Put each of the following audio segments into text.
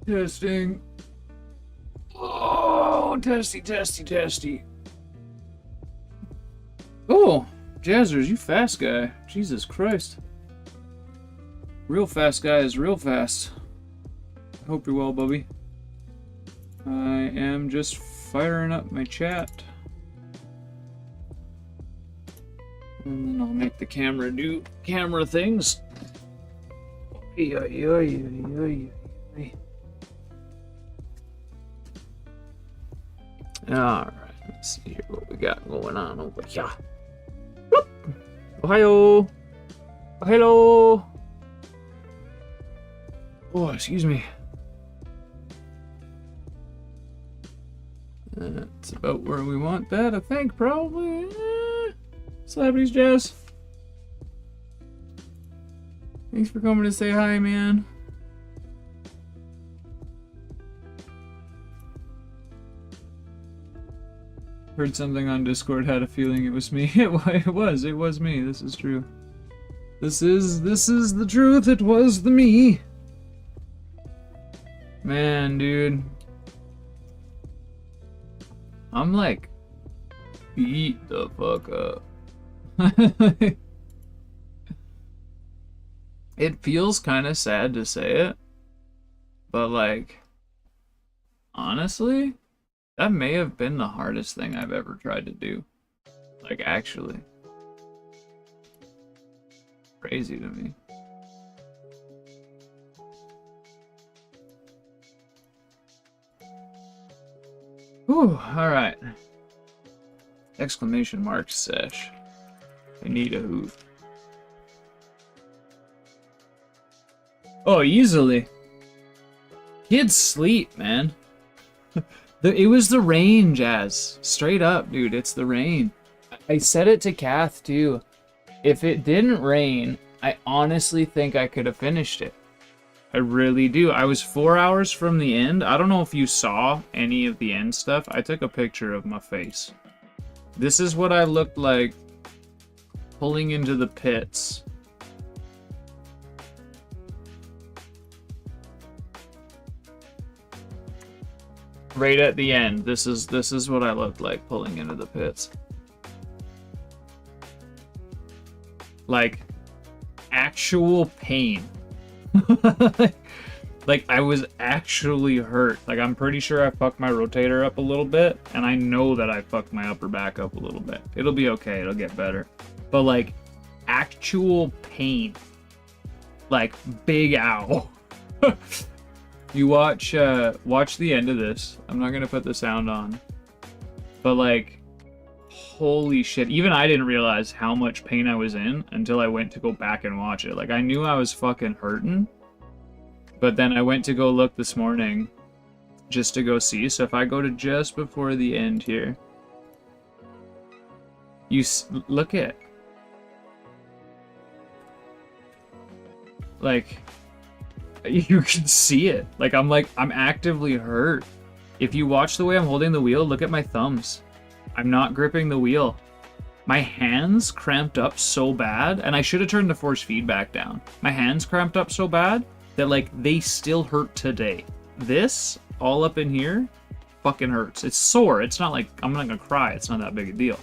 Testing. Oh, testy, testy, testy. Oh, Jazzers, you fast guy. Jesus Christ. Real fast guy is real fast. I hope you're well, Bubby. I am just firing up my chat. And then I'll make the camera do camera things. Alright, let's see here what we got going on over here. Whoop. Ohio! Oh, hello! Oh, excuse me. That's about where we want that, I think, probably. Celebrities, Jazz. Thanks for coming to say hi, man. Heard something on Discord, had a feeling it was me. It was me, this is true. This is the truth, it was the me. Man, dude. I'm like, beat the fuck up. It feels kind of sad to say it, but like, honestly, that may have been the hardest thing I've ever tried to do. Like, actually. Crazy to me. Whew, alright. Exclamation mark sesh. I need a hoot. Oh, easily. Kids sleep, man. It was the rain, Jazz. Straight up, dude, it's the rain. I said it to Kath, too. If it didn't rain, I honestly think I could have finished it. I really do. I was 4 hours from the end. I don't know if you saw any of the end stuff. I took a picture of my face. This is what I looked like pulling into the pits. Right at the end. This is what I looked like pulling into the pits. Like, actual pain. Like, I was actually hurt. Like, I'm pretty sure I fucked my rotator up a little bit, and I know that I fucked my upper back up a little bit. It'll be okay, it'll get better. But, like, actual pain. Like, big ow. You watch the end of this. I'm not gonna put the sound on. But, like, holy shit. Even I didn't realize how much pain I was in until I went to go back and watch it. Like, I knew I was fucking hurting. But then I went to go look this morning just to go see. So if I go to just before the end here, you look at, like, you can see it. Like, I'm actively hurt. If you watch the way I'm holding the wheel, look at my thumbs. I'm not gripping the wheel. My hands cramped up so bad, and I should have turned the force feedback down. My hands cramped up so bad that, like, they still hurt today. This, all up in here, fucking hurts. It's sore. It's not like, I'm not gonna cry. It's not that big a deal.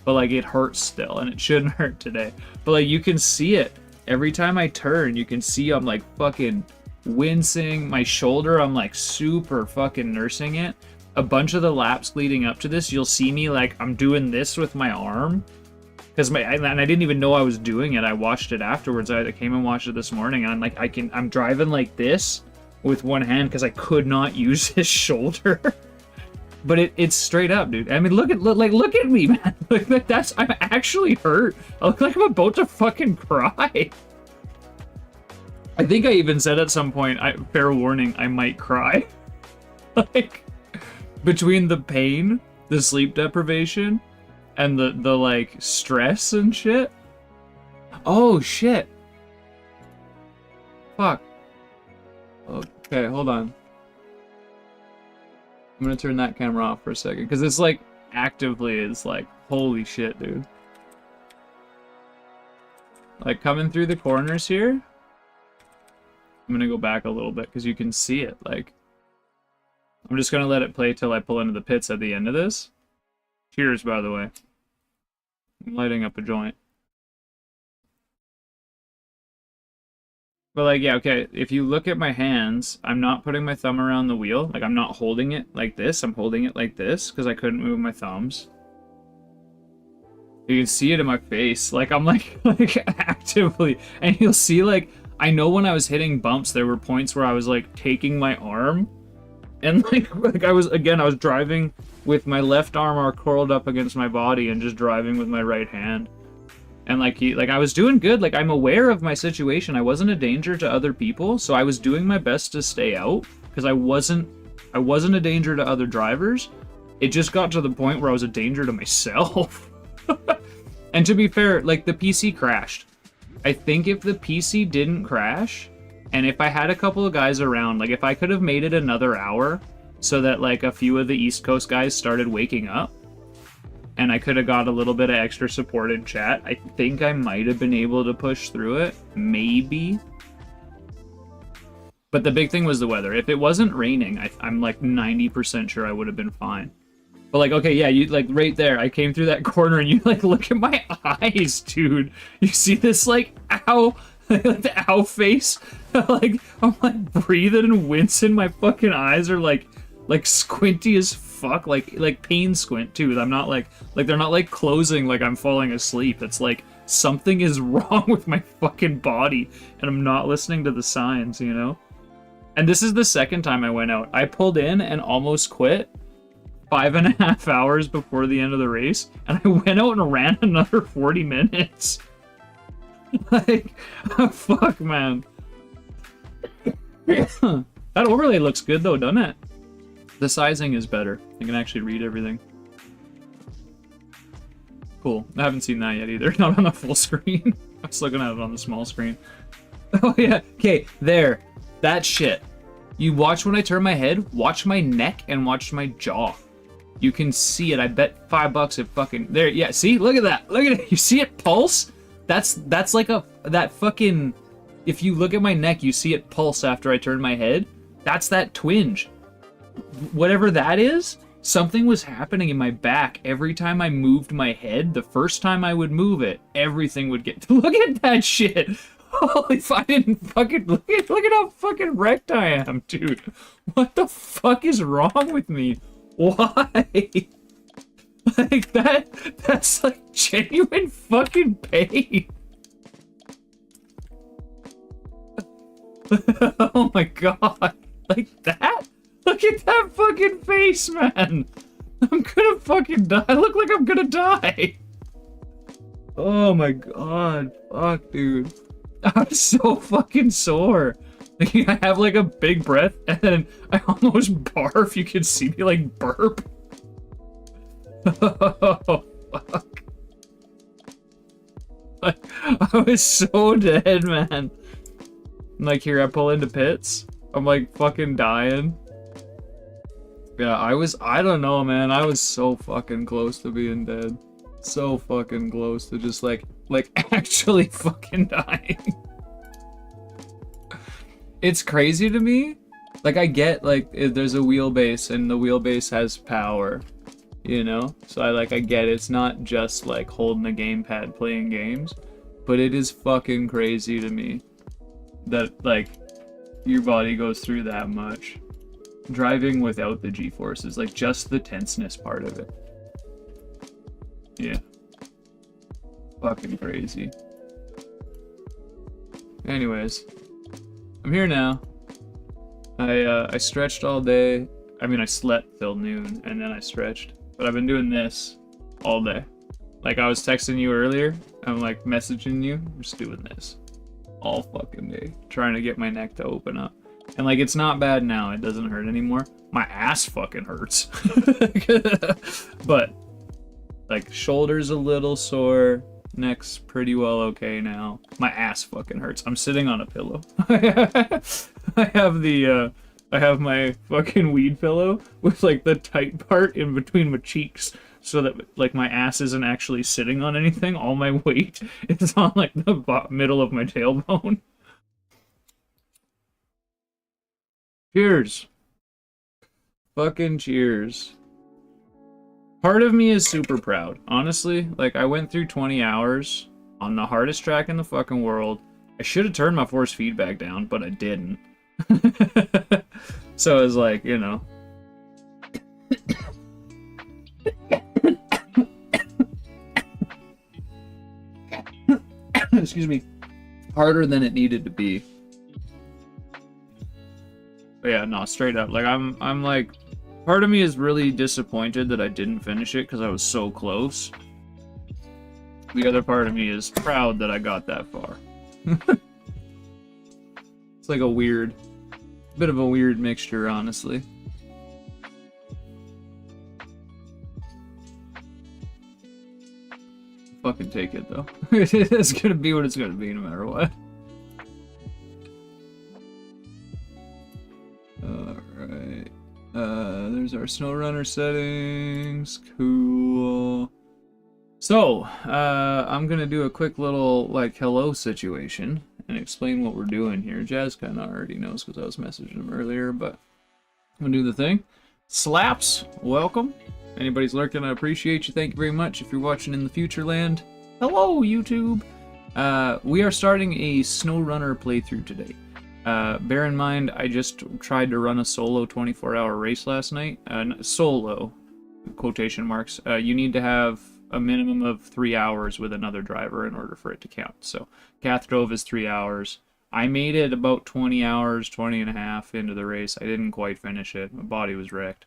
But, like, it hurts still, and it shouldn't hurt today. But, like, you can see it. Every time I turn, you can see I'm, like, fucking wincing. My shoulder, I'm, like, super fucking nursing it. A bunch of the laps leading up to this, you'll see me, like, I'm doing this with my arm. Because and I didn't even know I was doing it. I watched it afterwards. I came and watched it this morning, and I'm like, I'm driving like this with one hand because I could not use his shoulder. But it's straight up, dude. I mean, look at me, man. Like, I'm actually hurt. I look like I'm about to fucking cry. I think I even said at some point, fair warning, I might cry. Like, between the pain, the sleep deprivation, and the like stress and shit. Oh shit. Fuck. Okay, hold on. I'm gonna turn that camera off for a second, because it's like actively is like, holy shit, dude. Like, coming through the corners here. I'm gonna go back a little bit because you can see it. Like, I'm just gonna let it play till I pull into the pits at the end of this. Cheers, by the way. I'm lighting up a joint. But like, yeah, okay, if you look at my hands, I'm not putting my thumb around the wheel. Like, I'm not holding it like this. I'm holding it like this because I couldn't move my thumbs. You can see it in my face. Like, I'm like actively, and you'll see like, I know when I was hitting bumps, there were points where I was like taking my arm and like I was driving with my left arm curled up against my body and just driving with my right hand. And like I was doing good. Like, I'm aware of my situation. I wasn't a danger to other people, so I was doing my best to stay out because I wasn't a danger to other drivers. It just got to the point where I was a danger to myself. And to be fair, like, the PC crashed. I think if the PC didn't crash, and if I had a couple of guys around, like, if I could have made it another hour so that like a few of the East Coast guys started waking up, and I could have got a little bit of extra support in chat, I think I might have been able to push through it. Maybe. But the big thing was the weather. If it wasn't raining, I'm like 90% sure I would have been fine. But like, okay, yeah, you like right there, I came through that corner and you like, look at my eyes, dude. You see this like, ow, the ow face? Like, I'm like breathing and wincing. My fucking eyes are like squinty as fuck, like pain squint too. I'm not like they're not like closing like I'm falling asleep. It's like something is wrong with my fucking body and I'm not listening to the signs, you know? And this is the second time I went out. I pulled in and almost quit 5.5 hours before the end of the race, and I went out and ran another 40 minutes. Like, oh, fuck, man. That overlay looks good though, doesn't it? The sizing is better. I can actually read everything. Cool. I haven't seen that yet either. Not on the full screen. I was looking at it on the small screen. Oh yeah. Okay, there. That shit. You watch when I turn my head, watch my neck, and watch my jaw. You can see it. I bet $5 it fucking... There, yeah, see? Look at that. Look at it. You see it pulse? That's like that fucking... If you look at my neck, you see it pulse after I turn my head. That's that twinge. Whatever that is, something was happening in my back every time I moved my head. The first time I would move it, everything would get... Look at that shit! Holy fuck, I didn't fucking... Look at how fucking wrecked I am, dude. What the fuck is wrong with me? Why? Like, that's like genuine fucking pain. Oh my god. Like that? Look at that fucking face, man. I'm gonna fucking die. I look like I'm gonna die. Oh my god. Fuck, dude. I'm so fucking sore. Like, I have like a big breath and then I almost barf. You can see me like burp. Oh, fuck. Like, I was so dead, man. Like, here, I pull into pits. I'm like fucking dying. Yeah, I don't know, man. I was so fucking close to being dead. So fucking close to just like actually fucking dying. It's crazy to me. Like, I get, like, there's a wheelbase and the wheelbase has power, you know? So I get it's not just like holding a gamepad playing games, but it is fucking crazy to me that like your body goes through that much. Driving without the G-forces, like just the tenseness part of it. Yeah. Fucking crazy. Anyways, I'm here now. I stretched all day. I mean, I slept till noon and then I stretched. But I've been doing this all day. Like, I was texting you earlier. I'm like messaging you. I'm just doing this all fucking day, trying to get my neck to open up. And like, it's not bad now. It doesn't hurt anymore. My ass fucking hurts. But like, shoulder's a little sore. Neck's pretty well okay now. My ass fucking hurts. I'm sitting on a pillow. I have my fucking weed pillow with like the tight part in between my cheeks so that like my ass isn't actually sitting on anything. All my weight is on like the middle of my tailbone. Cheers. Fucking cheers. Part of me is super proud, honestly. Like, I went through 20 hours on the hardest track in the fucking world. I should have turned my force feedback down, but I didn't. So it was like, you know. Excuse me. Harder than it needed to be. But yeah, no, straight up. Like, I'm like, part of me is really disappointed that I didn't finish it because I was so close. The other part of me is proud that I got that far. It's like a weird, bit of a weird mixture, honestly. Fucking take it, though. It's gonna be what it's gonna be, no matter what. Alright. There's our SnowRunner settings. Cool. So, I'm gonna do a quick little, like, hello situation and explain what we're doing here. Jazz kinda already knows because I was messaging him earlier, but I'm gonna do the thing. Slaps, welcome. Anybody's lurking, I appreciate you. Thank you very much. If you're watching in the future land, hello, YouTube. We are starting a SnowRunner playthrough today. Bear in mind, I just tried to run a solo 24-hour race last night. Solo, quotation marks. You need to have a minimum of 3 hours with another driver in order for it to count. So, Kath drove is 3 hours. I made it about 20 hours, 20 and a half into the race. I didn't quite finish it. My body was wrecked.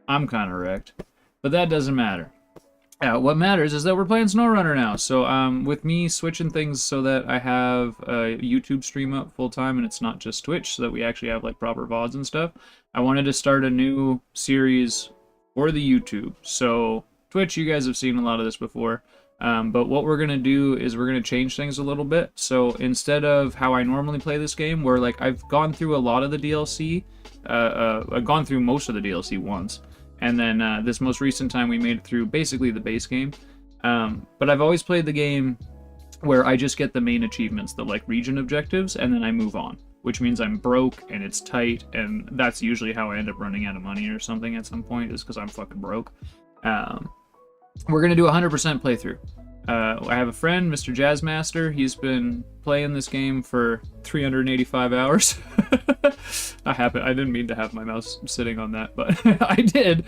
I'm kind of wrecked. But that doesn't matter. What matters is that we're playing SnowRunner now. So with me switching things so that I have a YouTube stream up full time and it's not just Twitch, so that we actually have like proper VODs and stuff, I wanted to start a new series for the YouTube. So Twitch, you guys have seen a lot of this before. But what we're going to do is we're going to change things a little bit. So instead of how I normally play this game, where like I've gone through a lot of the DLC, I've gone through most of the DLC once. And then this most recent time we made it through basically the base game. But I've always played the game where I just get the main achievements, the like region objectives, and then I move on. Which means I'm broke and it's tight, and that's usually how I end up running out of money or something at some point, is because I'm fucking broke. We're going to do a 100% playthrough. I have a friend, Mr. Jazzmaster. He's been playing this game for 385 hours. I didn't mean to have my mouse sitting on that, but I did.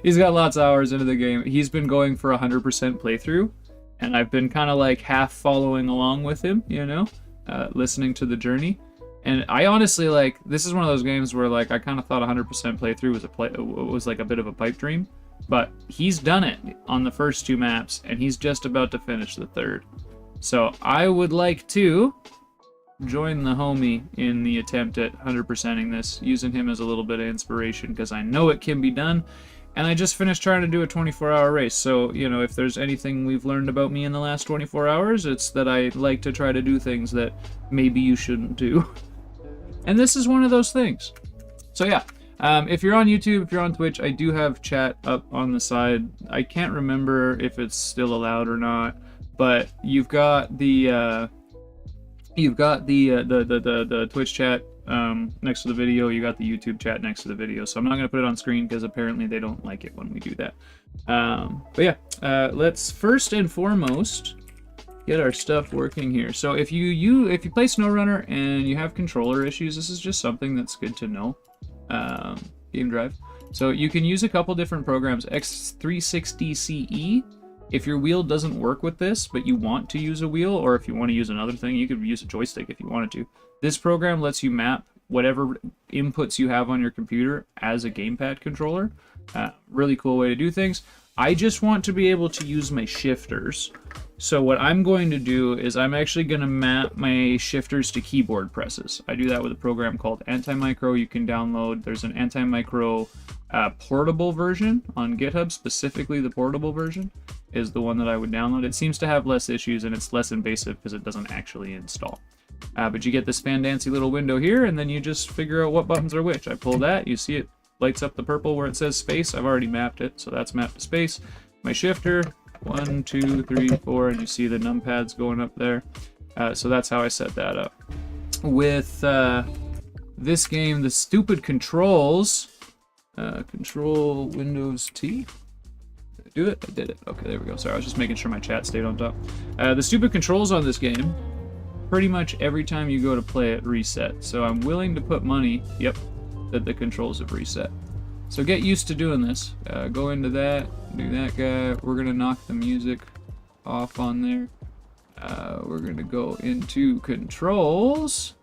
He's got lots of hours into the game. He's been going for a 100% playthrough, and I've been kind of like half following along with him, you know, listening to the journey. And I honestly, like, this is one of those games where like I kind of thought 100% playthrough was like a bit of a pipe dream. But he's done it on the first 2 maps, and he's just about to finish the 3rd. So I would like to join the homie in the attempt at 100%ing this, using him as a little bit of inspiration, because I know it can be done. And I just finished trying to do a 24-hour race, so, you know, if there's anything we've learned about me in the last 24 hours, it's that I like to try to do things that maybe you shouldn't do. And this is one of those things. So yeah. If you're on YouTube, if you're on Twitch, I do have chat up on the side. I can't remember if it's still allowed or not, but you've got the Twitch chat next to the video. You got the YouTube chat next to the video. So I'm not gonna put it on screen because apparently they don't like it when we do that. But yeah, let's first and foremost get our stuff working here. So if you play SnowRunner and you have controller issues, this is just something that's good to know. Game Drive. So you can use a couple different programs. X360CE. If your wheel doesn't work with this, but you want to use a wheel, or if you want to use another thing, you could use a joystick if you wanted to. This program lets you map whatever inputs you have on your computer as a gamepad controller. Really cool way to do things. I just want to be able to use my shifters. So what I'm going to do is I'm actually going to map my shifters to keyboard presses. I do that with a program called Antimicro. You can download. There's an Antimicro portable version on GitHub. Specifically, the portable version is the one that I would download. It seems to have less issues and it's less invasive because it doesn't actually install. But you get this fandancy little window here, and then you just figure out what buttons are which. I pull that, you see it lights up the purple where it says space. I've already mapped it, so that's mapped to space. My shifter, 1, 2, 3, 4, and you see the numpads going up there. So that's how I set that up. With this game, the stupid controls, Control Windows T. Did I do it? I did it. Okay, there we go. Sorry, I was just making sure my chat stayed on top. The stupid controls on this game, pretty much every time you go to play it, reset. So I'm willing to put money, yep, that the controls have reset. So get used to doing this. Go into that, do that guy. We're gonna knock the music off on there. We're gonna go into controls.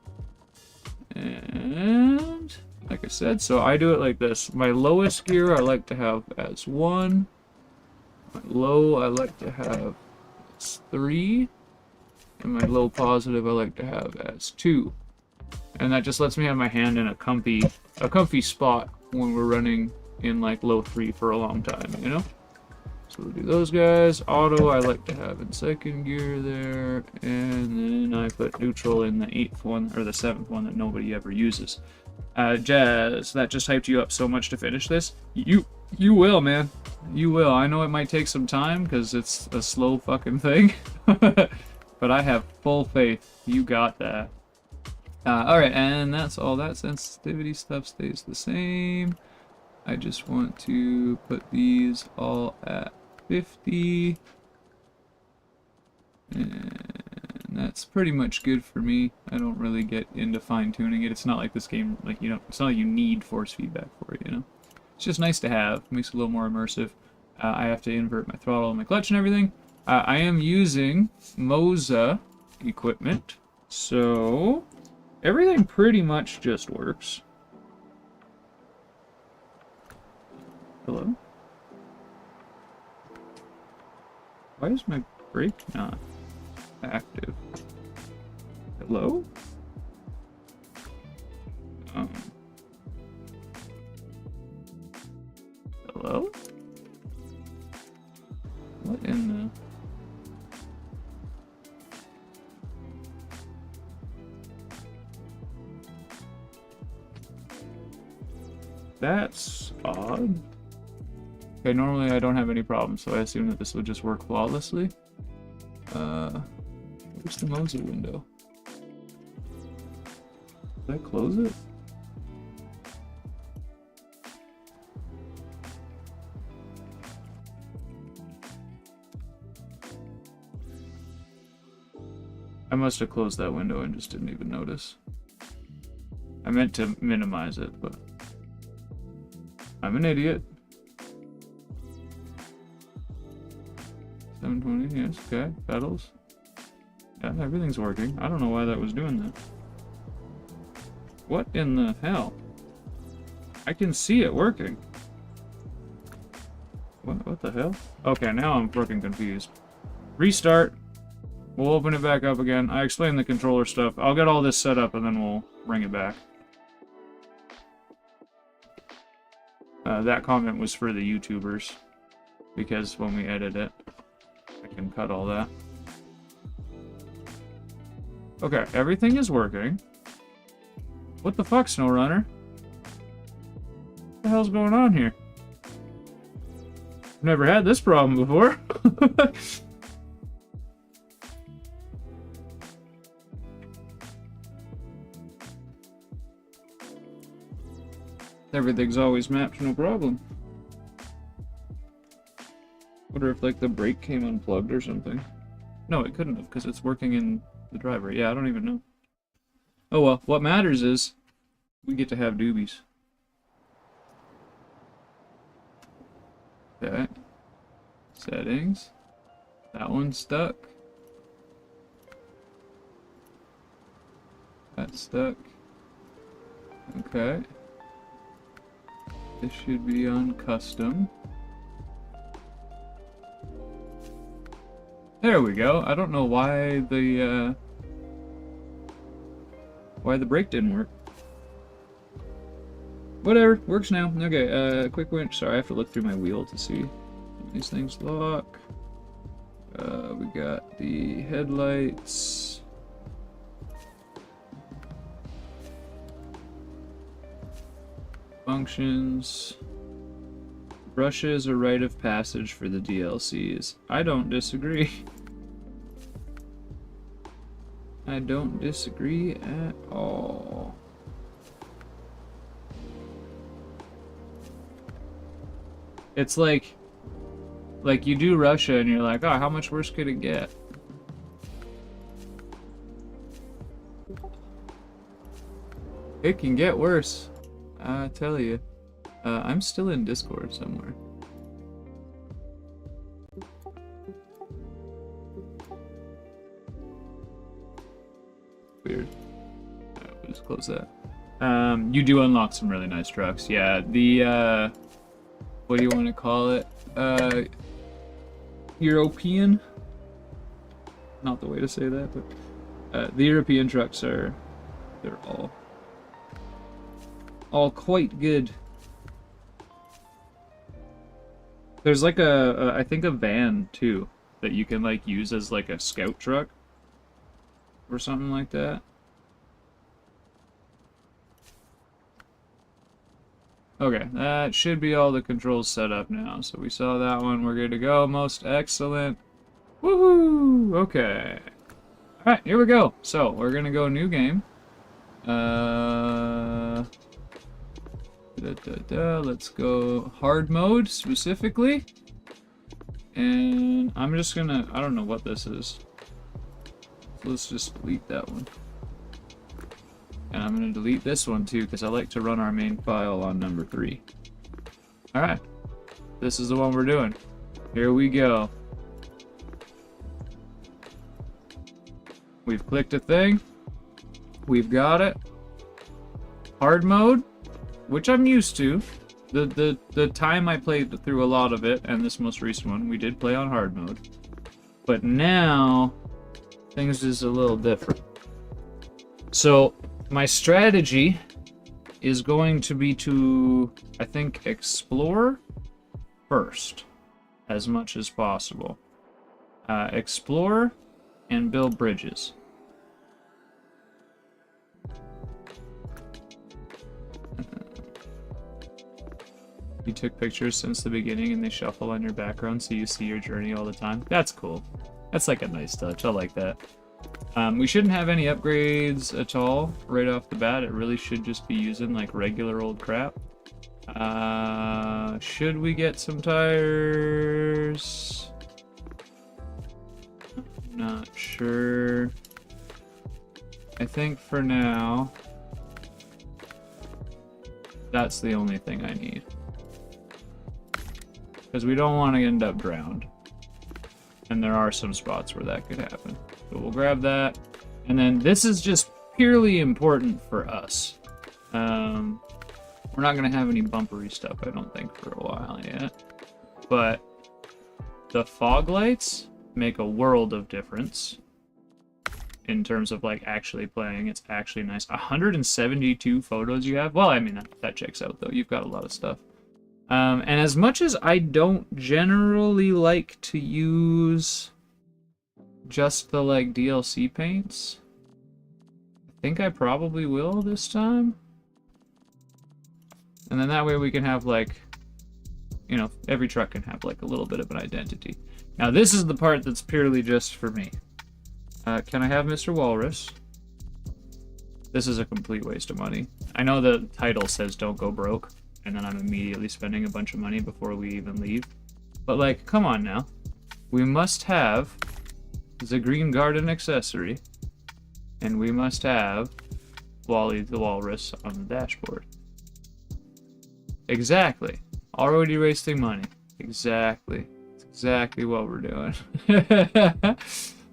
And like I said, so I do it like this. My lowest gear I like to have as 1. My low I like to have as 3. And my low positive I like to have as 2. And that just lets me have my hand in a comfy spot when we're running in like low 3 for a long time, you know? So we'll do those guys. Auto I like to have in 2nd gear there, and then I put neutral in the 8th one, or the 7th one that nobody ever uses. Jazz, that just hyped you up so much to finish this. You will, man. You will. I know it might take some time because it's a slow fucking thing, but I have full faith. You got that. Alright, and that's all. That sensitivity stuff stays the same. I just want to put these all at 50. And that's pretty much good for me. I don't really get into fine-tuning it. It's not like this game, like, you know, it's not like you need force feedback for it, you know? It's just nice to have. Makes it a little more immersive. I have to invert my throttle and my clutch and everything. I am using Moza equipment, so everything pretty much just works. Hello? Why is my brake not active? Hello? Hello? What in the... That's odd. Okay, normally I don't have any problems, so I assume that this would just work flawlessly. Where's the Moza window? Did I close it? I must have closed that window and just didn't even notice. I meant to minimize it, but I'm an idiot. 720, yes, okay. Pedals. Yeah, everything's working. I don't know why that was doing that. What in the hell? I can see it working. What the hell? Okay, now I'm fucking confused. Restart. We'll open it back up again. I explained the controller stuff. I'll get all this set up and then we'll bring it back. That comment was for the YouTubers, because when we edit it, I can cut all that. Okay, everything is working. What the fuck, SnowRunner? What the hell's going on here? I've never had this problem before. Everything's always mapped, no problem. Wonder if, like, the brake came unplugged or something. No, it couldn't have, because it's working in the driver. Yeah, I don't even know. Oh well, what matters is we get to have doobies. Okay. Settings. That one's stuck. That's stuck. Okay. This should be on custom. There we go. I don't know why the brake didn't work. Whatever, works now. Okay, quick winch. Sorry, I have to look through my wheel to see these things lock. We got the headlights. Functions. Brushes are rite of passage for the DLCs. I don't disagree. I don't disagree at all. It's like you do Russia and you're like, oh, how much worse could it get? It can get worse, I tell you. I'm still in Discord somewhere. Weird. We'll just close that. You do unlock some really nice trucks. Yeah, the, what do you want to call it? European? Not the way to say that, but the European trucks they're all quite good. There's like I think a van too that you can like use as like a scout truck or something like that. Okay, that should be all the controls set up now. So we saw that one, we're good to go. Most excellent. Woohoo! Okay. Alright, here we go. So, we're gonna go new game. Let's go hard mode specifically. And I'm just gonna, I don't know what this is. So let's just delete that one. And I'm gonna delete this one too, because I like to run our main file on number 3. Alright. This is the one we're doing. Here we go. We've clicked a thing. We've got it. Hard mode, which I'm used to. The time I played through a lot of it, and this most recent one, we did play on hard mode. But now, things is a little different. So, my strategy is going to be to, I think, explore first, as much as possible. Explore and build bridges. You took pictures since the beginning and they shuffle on your background so you see your journey all the time. That's cool. That's like a nice touch. I like that. We shouldn't have any upgrades at all right off the bat. It really should just be using like regular old crap. Should we get some tires? Not sure. I think for now, that's the only thing I need. Because we don't want to end up drowned. And there are some spots where that could happen. So we'll grab that. And then this is just purely important for us. We're not going to have any bumpery stuff, I don't think, for a while yet. But the fog lights make a world of difference in terms of like actually playing. It's actually nice. 172 photos you have. Well, I mean, that checks out though. You've got a lot of stuff. And as much as I don't generally like to use just the like DLC paints, I think I probably will this time. And then that way we can have like, you know, every truck can have like a little bit of an identity. Now this is the part that's purely just for me. Can I have Mr. Walrus? This is a complete waste of money. I know the title says don't go broke, and then I'm immediately spending a bunch of money before we even leave. But like, come on now. We must have the Green Garden accessory, and we must have Wally the Walrus on the dashboard. Exactly. Already wasting money. Exactly. It's exactly what we're doing.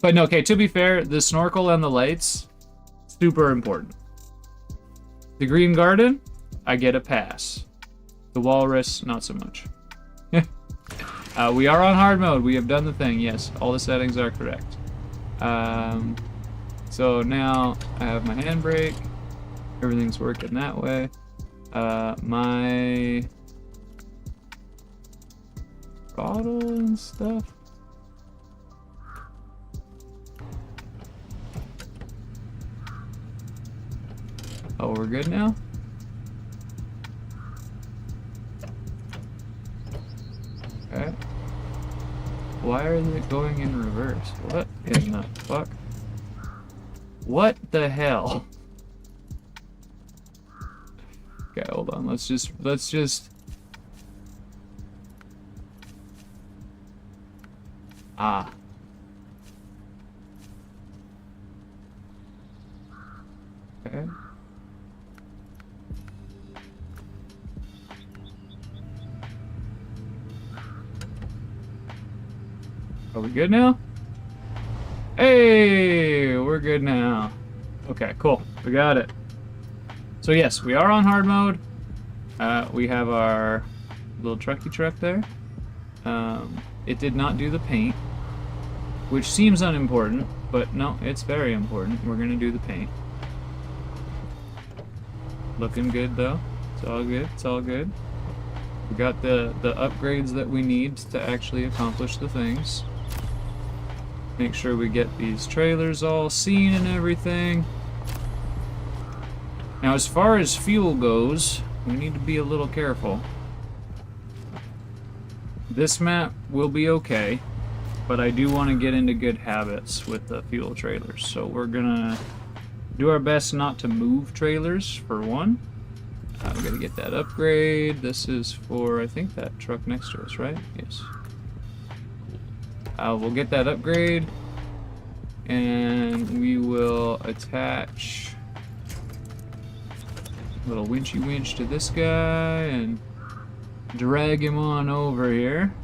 But no, okay, to be fair, the snorkel and the lights, super important. The Green Garden, I get a pass. The Walrus, not so much. We are on hard mode. We have done the thing. Yes, all the settings are correct. So now I have my handbrake. Everything's working that way. My throttle and stuff. Oh, we're good now? Okay. Why are they going in reverse? What in the fuck? What the hell? Okay, hold on. Let's just Ah. Okay. Are we good now? Hey, we're good now. Okay, cool. We got it. So yes, we are on hard mode. We have our little trucky truck there. It did not do the paint, which seems unimportant, but no, it's very important. We're gonna do the paint. Looking good though. It's all good. It's all good. We got the upgrades that we need to actually accomplish the things. Make sure we get these trailers all seen and everything. Now, as far as fuel goes, we need to be a little careful. This map will be okay, but I do want to get into good habits with the fuel trailers. So we're gonna do our best not to move trailers, for one. We gotta get that upgrade. This is for, I think, that truck next to us, right? Yes. We'll get that upgrade, and we will attach a little winchy winch to this guy and drag him on over here.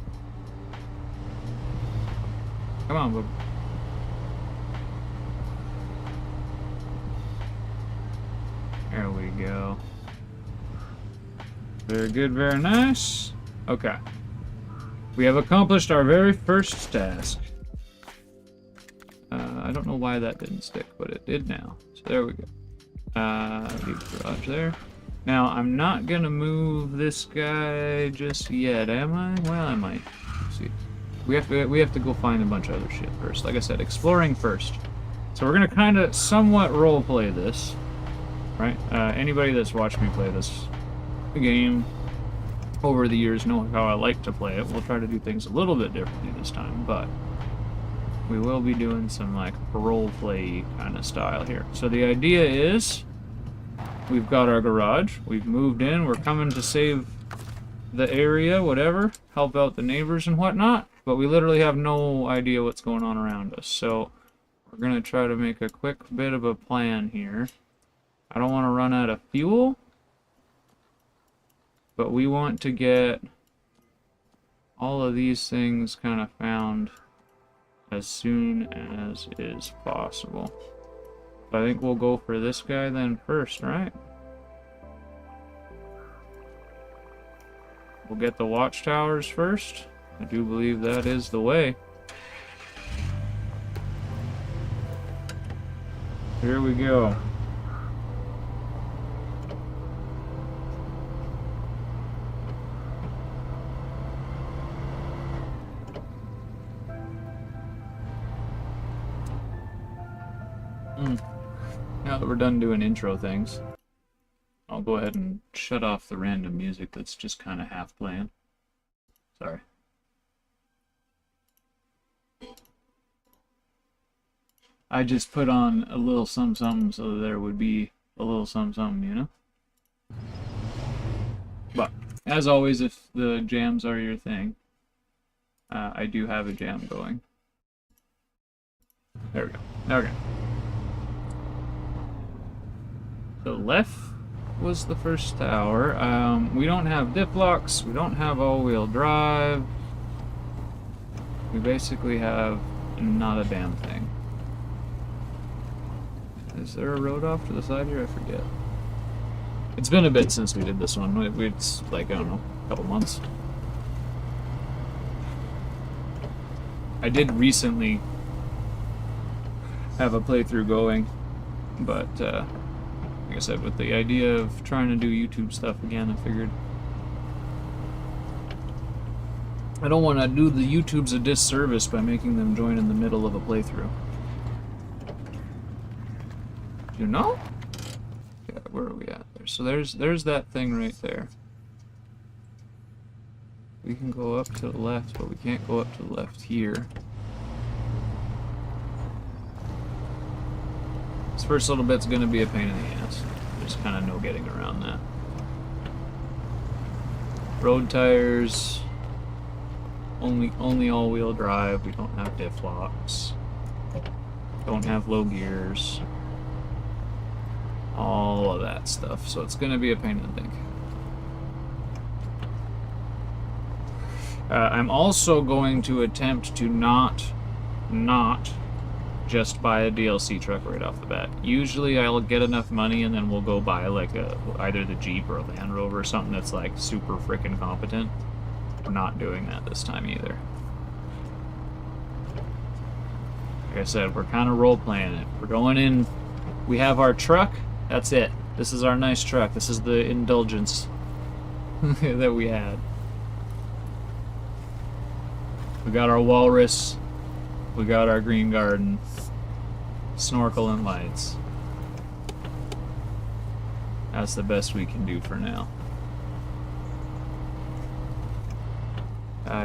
Come on, bub. There we go. Very good, very nice. Okay. We have accomplished our very first task. I don't know why that didn't stick, but it did now. So there we go. Leave the garage there. Now, I'm not gonna move this guy just yet, am I? Well, I might. Let's see. We have to go find a bunch of other shit first. Like I said, exploring first. So we're gonna kind of somewhat role play this, right? Anybody that's watched me play this game over the years know how I like to play it. We'll try to do things a little bit differently this time, but we will be doing some like role play kind of style here. So the idea is we've got our garage, we've moved in, we're coming to save the area, whatever, help out the neighbors and whatnot, but we literally have no idea what's going on around us. So we're gonna try to make a quick bit of a plan here. I don't want to run out of fuel, but we want to get all of these things kind of found as soon as is possible. I think we'll go for this guy then first, right? We'll get the watchtowers first. I do believe that is the way. Here we go. Now that we're done doing intro things, I'll go ahead and shut off the random music that's just kind of half playing. Sorry. I just put on a little something so there would be a little something, you know? But, as always, if the jams are your thing, I do have a jam going. There we go. Okay. So left was the first tower. We don't have diff locks, we don't have all-wheel drive. We basically have not a damn thing. Is there a road off to the side here? I forget. It's been a bit since we did this one. It's like, I don't know, a couple months. I did recently have a playthrough going, but like I said, with the idea of trying to do YouTube stuff again, I figured I don't want to do the YouTubes a disservice by making them join in the middle of a playthrough. You know? Yeah, where are we at there? So there's that thing right there. We can go up to the left, but we can't go up to the left here. This first little bit's gonna be a pain in the ass. There's kind of no getting around that. Road tires. Only all-wheel drive. We don't have diff locks. Don't have low gears. All of that stuff. So it's gonna be a pain in the dick. I'm also going to attempt to not just buy a DLC truck right off the bat. Usually I'll get enough money and then we'll go buy like either the Jeep or a Land Rover or something that's like super freaking competent. We're not doing that this time either. Like I said, we're kind of role-playing it. We're going in, we have our truck, that's it. This is our nice truck. This is the indulgence that we had. We got our walrus, we got our green garden, snorkel and lights. That's the best we can do for now.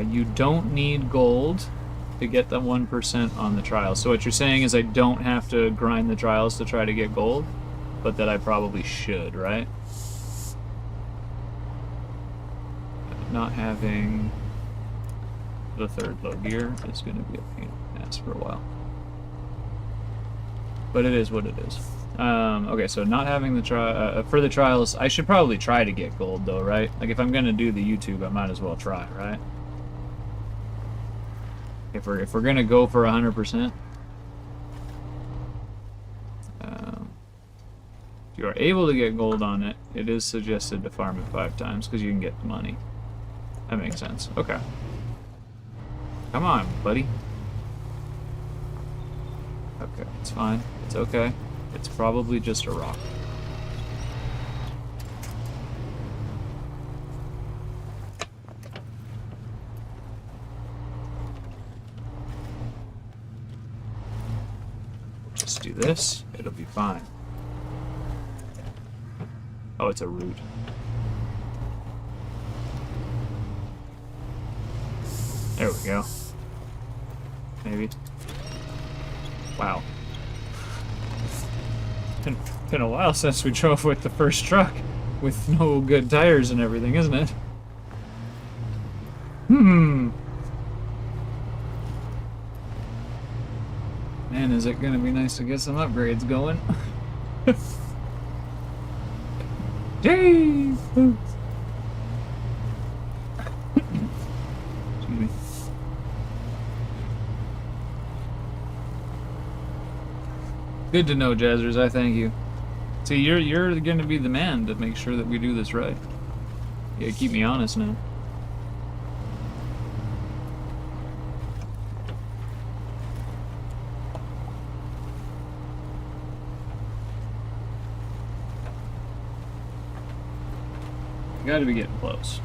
You don't need gold to get the 1% on the trials. So what you're saying is I don't have to grind the trials to try to get gold, but that I probably should, right? Not having the third low gear is going to be a pain in the ass for a while. But it is what it is. Okay, so not having the for the trials, I should probably try to get gold though, right? Like if I'm going to do the YouTube, I might as well try, right? If we're going to go for 100%. If you are able to get gold on it, it is suggested to farm it 5 times because you can get the money. That makes sense. Okay. Come on, buddy. Okay, it's fine. It's okay. It's probably just a rock. Just do this. It'll be fine. Oh, it's a root. There we go. Maybe. Wow. Been a while since we drove with the first truck with no good tires and everything, isn't it? Man, is it gonna be nice to get some upgrades going? Dave! Excuse me. Good to know, Jazzers. I thank you. See, you're going to be the man to make sure that we do this right. Yeah, keep me honest now. Got to be getting close.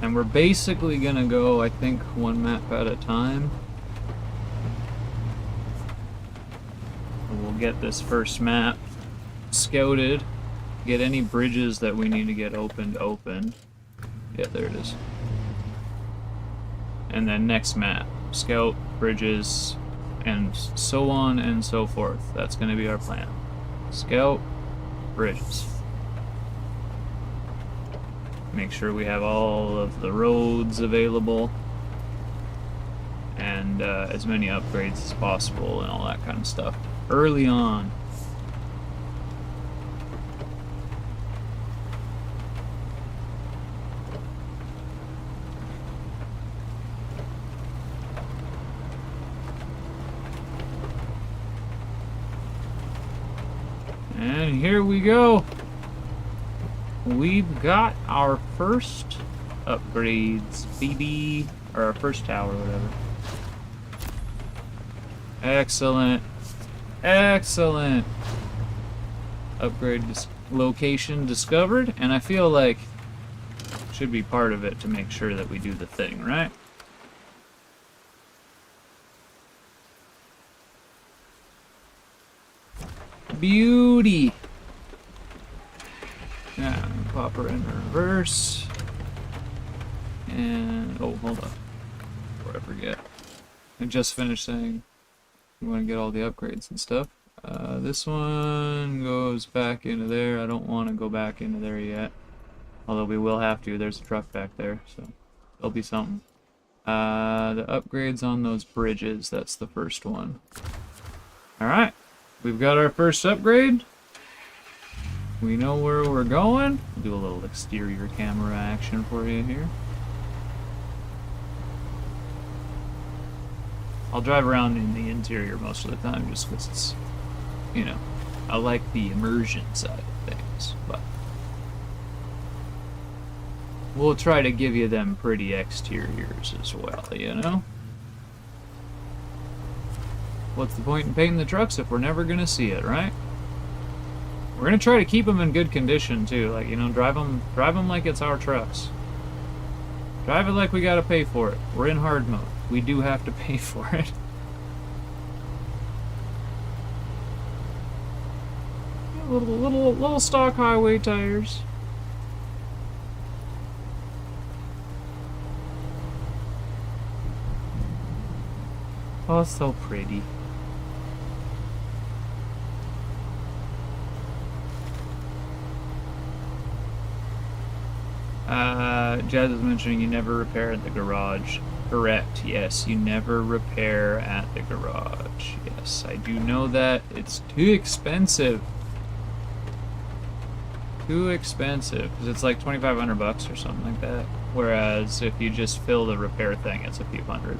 And we're basically gonna go, I think, 1 map at a time. And we'll get this first map scouted, get any bridges that we need to get opened. Yeah, there it is. And then next map, scout, bridges, and so on and so forth. That's gonna be our plan. Scout, bridges. Make sure we have all of the roads available and as many upgrades as possible and all that kind of stuff early on. And here we go. We've got our first upgrades, BB, or our first tower, whatever. Excellent. Excellent. Upgrade location discovered, and I feel like should be part of it to make sure that we do the thing, right? Beauty. Yeah, pop her in reverse. And, oh, hold on. Before I forget. I just finished saying we want to get all the upgrades and stuff. This one goes back into there. I don't want to go back into there yet. Although we will have to. There's a truck back there, so there'll be something. The upgrades on those bridges, that's the first one. Alright, we've got our first upgrade. We know where we're going. We'll do a little exterior camera action for you here. I'll drive around in the interior most of the time just because it's, you know, I like the immersion side of things, but we'll try to give you them pretty exteriors as well, you know? What's the point in painting the trucks if we're never gonna see it, right? We're gonna try to keep them in good condition too, like, you know, drive them like it's our trucks. Drive it like we gotta pay for it. We're in hard mode. We do have to pay for it. Little stock highway tires. Oh, so pretty. Jazz is mentioning you never repair at the garage. Correct, yes, you never repair at the garage. Yes, I do know that. It's too expensive. Too expensive, because it's like 2,500 bucks or something like that. Whereas if you just fill the repair thing, it's a few hundred.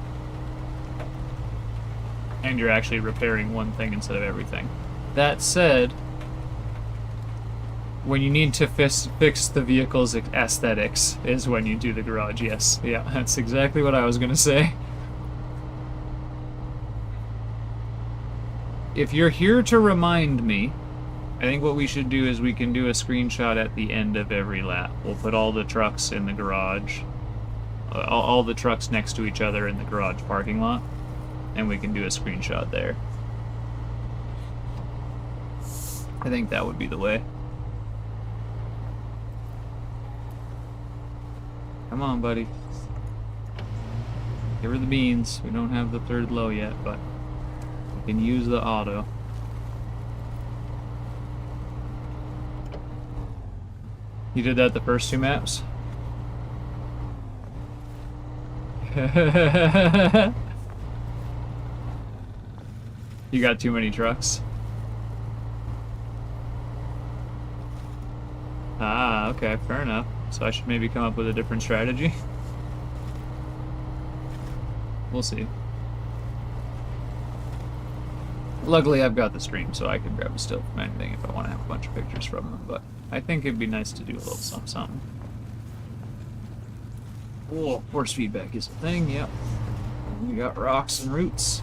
And you're actually repairing one thing instead of everything. That said, when you need to fix the vehicle's aesthetics is when you do the garage, yes. Yeah, that's exactly what I was going to say. If you're here to remind me, I think what we should do is we can do a screenshot at the end of every lap. We'll put all the trucks in the garage, all the trucks next to each other in the garage parking lot, and we can do a screenshot there. I think that would be the way. Come on, buddy. Give her the beans. We don't have the third low yet, but we can use the auto. You did that the first two maps? You got too many trucks? Ah, okay, fair enough. So I should maybe come up with a different strategy. We'll see. Luckily, I've got the stream, so I can grab a still from anything if I want to have a bunch of pictures from them, but I think it'd be nice to do a little something. Oh, force feedback is a thing, yep. We got rocks and roots.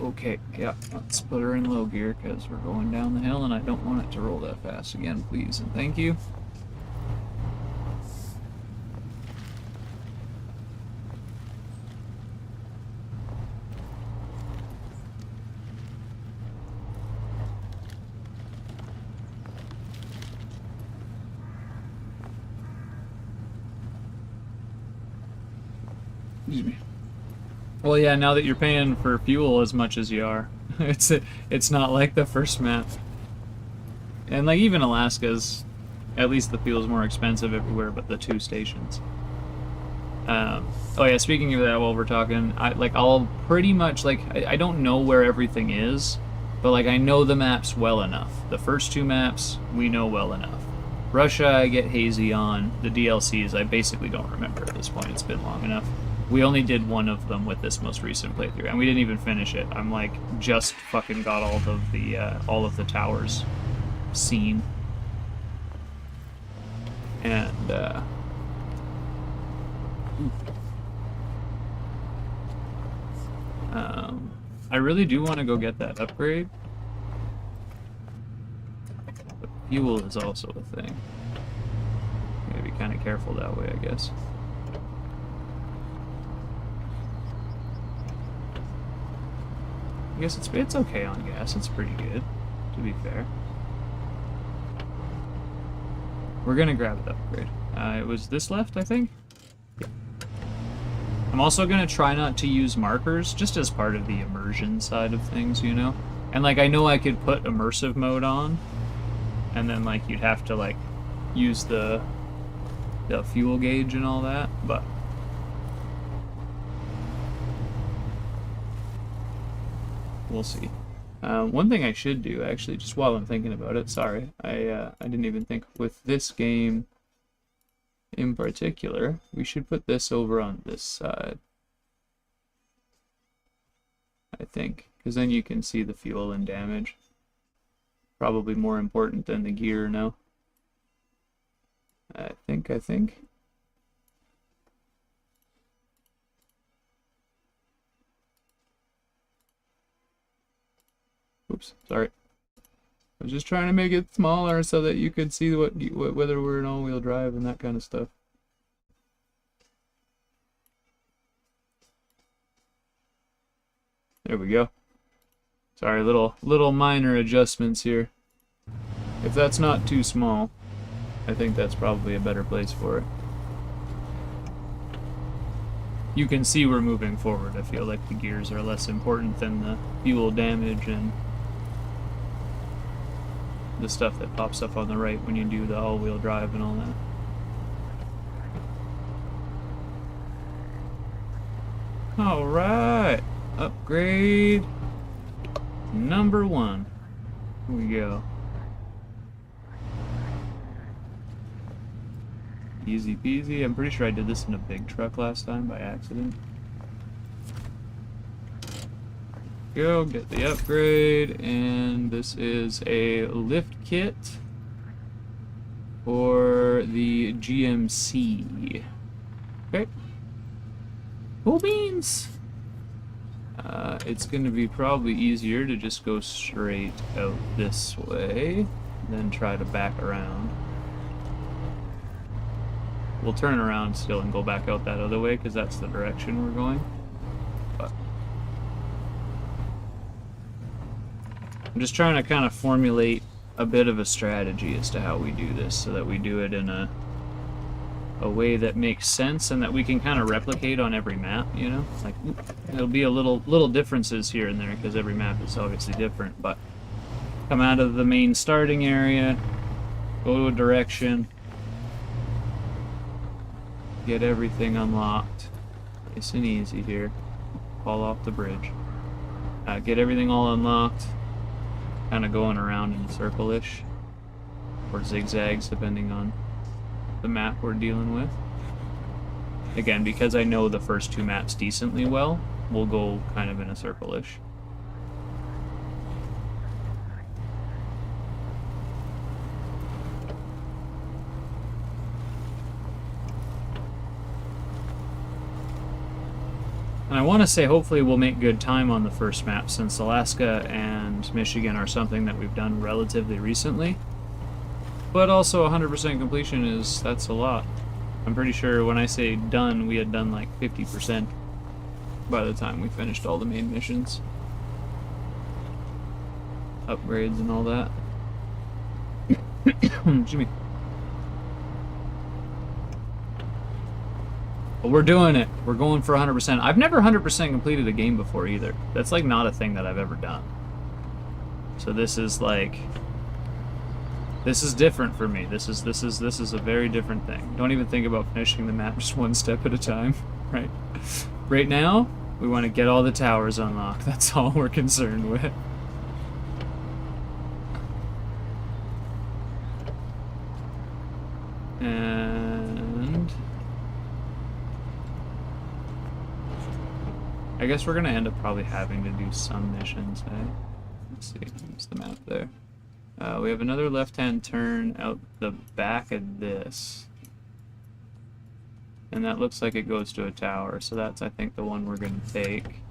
Okay, yeah, let's put her in low gear because we're going down the hill and I don't want it to roll that fast again, please and thank you. Excuse me. Well, yeah, now that you're paying for fuel as much as you are, it's not like the first map. And like even Alaska's, at least the fuel's more expensive everywhere but the two stations. Oh yeah, speaking of that while we're talking, I'll pretty much, I don't know where everything is, but like I know the maps well enough. The first two maps, we know well enough. Russia, I get hazy on. The DLCs, I basically don't remember at this point. It's been long enough. We only did one of them with this most recent playthrough, and we didn't even finish it. I'm like, just fucking got all of the towers seen. And, I really do want to go get that upgrade. But fuel is also a thing. Gotta be kind of careful that way, I guess. I guess it's okay on gas. It's pretty good, to be fair. We're gonna grab the upgrade. It was this left, I think. I'm also going to try not to use markers, just as part of the immersion side of things, you know? And, like, I know I could put immersive mode on, and then, like, you'd have to, like, use the fuel gauge and all that, but... we'll see. One thing I should do, actually, just while I'm thinking about it, sorry, I didn't even think with this game in particular, we should put this over on this side. I think, because then you can see the fuel and damage. Probably more important than the gear, no? I think. Oops, sorry. I was just trying to make it smaller so that you could see whether we're in all-wheel drive and that kind of stuff. There we go. Sorry, little minor adjustments here. If that's not too small, I think that's probably a better place for it. You can see we're moving forward. I feel like the gears are less important than the fuel damage and the stuff that pops up on the right when you do the all-wheel drive and all that. Alright, upgrade number 1. Here we go. Easy peasy. I'm pretty sure I did this in a big truck last time by accident. Go, get the upgrade, and this is a lift kit for the GMC. Okay. Cool beans! It's going to be probably easier to just go straight out this way, then try to back around. We'll turn around still and go back out that other way, because that's the direction we're going. But I'm just trying to kind of formulate a bit of a strategy as to how we do this, so that we do it in a way that makes sense and that we can kind of replicate on every map, you know? Like, it'll be a little differences here and there, because every map is obviously different, but come out of the main starting area, go to a direction, get everything unlocked. Nice and easy here. Fall off the bridge. Get everything all unlocked. Kind of going around in a circle-ish. Or zigzags, depending on the map we're dealing with. Again, because I know the first 2 maps decently well, we'll go kind of in a circle-ish. And I want to say hopefully we'll make good time on the first map, since Alaska and Michigan are something that we've done relatively recently. But also 100% completion that's a lot. I'm pretty sure when I say done, we had done like 50% by the time we finished all the main missions. Upgrades and all that. Jimmy. But we're doing it. We're going for 100%. I've never 100% completed a game before either. That's like not a thing that I've ever done. So this is like, this is different for me. This is a very different thing. Don't even think about finishing the map just one step at a time, right? Right now, we want to get all the towers unlocked. That's all we're concerned with. And I guess we're gonna end up probably having to do some missions, eh? Let's see, what's the map there? We have another left-hand turn out the back of this. And that looks like it goes to a tower, so that's, I think, the one we're gonna take.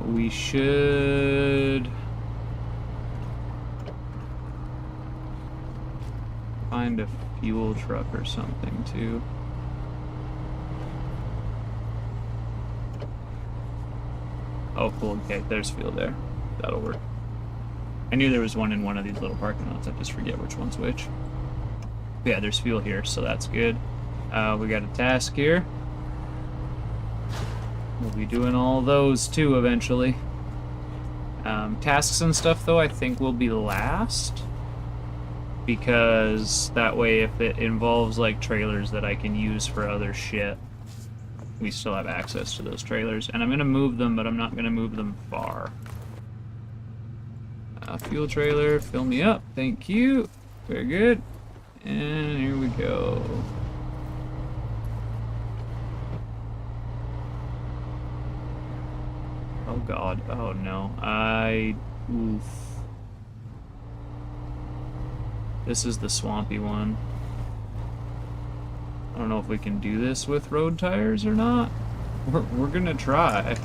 We should find a fuel truck or something too. Oh, cool. Okay, there's fuel there. That'll work. I knew there was one in one of these little parking lots. I just forget which one's which. Yeah, there's fuel here, so that's good. We got a task here. We'll be doing all those too eventually. Tasks and stuff, though, I think will be last. Because that way, if it involves, like, trailers that I can use for other shit, we still have access to those trailers. And I'm going to move them, but I'm not going to move them far. Fuel trailer, fill me up. Thank you. Very good. And here we go. Oh god. Oh no. Oof. This is the swampy one. I don't know if we can do this with road tires or not. We're gonna try.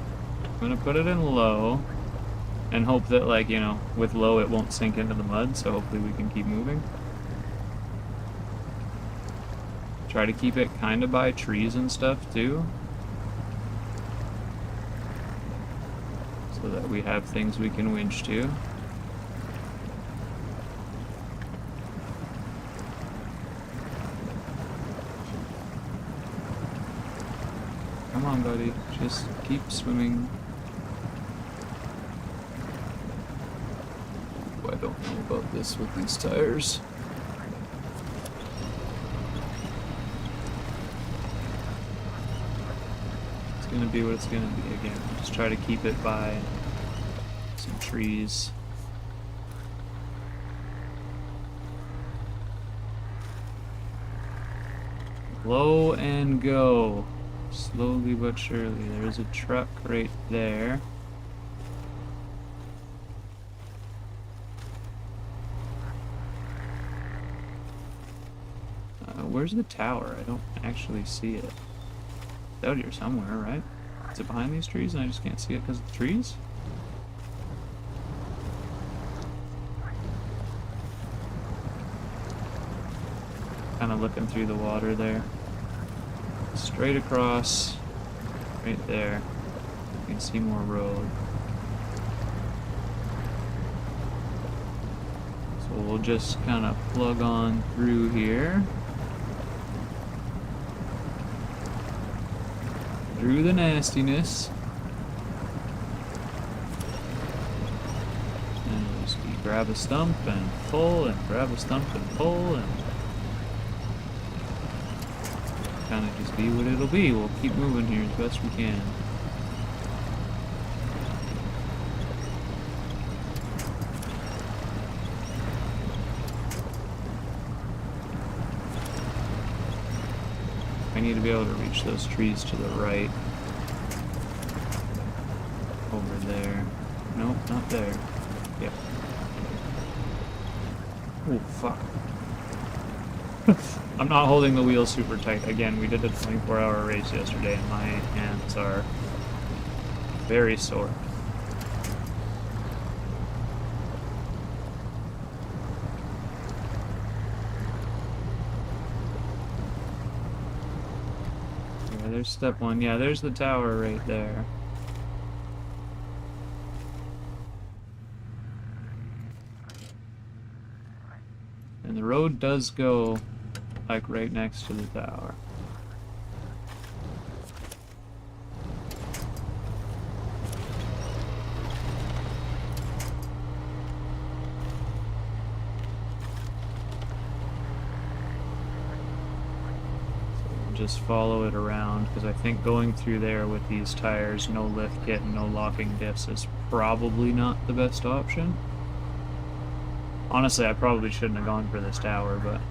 I'm gonna put it in low and hope that, like, you know, with low it won't sink into the mud, so hopefully we can keep moving. Try to keep it kind of by trees and stuff too, so that we have things we can winch to. Come on, buddy. Just keep swimming. Oh, I don't know about this with these tires. It's gonna be what it's gonna be again. Just try to keep it by some trees. Low and go. Slowly but surely. There's a truck right there. Where's the tower? I don't actually see it. It's out here somewhere, right? Is it behind these trees and I just can't see it because of the trees? Kind of looking through the water there. Straight across, right there. You can see more road. So we'll just kind of plug on through here. Through the nastiness. And we'll just grab a stump and pull, and grab a stump and pull, and kind of just be what it'll be. We'll keep moving here as best we can. I need to be able to reach those trees to the right. Over there. Nope, not there. Yep. Oh, fuck. I'm not holding the wheel super tight. Again, we did a 24-hour race yesterday and my hands are very sore. Yeah, there's step one. Yeah, there's the tower right there. And the road does go like right next to the tower. So just follow it around, because I think going through there with these tires, no lift kit and no locking diffs, is probably not the best option. Honestly, I probably shouldn't have gone for this tower, but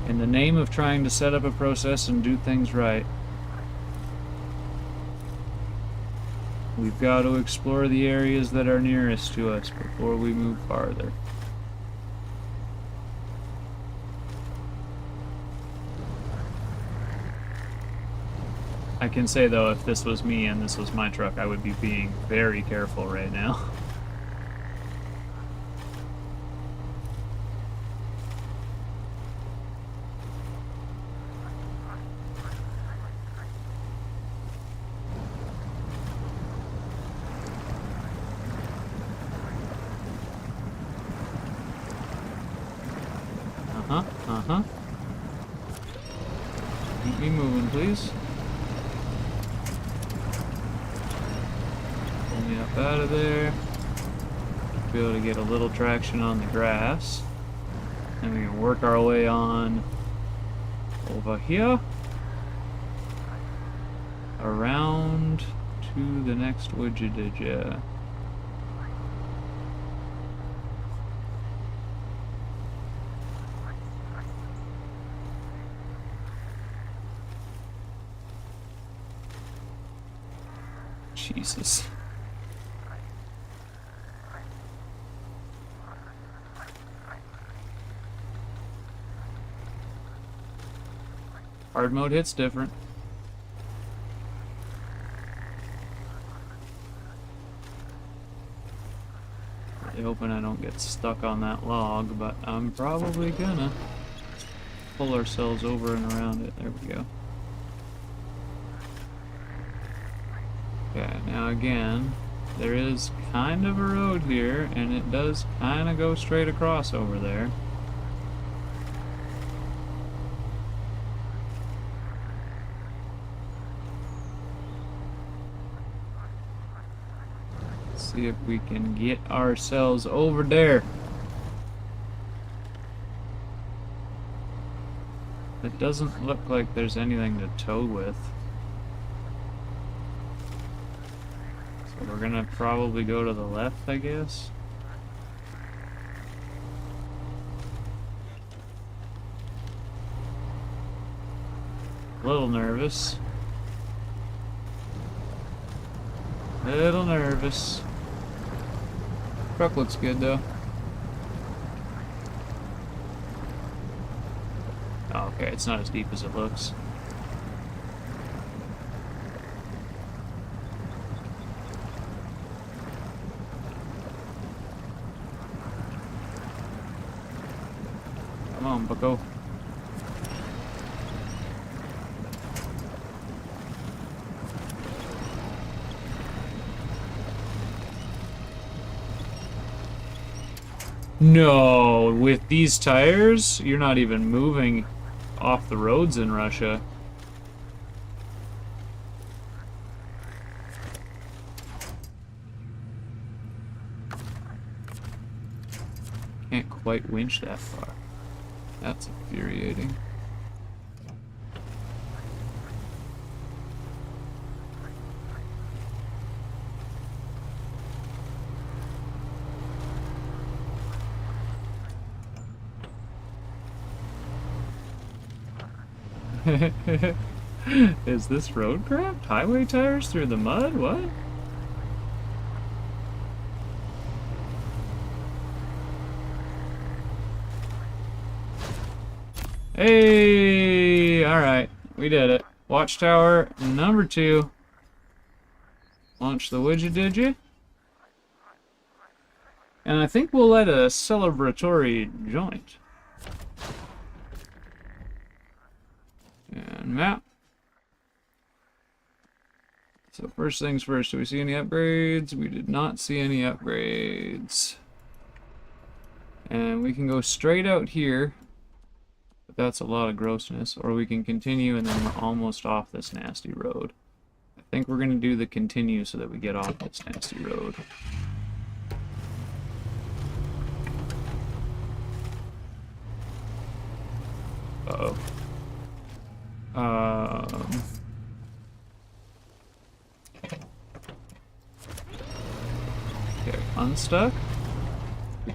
in the name of trying to set up a process and do things right, we've got to explore the areas that are nearest to us before we move farther. I can say, though, if this was me and this was my truck, I would be being very careful right now. Uh-huh, uh-huh. Keep me moving, please. Pull me up out of there. Be able to get a little traction on the grass. And we can work our way on over here. Around to the next widget. Jesus. Hard mode hits different. Really hoping I don't get stuck on that log, but I'm probably gonna pull ourselves over and around it. There we go. Okay, now again, there is kind of a road here, and it does kind of go straight across over there. Let's see if we can get ourselves over there. It doesn't look like there's anything to tow with. We're gonna probably go to the left, I guess. A little nervous. Little nervous. Truck looks good though. Oh, okay, it's not as deep as it looks. Come on, bucko. No, with these tires, you're not even moving off the roads in Russia. Can't quite winch that far. That's infuriating. Is this roadcraft? Highway tires through the mud? What? Hey! Alright, we did it. Watchtower number 2. Launch the widget, did you? And I think we'll let a celebratory joint. And map. So first things first, do we see any upgrades? We did not see any upgrades. And we can go straight out here. But that's a lot of grossness. Or we can continue and then we're almost off this nasty road. I think we're going to do the continue so that we get off this nasty road. Uh-oh. Okay, unstuck.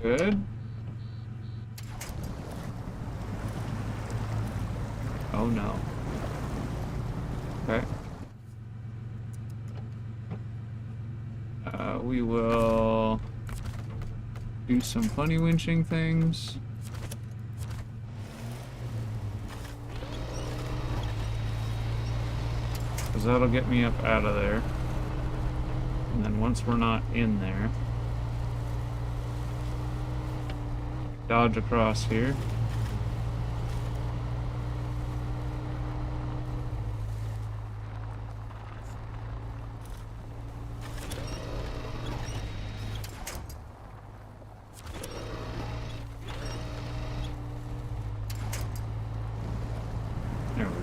Good. Oh no. Okay. We will do some funny winching things. Because that'll get me up out of there. And then once we're not in there, dodge across here.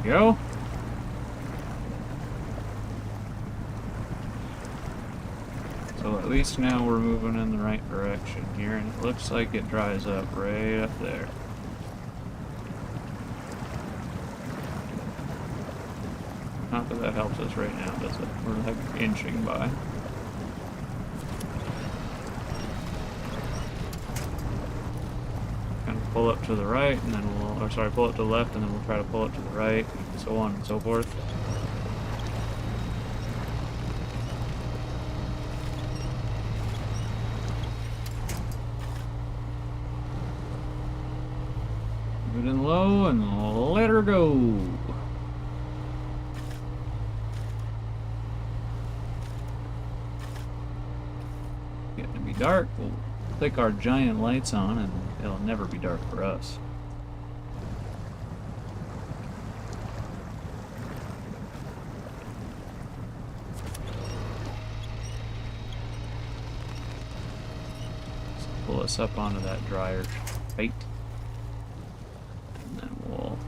we go. So at least now we're moving in the right direction here, and it looks like it dries up right up there. Not that that helps us right now, does it? We're like inching by. Kind of pull up to the right, and then we'll, or sorry, pull up to the left, and then we'll try to pull up to the right, and so on and so forth. Move it in low, and let her go. Getting to be dark. We'll click our giant lights on, and it'll never be dark for us. So pull us up onto that drier right. And then we'll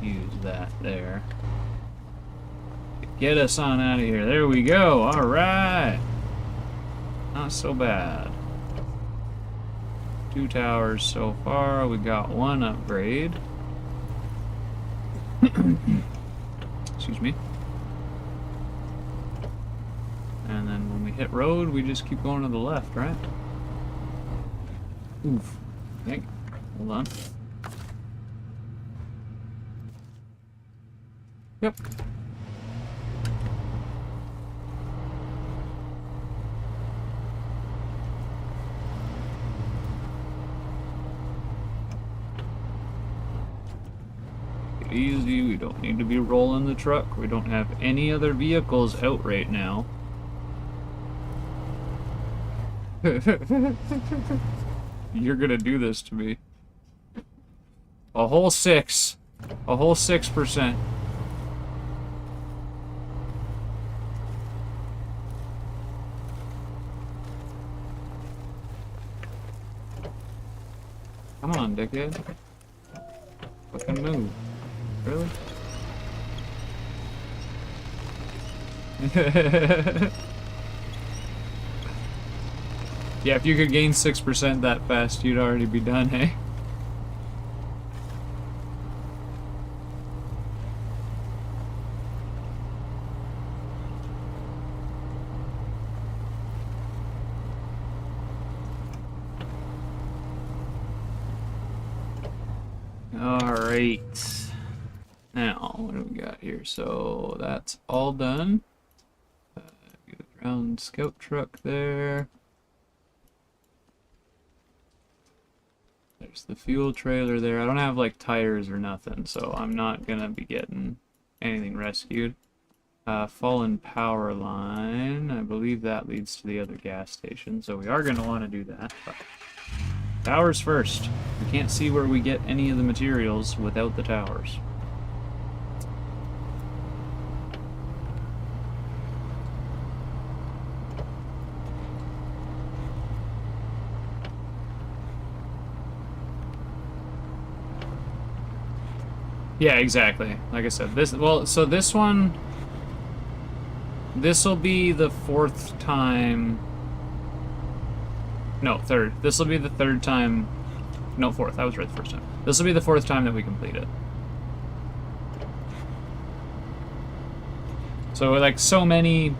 use that there. Get us on out of here. There we go. All right. Not so bad. 2 towers so far. We got 1 upgrade. Excuse me. And then when we hit road, we just keep going to the left, right? Oof. Okay. Hold on. Yep. Easy, we don't need to be rolling the truck. We don't have any other vehicles out right now. You're gonna do this to me. A whole 6. A whole 6%. Come on, dickhead. Fucking move. Really? Yeah, if you could gain 6% that fast, you'd already be done, hey? Alright. Now, what do we got here? So, that's all done. Get a ground scout truck there. There's the fuel trailer there. I don't have, like, tires or nothing, so I'm not gonna be getting anything rescued. Fallen power line. I believe that leads to the other gas station, so we are gonna want to do that. But towers first. We can't see where we get any of the materials without the towers. Yeah, exactly. Like I said, this, well, so this one, this will be the 4th time, no, 3rd. This will be the 3rd time, no, 4th, I was right the first time. This will be the 4th time that we complete it. So, like, so many,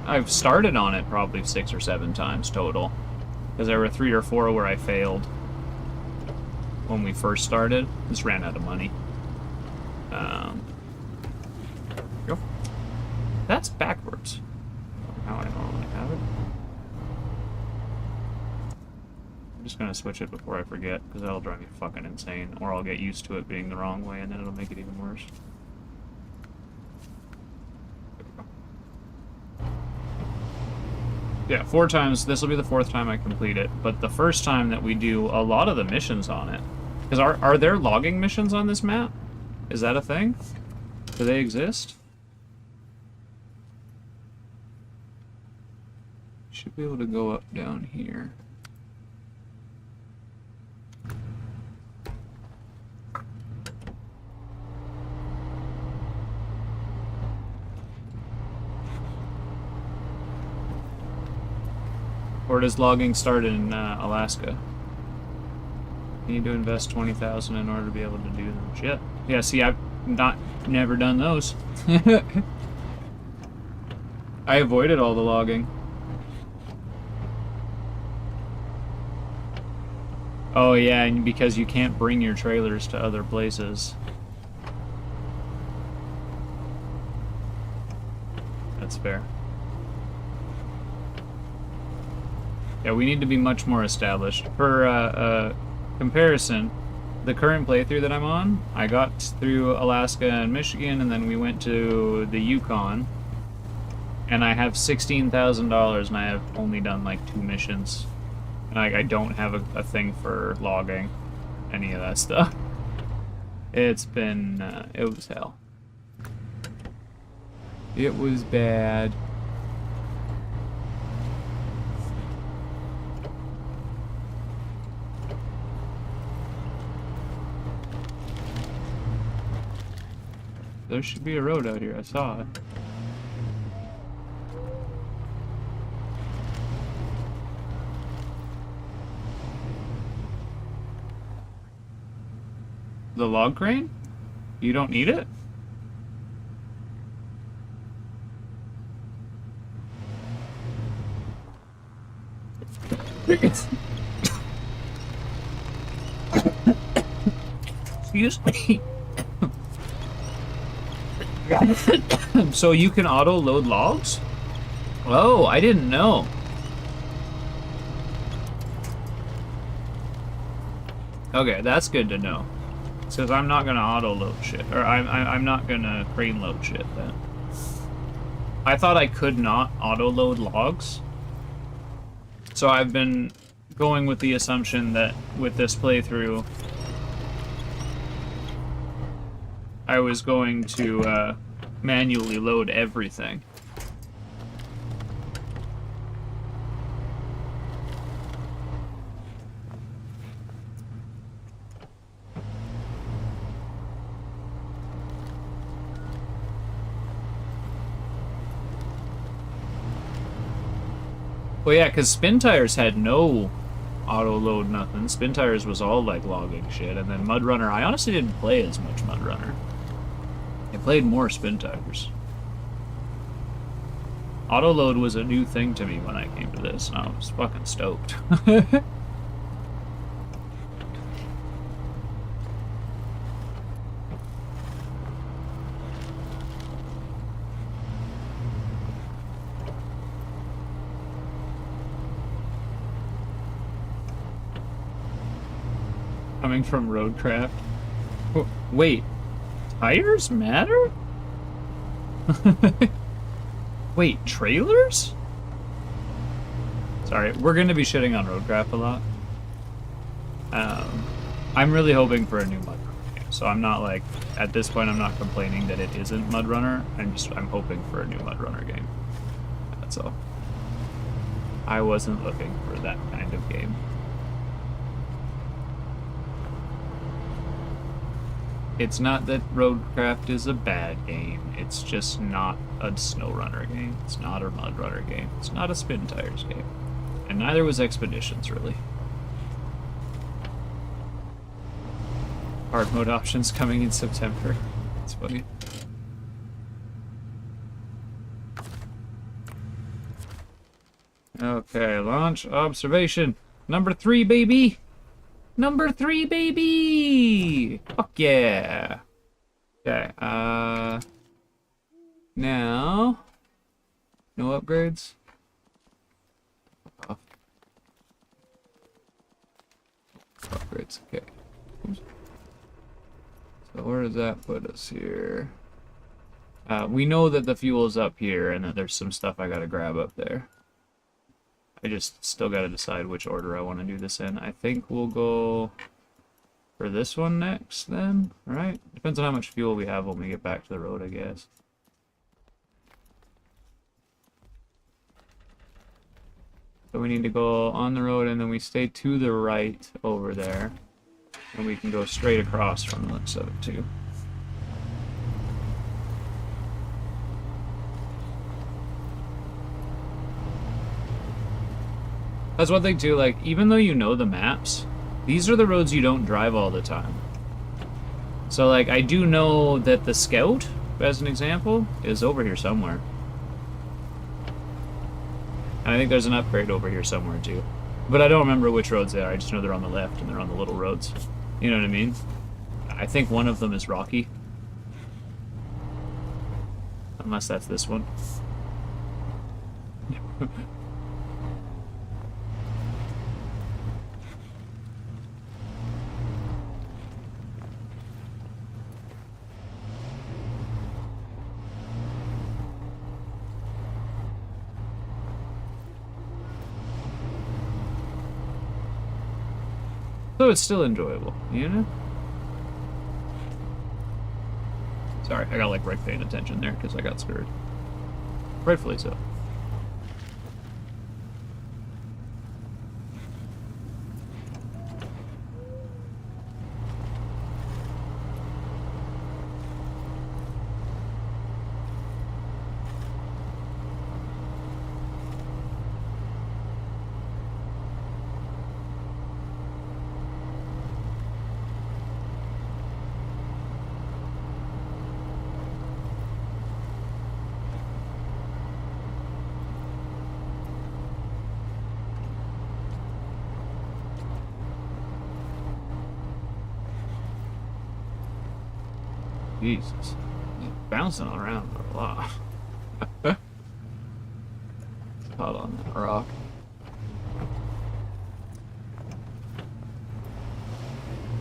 I've started on it probably 6 or 7 times total. Because there were 3 or 4 where I failed when we first started. Just ran out of money. Go. That's backwards. How I normally have it. I'm just gonna switch it before I forget, because that'll drive me fucking insane. Or I'll get used to it being the wrong way, and then it'll make it even worse. Yeah, 4 times. This will be the 4th time I complete it, but the first time that we do a lot of the missions on it. Because are there logging missions on this map? Is that a thing? Do they exist? Should be able to go up down here. Or does logging start in Alaska? You need to invest 20,000 in order to be able to do them. Shit. Yeah, see, I've never done those. I avoided all the logging. Oh yeah, and because you can't bring your trailers to other places. That's fair. Yeah, we need to be much more established. For comparison, the current playthrough that I'm on, I got through Alaska and Michigan, and then we went to the Yukon. And I have $16,000, and I have only done like 2 missions. And I don't have a thing for logging any of that stuff. It's been, it was hell. It was bad. There should be a road out here, I saw it. The log crane? You don't need it? Excuse me. So you can auto-load logs? Oh, I didn't know. Okay, that's good to know. Because I'm not gonna auto-load shit, or I'm not gonna crane load shit then. I thought I could not auto-load logs. So I've been going with the assumption that with this playthrough, I was going to manually load everything. Well, yeah, because Spin Tires had no auto-load nothing. Spin Tires was all, like, logging shit. And then Mud Runner, I honestly didn't play as much Mud Runner. I played more Spin Tires. Auto-load was a new thing to me when I came to this, and I was fucking stoked. Coming from Roadcraft. Wait, tires matter? Wait, trailers? Sorry, we're gonna be shitting on Roadcraft a lot. I'm really hoping for a new Mud Runner game, so I'm not like, at this point I'm not complaining that it isn't Mud Runner, I'm hoping for a new Mud Runner game. That's all. I wasn't looking for that kind of game. It's not that Roadcraft is a bad game, it's just not a SnowRunner game. It's not a Mud Runner game. It's not a Spin Tires game. And neither was Expeditions, really. Hard mode options coming in September. It's funny. Okay, launch observation. Number 3, baby! Number 3, baby! Fuck yeah! Okay, now... No upgrades? Off. Upgrades, okay. Oops. So where does that put us here? We know that the fuel's up here and that there's some stuff I gotta grab up there. I just still gotta decide which order I want to do this in. I think we'll go for this one next then, right? Depends on how much fuel we have when we get back to the road, I guess. So we need to go on the road and then we stay to the right over there. And we can go straight across from the looks of it too. That's one thing too, like, even though you know the maps, these are the roads you don't drive all the time. So, like, I do know that the Scout, as an example, is over here somewhere. And I think there's an upgrade over here somewhere too. But I don't remember which roads they are, I just know they're on the left and they're on the little roads. You know what I mean? I think one of them is rocky. Unless that's this one. So it's still enjoyable, you know? Sorry, I got like right paying attention there because I got scared. Rightfully so. Jesus. He's bouncing around a lot. Caught on that rock.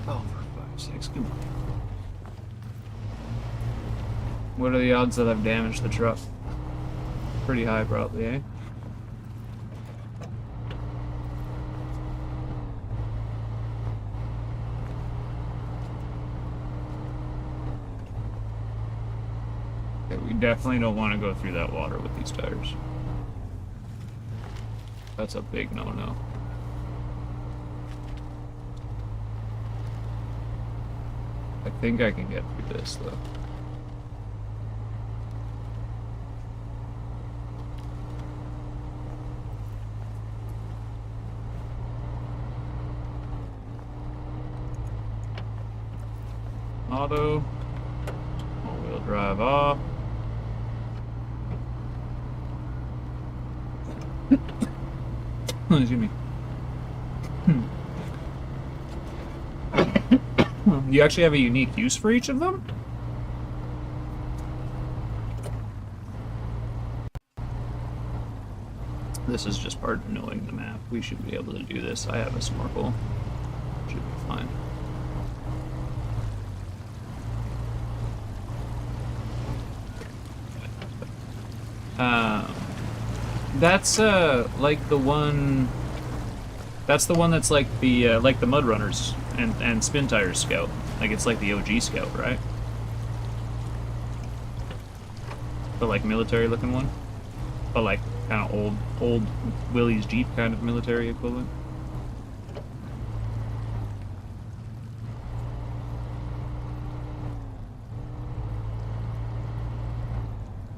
Oh, for 5 sakes, come on. What are the odds that I've damaged the truck? Pretty high, probably, eh? We definitely don't want to go through that water with these tires. That's a big no-no. I think I can get through this, though. Auto. All-wheel drive off. Excuse me. You actually have a unique use for each of them? This is just part of knowing the map. We should be able to do this. I have a snorkel. Should be fine. That's like the one. That's the one that's like the Mud Runners and Spin Tires Scout. Like it's like the OG Scout, right? The like military looking one, but like kind of old Willie's Jeep kind of military equivalent.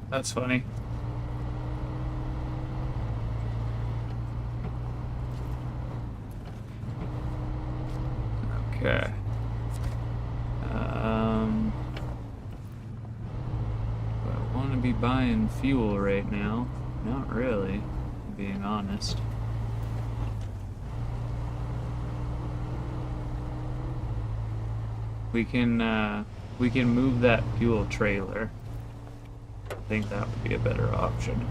That's funny. Okay. Do I want to be buying fuel right now? Not really, being honest. We can move that fuel trailer. I think that would be a better option.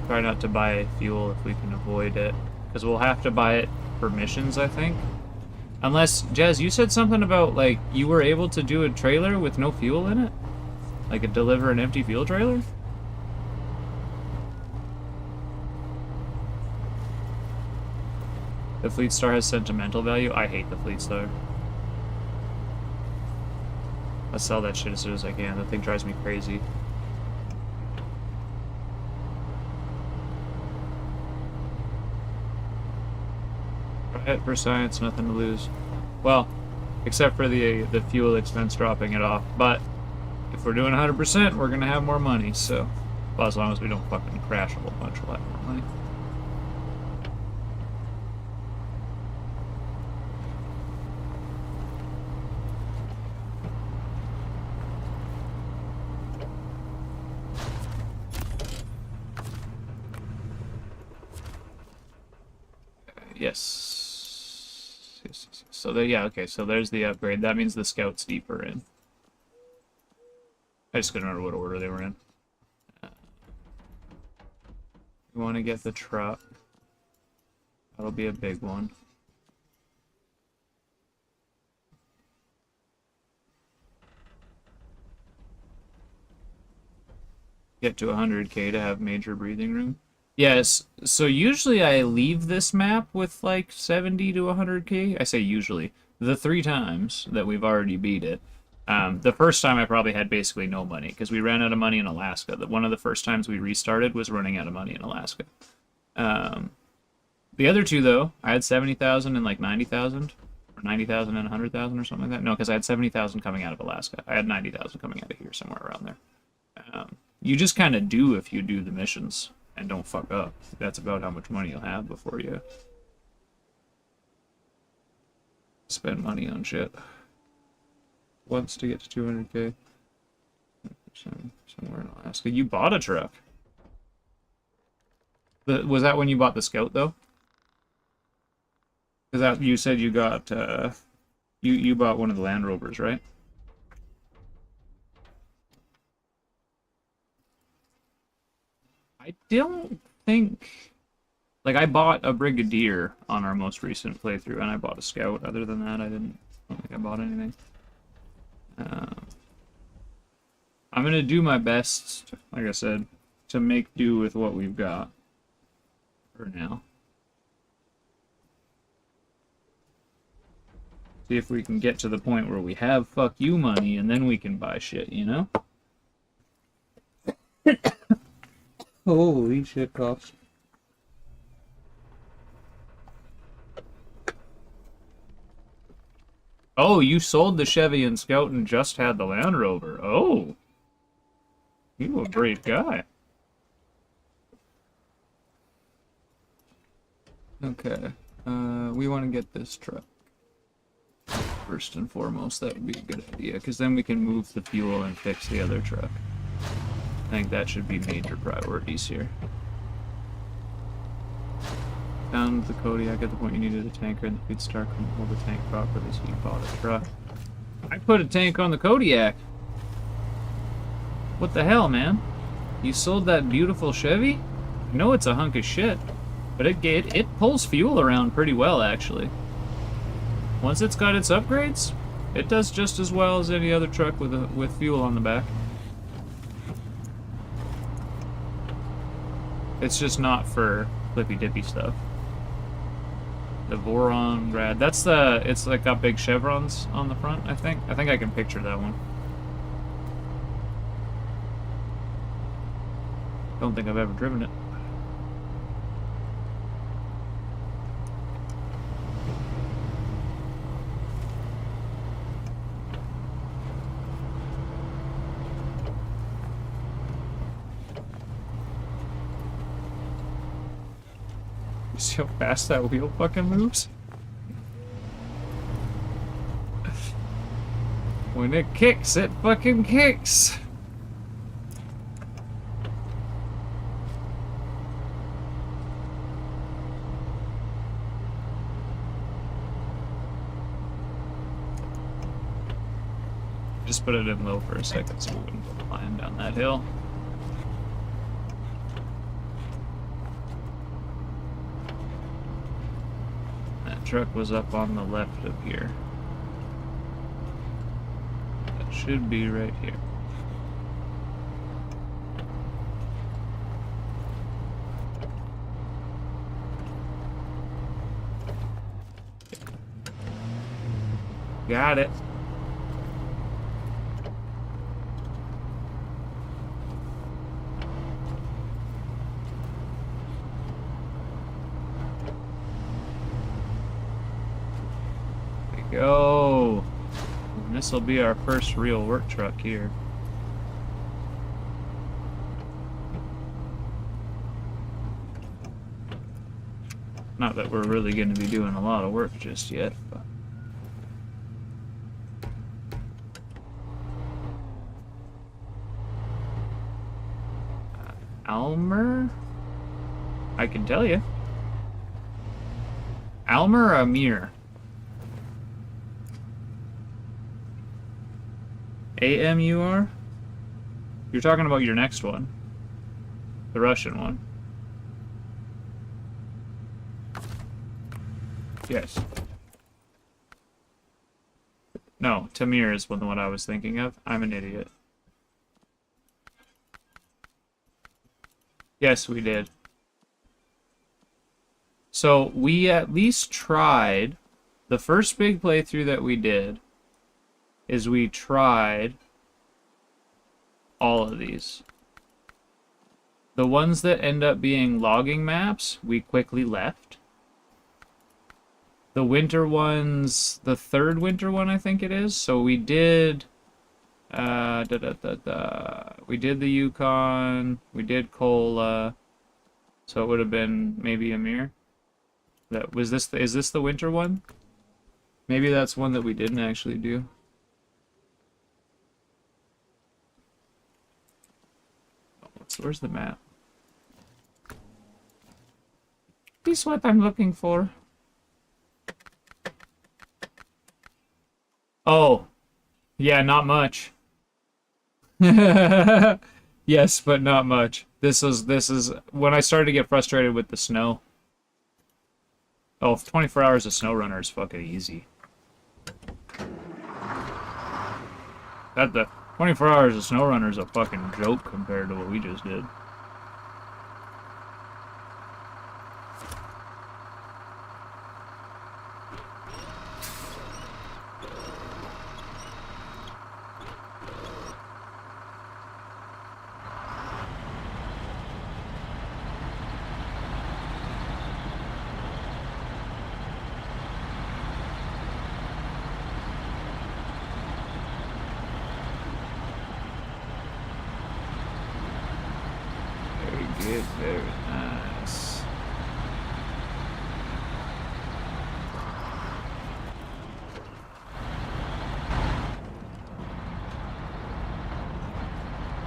Try not to buy fuel if we can avoid it, because we'll have to buy it for missions, I think. Unless, Jez, you said something about, like, you were able to do a trailer with no fuel in it? Like, deliver an empty fuel trailer? The Fleet Star has sentimental value? I hate the Fleet Star. I'll sell that shit as soon as I can. That thing drives me crazy. Riot for science, nothing to lose. Well, except for the fuel expense dropping it off. But if we're doing 100%, we're gonna have more money. So, well, as long as we don't fucking crash a whole bunch, we'll have more money. Yes. Yes. So there, yeah, okay, so there's the upgrade. That means the scout's deeper in. I just couldn't remember what order they were in. We want to get the truck. That'll be a big one. Get to 100k to have major breathing room. Yes, so usually I leave this map with like 70 to 100k. I say usually. The 3 times that we've already beat it. The first time I probably had basically no money because we ran out of money in Alaska. One of the first times we restarted was running out of money in Alaska. The other 2 though, I had 70,000 and like 90,000, or 90,000 and 100,000 or something like that. No, because I had 70,000 coming out of Alaska. I had 90,000 coming out of here, somewhere around there. You just kind of do if you do the missions and don't fuck up. That's about how much money you'll have before you spend money on shit. Once to get to 200k. Somewhere in Alaska. You bought a truck. Was that when you bought the Scout, though? Because you said you got, you bought one of the Land Rovers, right? I don't think... Like, I bought a Brigadier on our most recent playthrough, and I bought a Scout. Other than that, I don't think I bought anything. I'm going to do my best, like I said, to make do with what we've got for now. See if we can get to the point where we have fuck you money, and then we can buy shit, you know? Holy shit, cops. Oh, you sold the Chevy and Scout and just had the Land Rover. Oh. You a great guy. Okay. We want to get this truck. First and foremost, that would be a good idea, because then we can move the fuel and fix the other truck. I think that should be major priorities here. Found the Kodiak at the point you needed a tanker, and the feedstock couldn't hold the tank properly, so you bought a truck. I put a tank on the Kodiak. What the hell, man? You sold that beautiful Chevy? I know it's a hunk of shit, but it pulls fuel around pretty well, actually. Once it's got its upgrades, it does just as well as any other truck with fuel on the back. It's just not for flippy-dippy stuff. The Voron Rad. That's the... It's like got big chevrons on the front, I think. I think I can picture that one. Don't think I've ever driven it. See how fast that wheel fucking moves? When it kicks, it fucking kicks! Just put it in low for a second so we wouldn't go flying down that hill. Truck was up on the left of here. That should be right here. Got it. Go. This will be our first real work truck here. Not that we're really going to be doing a lot of work just yet, but... Almer? I can tell you. Almer or Amir? AMUR? You're talking about your next one. The Russian one. Yes. No, Tamir is what I was thinking of. I'm an idiot. Yes, we did. So, we at least tried... The first big playthrough that we did is we tried all of these. The ones that end up being logging maps, we quickly left. The winter ones, the third winter one, I think it is. So we did... We did the Yukon, we did Kola, so it would have been maybe Amir. Is this the winter one? Maybe that's one that we didn't actually do. Where's the map? This is what I'm looking for. Oh, yeah, not much. Yes, but not much. This is when I started to get frustrated with the snow. Oh, 24 hours of SnowRunner is fucking easy. The 24 hours of SnowRunner is a fucking joke compared to what we just did. Very nice.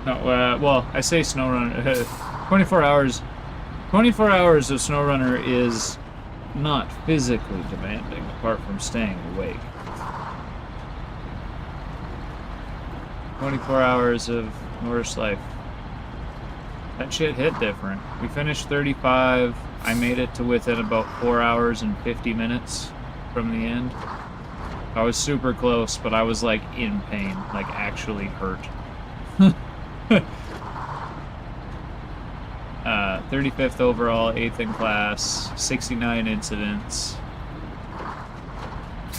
No, well, I say SnowRunner. 24 hours. 24 hours of SnowRunner is not physically demanding, apart from staying awake. 24 hours of Norse life. That shit hit different. We finished 35. I made it to within about 4 hours and 50 minutes from the end. I was super close, but I was like in pain, like actually hurt. 35th overall, 8th in class, 69 incidents,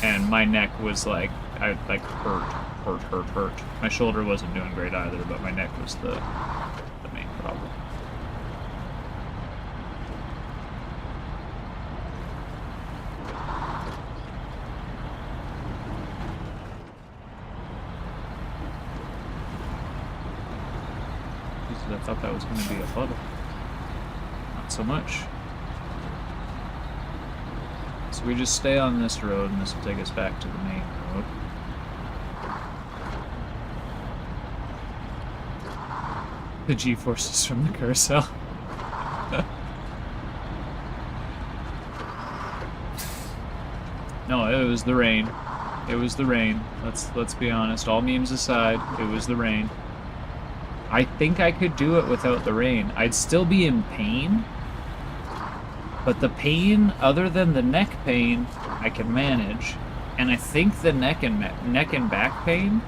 and my neck was like, I like hurt. My shoulder wasn't doing great either, but my neck was the main problem. Jesus, I thought that was going to be a puddle. Not so much. So we just stay on this road, and this will take us back to the main road. The G-forces from the carousel. No, it was the rain. It was the rain. Let's be honest. All memes aside, it was the rain. I think I could do it without the rain. I'd still be in pain, but the pain, other than the neck pain, I can manage. And I think the neck and back pain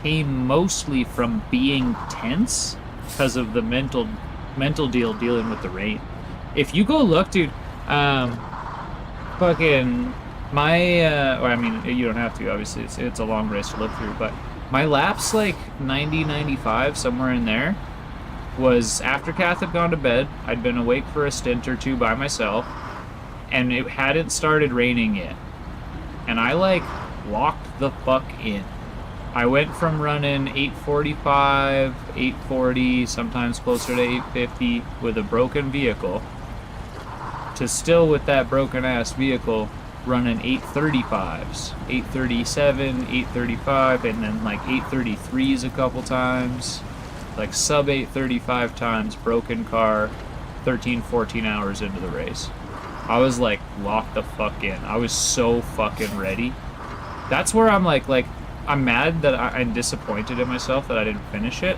came mostly from being tense because of the mental deal dealing with the rain. If you go look, dude, fucking my, or I mean, you don't have to, obviously, it's a long race to look through, but my laps, like 90, 95, somewhere in there, was after Kath had gone to bed. I'd been awake for a stint or two by myself, and it hadn't started raining yet. And I, like, locked the fuck in. I went from running 845, 840, sometimes closer to 850 with a broken vehicle, to still with that broken-ass vehicle running 835s, 837, 835, and then like 833s a couple times, like sub 835 times, broken car, 13, 14 hours into the race. I was like, lock the fuck in. I was so fucking ready. That's where I'm like I'm mad that I'm disappointed in myself that I didn't finish it.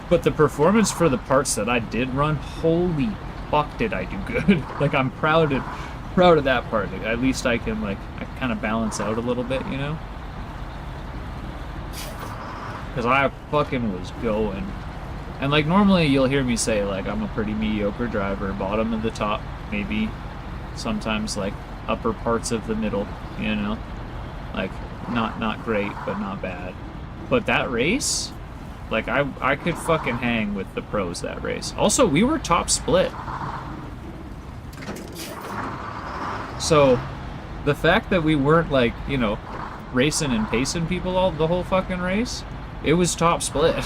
But the performance for the parts that I did run, holy fuck did I do good. Like, I'm proud of that part. Like, at least I can, like, I kind of balance out a little bit, you know? Because I fucking was going. And, like, normally you'll hear me say, like, I'm a pretty mediocre driver, bottom of the top, maybe sometimes, like, upper parts of the middle, you know? Like, not great, but not bad. But that race, like, I could fucking hang with the pros that race. Also, we were top split. So, the fact that we weren't, like, you know, racing and pacing people the whole fucking race, it was top split.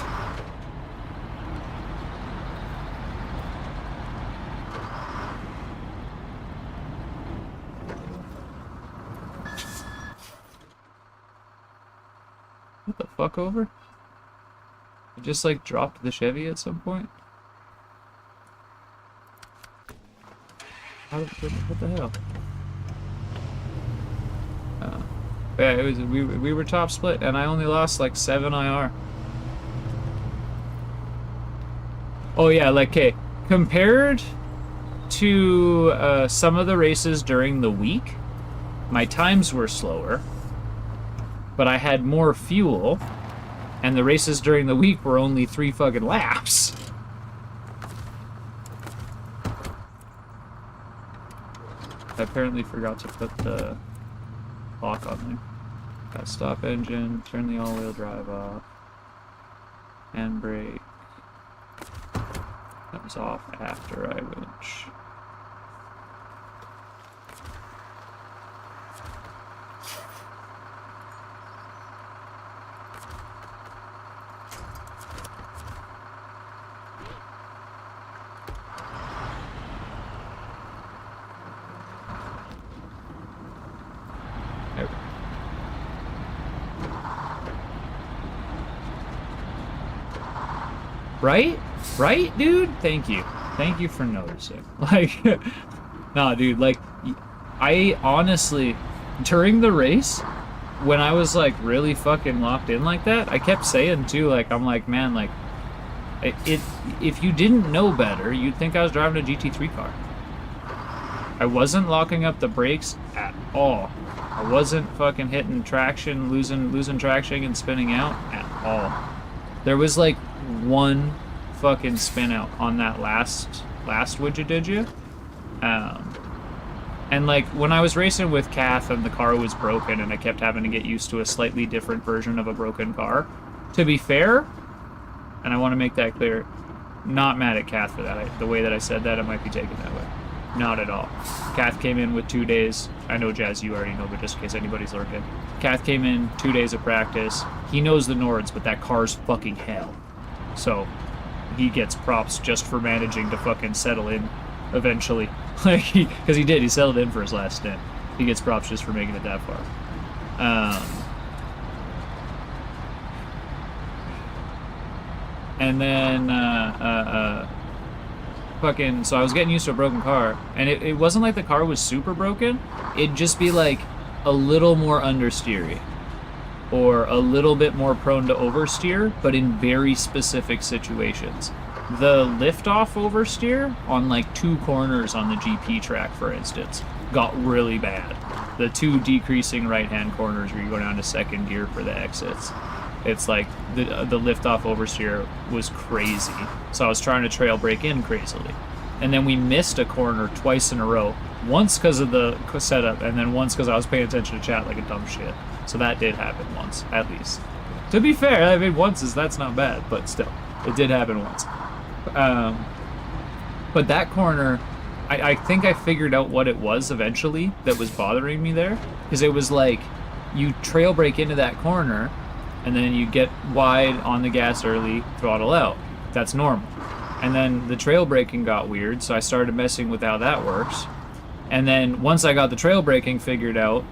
What the fuck over? I just, like, dropped the Chevy at some point? What the hell? Yeah, it was we were top split, and I only lost like 7 IR. Oh yeah, like, okay, compared to some of the races during the week, my times were slower, but I had more fuel, and the races during the week were only 3 fucking laps. I apparently forgot to put the lock on there. Got stop engine, turn the all-wheel drive off, handbrake. That was off after I winch. Right? Right, dude? Thank you. Thank you for noticing. Like, nah, dude, like, I honestly, during the race, when I was, like, really fucking locked in like that, I kept saying, too, like, I'm like, man, like, if you didn't know better, you'd think I was driving a GT3 car. I wasn't locking up the brakes at all. I wasn't fucking hitting traction, losing traction and spinning out at all. There was, like, one fucking spin out on that last would you? And like when I was racing with Kath and the car was broken and I kept having to get used to a slightly different version of a broken car, to be fair, and I want to make that clear, not mad at Kath for that. The way that I said that, it might be taken that way. Not at all. Kath came in with 2 days. I know, Jazz, you already know, but just in case anybody's lurking. Kath came in 2 days of practice. He knows the Nords, but that car's fucking hell. So, he gets props just for managing to fucking settle in eventually. Like, because he did. He settled in for his last stint. He gets props just for making it that far. And then, fucking, so I was getting used to a broken car, and it wasn't like the car was super broken. It'd just be like a little more understeery, or a little bit more prone to oversteer, but in very specific situations. The lift-off oversteer on like 2 corners on the GP track, for instance, got really bad. The 2 decreasing right-hand corners where you go down to 2nd gear for the exits. It's like the lift-off oversteer was crazy. So I was trying to trail brake in crazily. And then we missed a corner twice in a row. Once because of the setup, and then once because I was paying attention to chat like a dumb shit. So that did happen once, at least. To be fair, I mean, that's not bad, but still, it did happen once. But that corner, I think I figured out what it was eventually that was bothering me there. Because it was like, you trail brake into that corner, and then you get wide on the gas early, throttle out. That's normal. And then the trail braking got weird, so I started messing with how that works. And then once I got the trail braking figured out,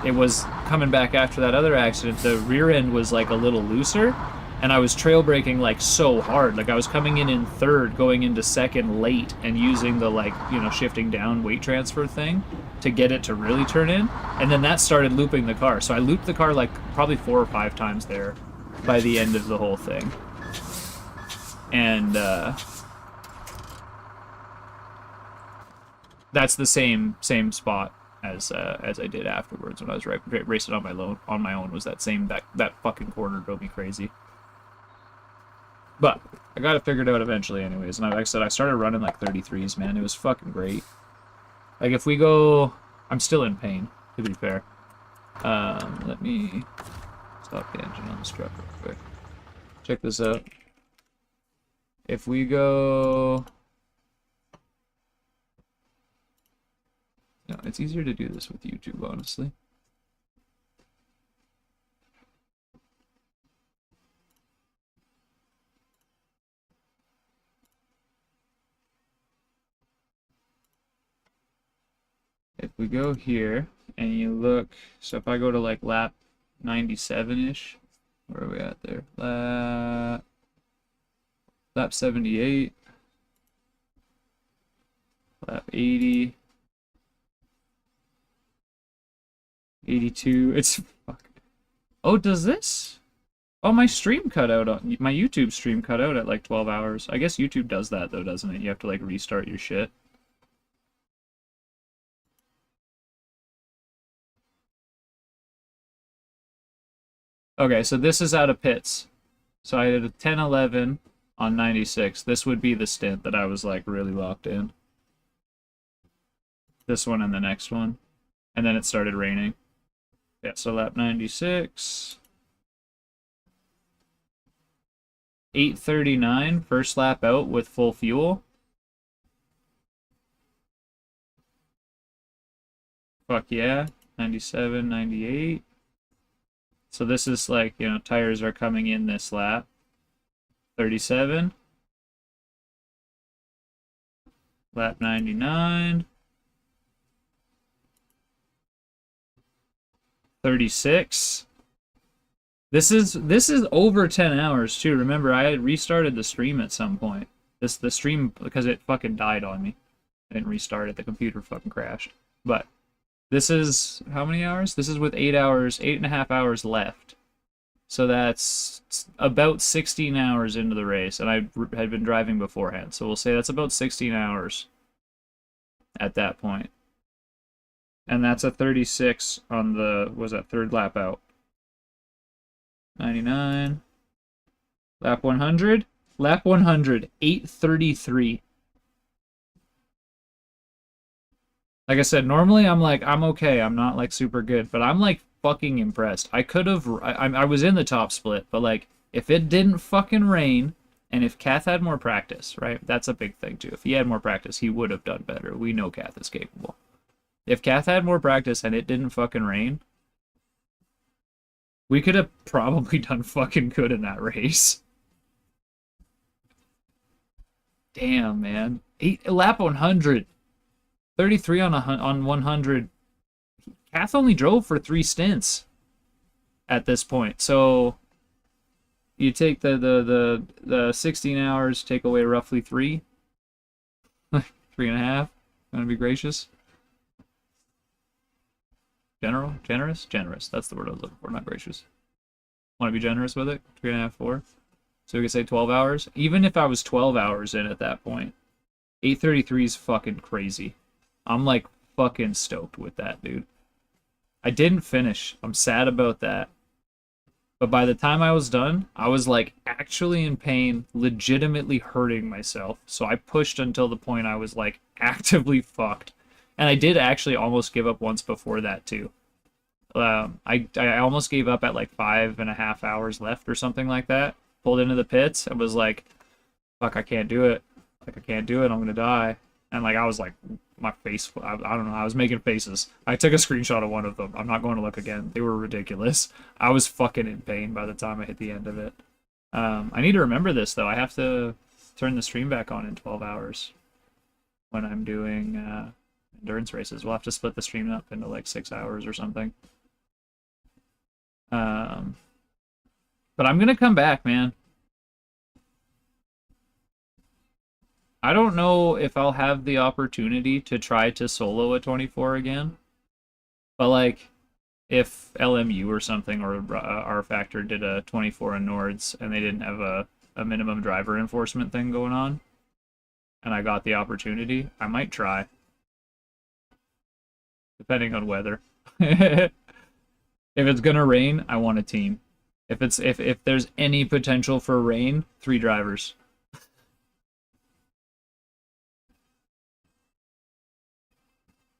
it was coming back after that other accident. The rear end was like a little looser, And I was trail braking like so hard. Like I was coming in third, going into second late, and using the like, you know, shifting down weight transfer thing to get it to really turn in. And then that started looping the car. So I looped the car like probably 4 or 5 times there by the end of the whole thing. And that's the same spot as I did afterwards when I was racing on my own. Was that same that fucking corner drove me crazy. But I got it figured out eventually anyways. And like I said, I started running like 33s, man. It was fucking great. Like if we go... I'm still in pain, to be fair. Let me stop the engine on this truck real quick. Check this out. If we go... No, it's easier to do this with YouTube, honestly. If we go here and you look, so if I go to like lap 97-ish, where are we at there? Lap 78, lap 80, 82. It's fuck. Oh, does this? Oh, my stream cut out. My YouTube stream cut out at like 12 hours. I guess YouTube does that though, doesn't it? You have to like restart your shit. Okay, so this is out of pits. So I did a 10-11 on 96. This would be the stint that I was like really locked in. This one and the next one. And then it started raining. Yeah, so lap 96. 8:39, first lap out with full fuel. Fuck yeah. 97, 98. So this is like, you know, tires are coming in this lap. 37. Lap 99. 36. This is over 10 hours too. Remember, I had restarted the stream at some point. The stream, because it fucking died on me. I didn't restart it, the computer fucking crashed. But this is how many hours? This is with 8.5 hours left. So that's about 16 hours into the race, and I had been driving beforehand. So we'll say that's about 16 hours at that point. And that's a 36 on the, was that third lap out? 99. Lap 100? Lap 100, 8:33. Like I said, normally I'm like, I'm okay. I'm not like super good, but I'm like fucking impressed. I could have, I was in the top split, but like, if it didn't fucking rain, and if Kath had more practice, right? That's a big thing too. If he had more practice, he would have done better. We know Kath is capable. If Kath had more practice and it didn't fucking rain, we could have probably done fucking good in that race. Damn, man. Lap 100. 33 on 100. Kath only drove for 3 stints at this point. So you take the 16 hours, take away roughly 3. 3.5. Gonna be gracious. Generous? Generous. That's the word I was looking for, not gracious. Want to be generous with it? 3.5, 4. So we could say 12 hours. Even if I was 12 hours in at that point, 8:33 is fucking crazy. I'm like fucking stoked with that, dude. I didn't finish. I'm sad about that. But by the time I was done, I was like actually in pain, legitimately hurting myself. So I pushed until the point I was like actively fucked. And I did actually almost give up once before that too. I almost gave up at like 5.5 hours left or something like that. Pulled into the pits and was like, fuck, I can't do it. Like, I can't do it. I'm going to die. And like, I was like, my face, I don't know. I was making faces. I took a screenshot of one of them. I'm not going to look again. They were ridiculous. I was fucking in pain by the time I hit the end of it. I need to remember this though. I have to turn the stream back on in 12 hours when I'm doing endurance races. We'll have to split the stream up into like 6 hours or something. But I'm gonna come back, man. I don't know if I'll have the opportunity to try to solo a 24 again. But like, if LMU or something or R Factor did a 24 in Nords and they didn't have a minimum driver enforcement thing going on, and I got the opportunity, I might try. Depending on weather. If it's gonna rain, I want a team. If there's any potential for rain, 3 drivers.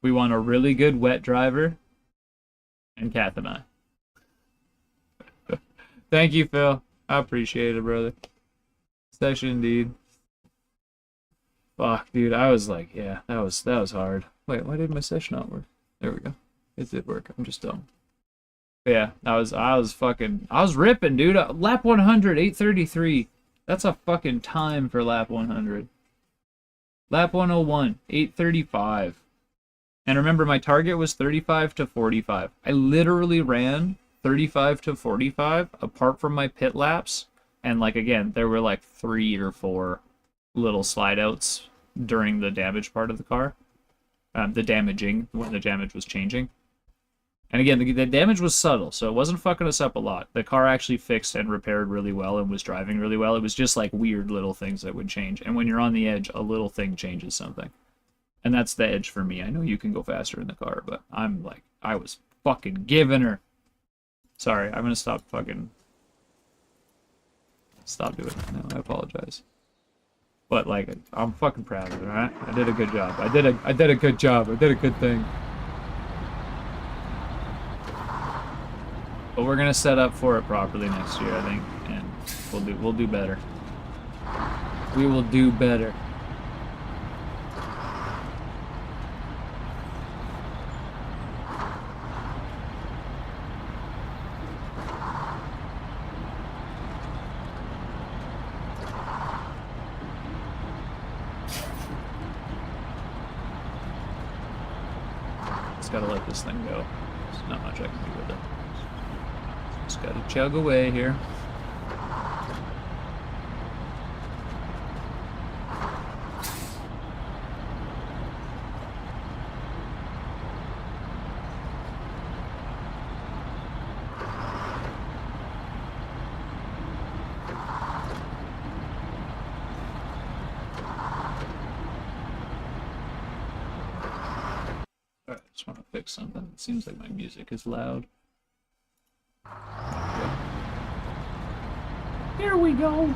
We want a really good wet driver, and Kath and I. Thank you, Phil. I appreciate it, brother. Session indeed. Fuck, dude. I was like, yeah, that was hard. Wait, why did my session not work? There we go. It did work. I'm just dumb. But yeah, I was ripping, dude. Lap 100, 8:33. That's a fucking time for lap 100. Lap 101, 8:35. And remember, my target was 35 to 45. I literally ran 35 to 45 apart from my pit laps. And like, again, there were like 3 or 4 little slide outs during the damage part of the car. The damaging, when the damage was changing. And again, the damage was subtle, so it wasn't fucking us up a lot. The car actually fixed and repaired really well and was driving really well. It was just like weird little things that would change. And when you're on the edge, a little thing changes something. And that's the edge for me. I know you can go faster in the car, but I'm like, I was fucking giving her. Sorry, I'm gonna stop doing it now. I apologize. But like, I'm fucking proud of it, alright? I did a good job. I did a good job. I did a good thing. But we're gonna set up for it properly next year, I think, and we'll do better. We will do better. Just gotta let this thing go. There's not much I can do with it. Just gotta chug away here. Alright, just want to fix something. It seems like my music is loud. Okay. Here we go.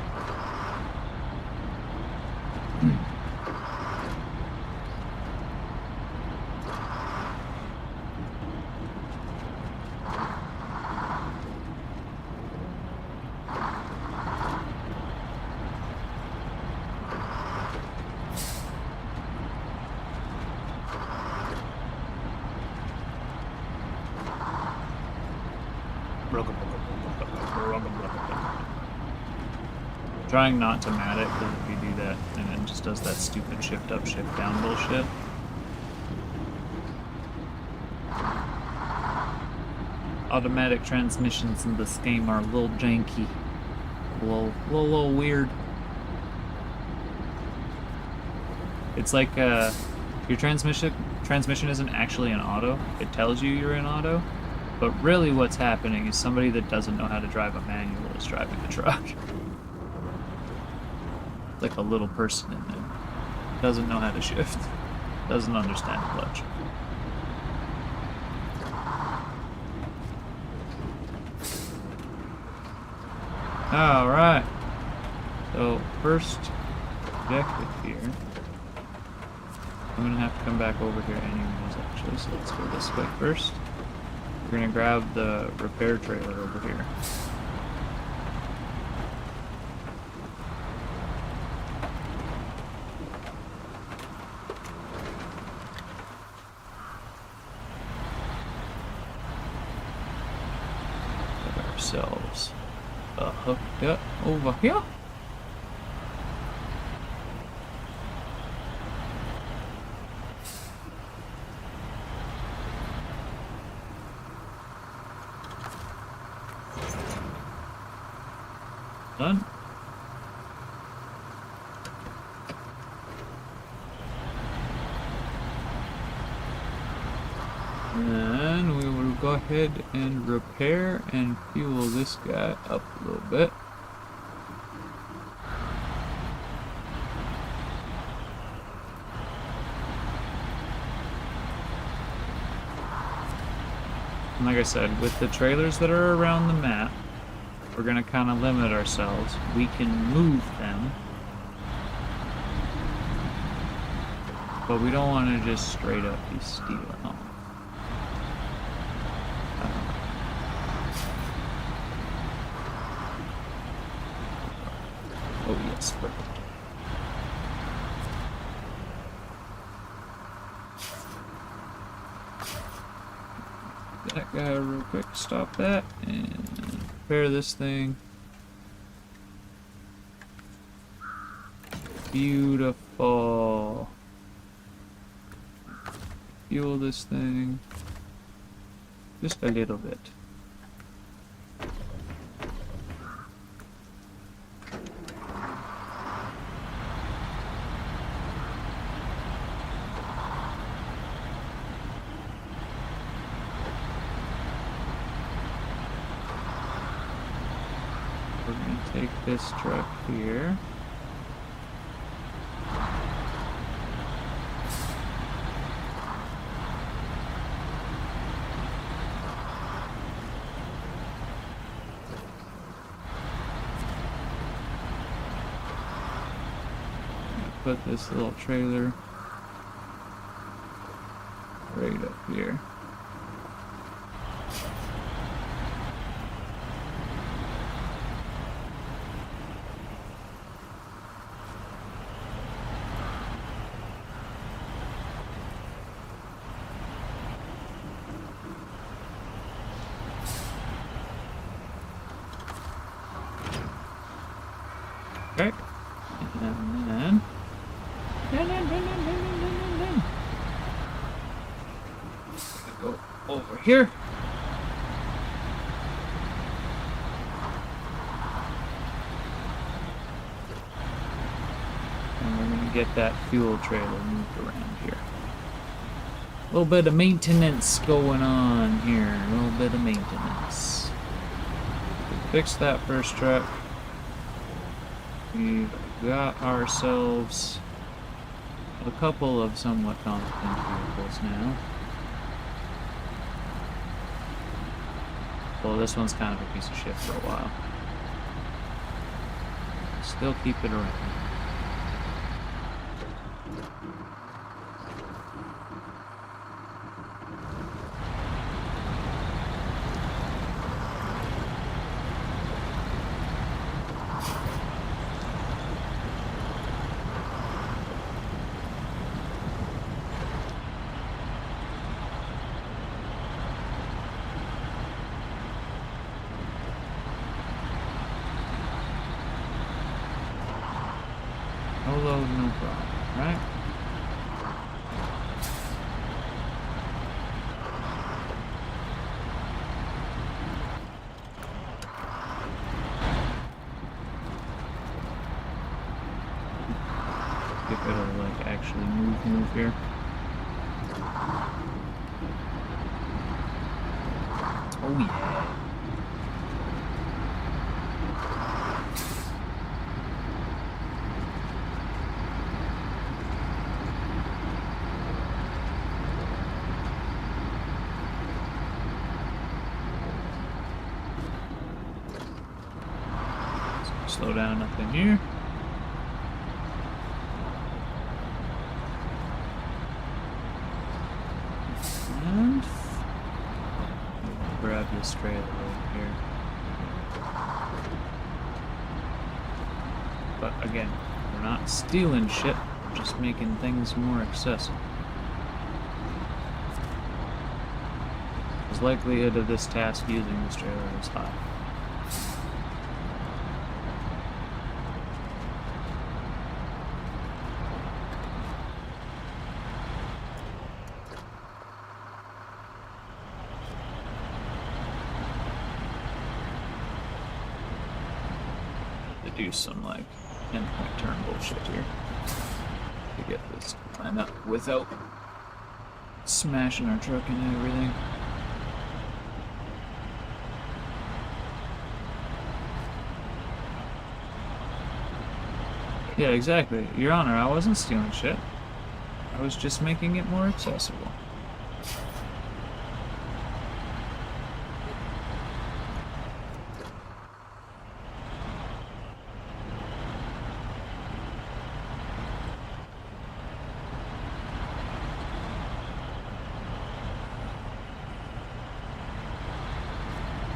Trying not to mat it, because if you do that, then it just does that stupid shift up, shift down bullshit. Automatic transmissions in this game are a little janky. A little weird. It's like your transmission isn't actually an auto. It tells you you're in auto. But really what's happening is somebody that doesn't know how to drive a manual is driving the truck. Like a little person in there. Doesn't know how to shift. Doesn't understand clutch. Alright. So, first objective here. I'm gonna have to come back over here anyways, actually, so let's go this way first. We're gonna grab the repair trailer over here. Get ourselves hooked up over here. Done. And we will go ahead and repair and fuel this guy up a little bit. And like I said, with the trailers that are around the map, we're going to kind of limit ourselves. We can move them, but we don't want to just straight up be stealing them. Oh yes, perfect. That guy real quick, stop that, and repair this thing. Beautiful. Fuel this thing. Just a little bit. We're going to take this truck here. Put this little trailer right up here. Okay. And then go over here. And we're going to get that fuel trailer moved around here. A little bit of maintenance going on here. A little bit of maintenance. Fix that first truck. We've got ourselves a couple of somewhat competent vehicles now. Well, this one's kind of a piece of shit for a while. Still keep it around. No load, no problem, right? If it'll like actually move here. Oh yeah. Slow down up in here. And grab this trailer over here. But again, we're not stealing shit, we're just making things more accessible. The likelihood of this task using this trailer is high. do some like endpoint turn bullshit here to get this to line up without smashing our truck into everything. Yeah, exactly. Your Honor, I wasn't stealing shit. I was just making it more accessible.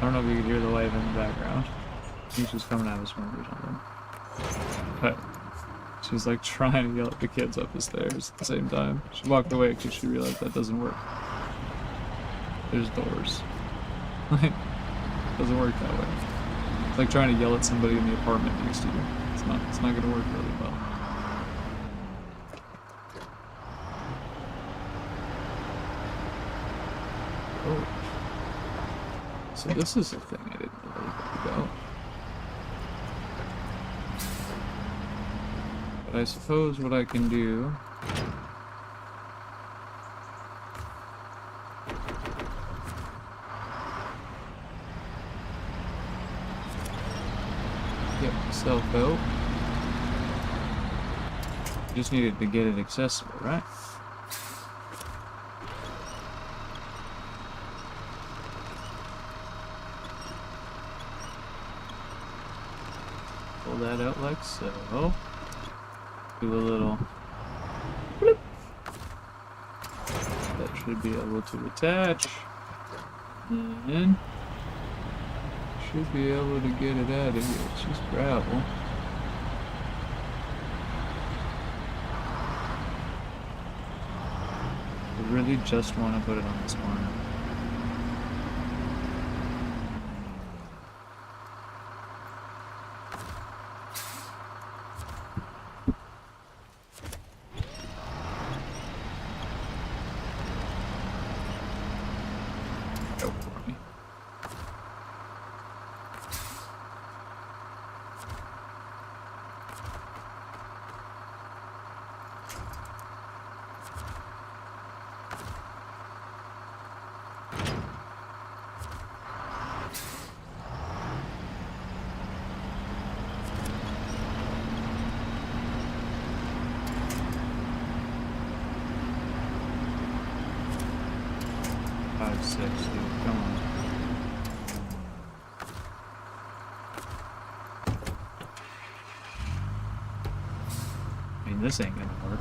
I don't know if you could hear the wave in the background. I think she's coming out of smoke or something. But she's like trying to yell at the kids up the stairs at the same time. She walked away because she realized that doesn't work. There's doors. Like, it doesn't work that way. It's like trying to yell at somebody in the apartment next to you. It's not gonna work really well. Oh. So this is the thing I didn't really think about. But I suppose what I can do... get myself out. Just needed to get it accessible, right? Pull that out like so. Do a little bloop. That should be able to attach. And should be able to get it out of here. It's just gravel. I really just want to put it on this corner. Go for me. Five, six, dude, come on. I mean, this ain't gonna work.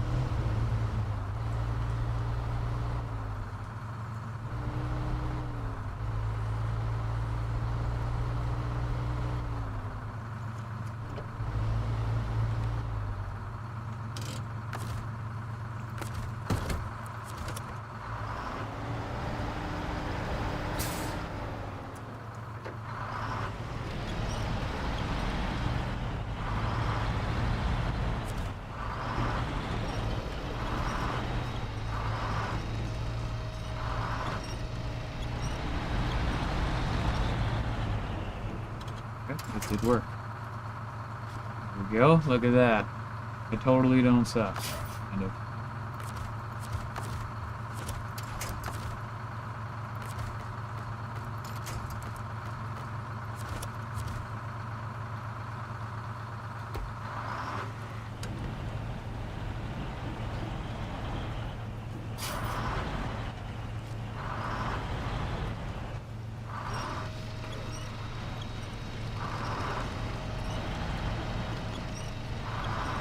It did work. There we go. Look at that. I totally don't suck. Kind of.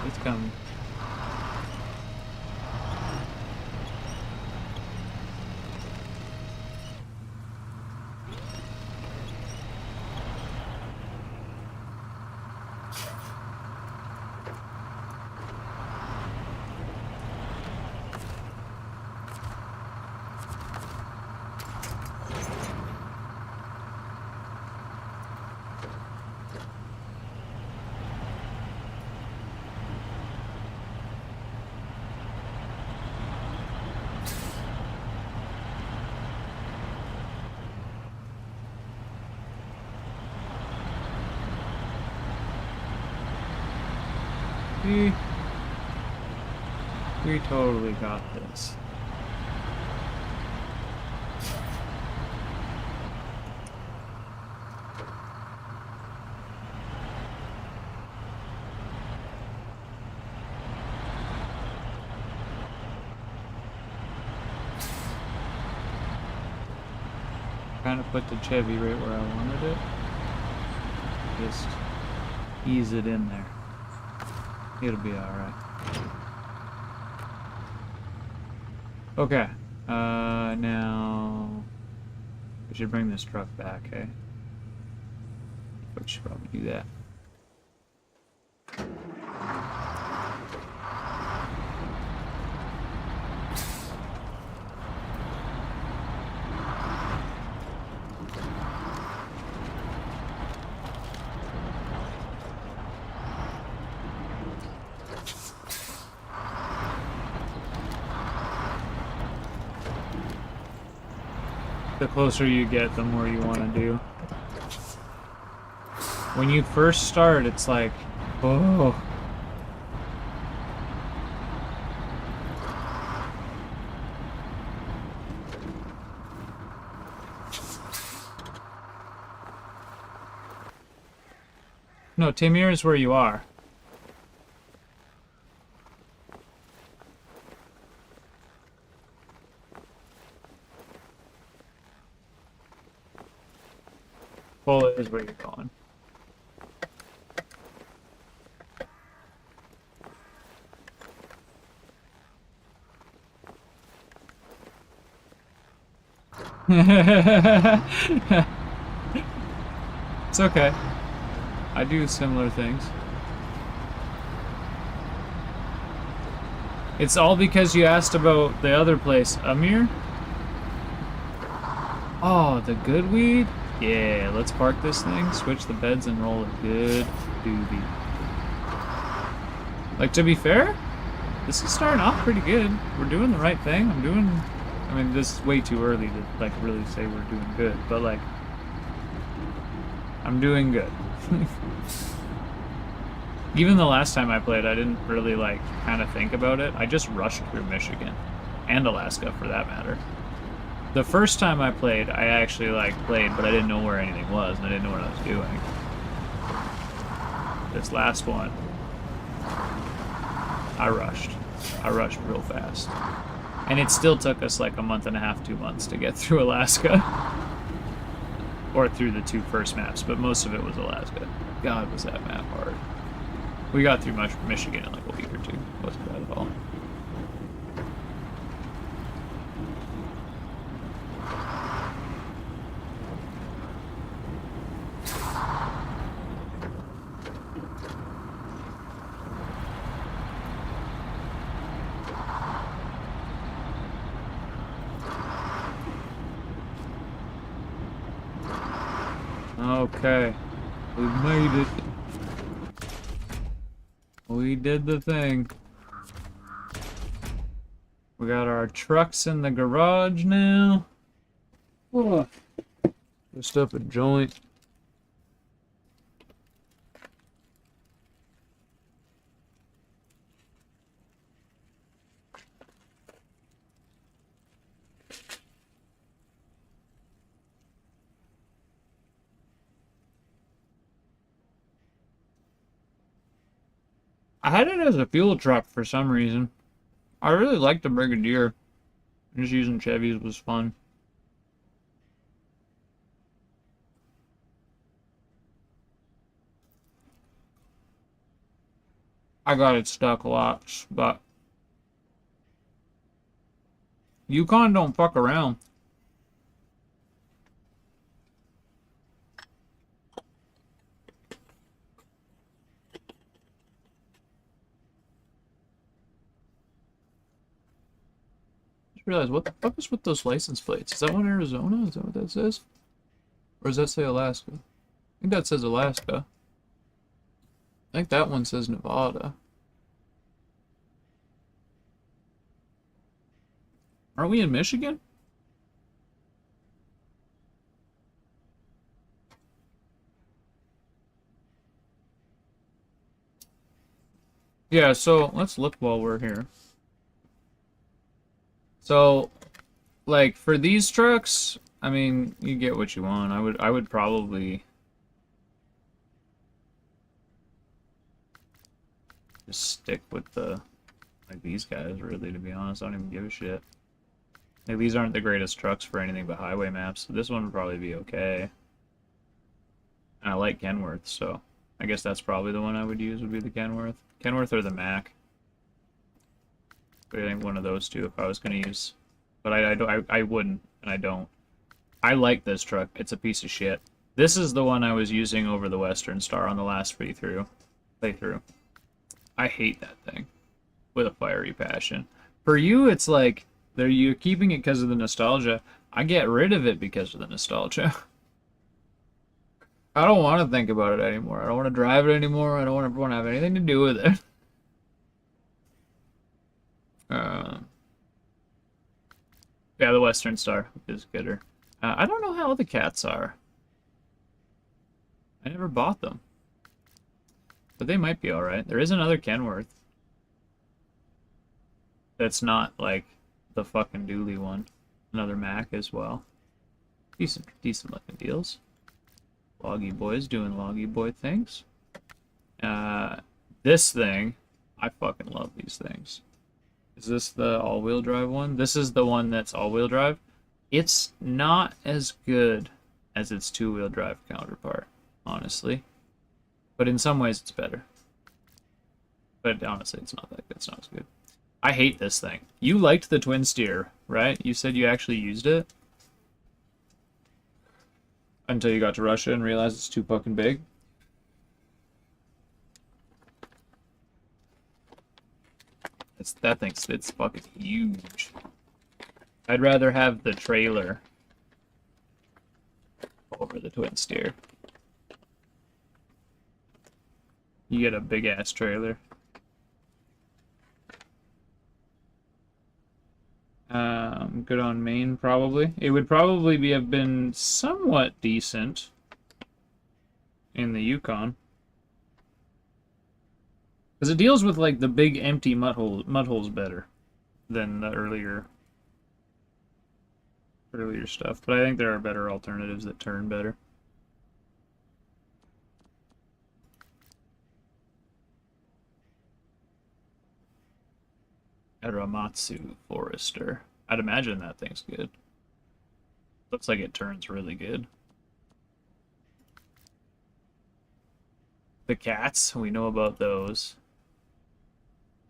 It's coming. We totally got this. Kind of put the Chevy right where I wanted it. Just ease it in there. It'll be alright. Okay. Now we should bring this truck back, hey? We should probably do that. The closer you get, the more you want to do. When you first start, it's like, oh. No, Tamir is where you are. Well, is where you're going. It's okay. I do similar things. It's all because you asked about the other place, Amir? Oh, the good weed? Yeah, let's park this thing, switch the beds, and roll a good doobie. Like, to be fair, this is starting off pretty good. We're doing the right thing. I mean, this is way too early to, like, really say we're doing good, but, like, I'm doing good. Even the last time I played, I didn't really, like, kind of think about it. I just rushed through Michigan. And Alaska, for that matter. The first time I played, I actually, like, played, but I didn't know where anything was, and I didn't know what I was doing. This last one, I rushed. I rushed real fast. And it still took us, like, a month and a half, 2 months to get through Alaska. Or through the 2 first maps, but most of it was Alaska. God, was that map hard. We got through Michigan in, like, a week or 2. It wasn't bad at all. Okay, we made it. We did the thing. We got our trucks in the garage now. Oh, just up a joint. I had it as a fuel truck for some reason. I really liked the Brigadier. Just using Chevys was fun. I got it stuck lots, but Yukon don't fuck around. Realize what the fuck is with those license plates? Is that one Arizona? Is that what that says? Or does that say Alaska? I think that says Alaska. I think that one says Nevada. Aren't we in Michigan? Yeah, so let's look while we're here. So, like, for these trucks, I mean, you get what you want. I would probably just stick with like, these guys, really, to be honest. I don't even give a shit. Like, these aren't the greatest trucks for anything but highway maps, so this one would probably be okay. And I like Kenworth, so I guess that's probably the one I would use, would be the Kenworth. Kenworth or the Mack. But I think one of those two if I was going to use. But I wouldn't, and I don't. I like this truck. It's a piece of shit. This is the one I was using over the Western Star on the last playthrough. I hate that thing with a fiery passion. For you, it's like you're keeping it because of the nostalgia. I get rid of it because of the nostalgia. I don't want to think about it anymore. I don't want to drive it anymore. I don't want to have anything to do with it. Yeah, the Western Star is gooder. I don't know how the cats are. I never bought them. But they might be alright. There is another Kenworth. That's not, like, the fucking Dooley one. Another Mac as well. Decent looking deals. Loggy boys doing loggy boy things. This thing, I fucking love these things. Is this the all-wheel drive one? This is the one that's all-wheel drive. It's not as good as its two-wheel drive counterpart, honestly. But in some ways, it's better. But honestly, it's not that good. It's not as good. I hate this thing. You liked the twin steer, right? You said you actually used it? Until you got to Russia and realized it's too fucking big? It's fucking huge. I'd rather have the trailer over the twin steer. You get a big ass trailer. Good on Maine, probably. It would probably have been somewhat decent in the Yukon. Because it deals with, like, the big empty mud holes better than the earlier stuff. But I think there are better alternatives that turn better. Aramatsu Forester. I'd imagine that thing's good. Looks like it turns really good. The cats, we know about those.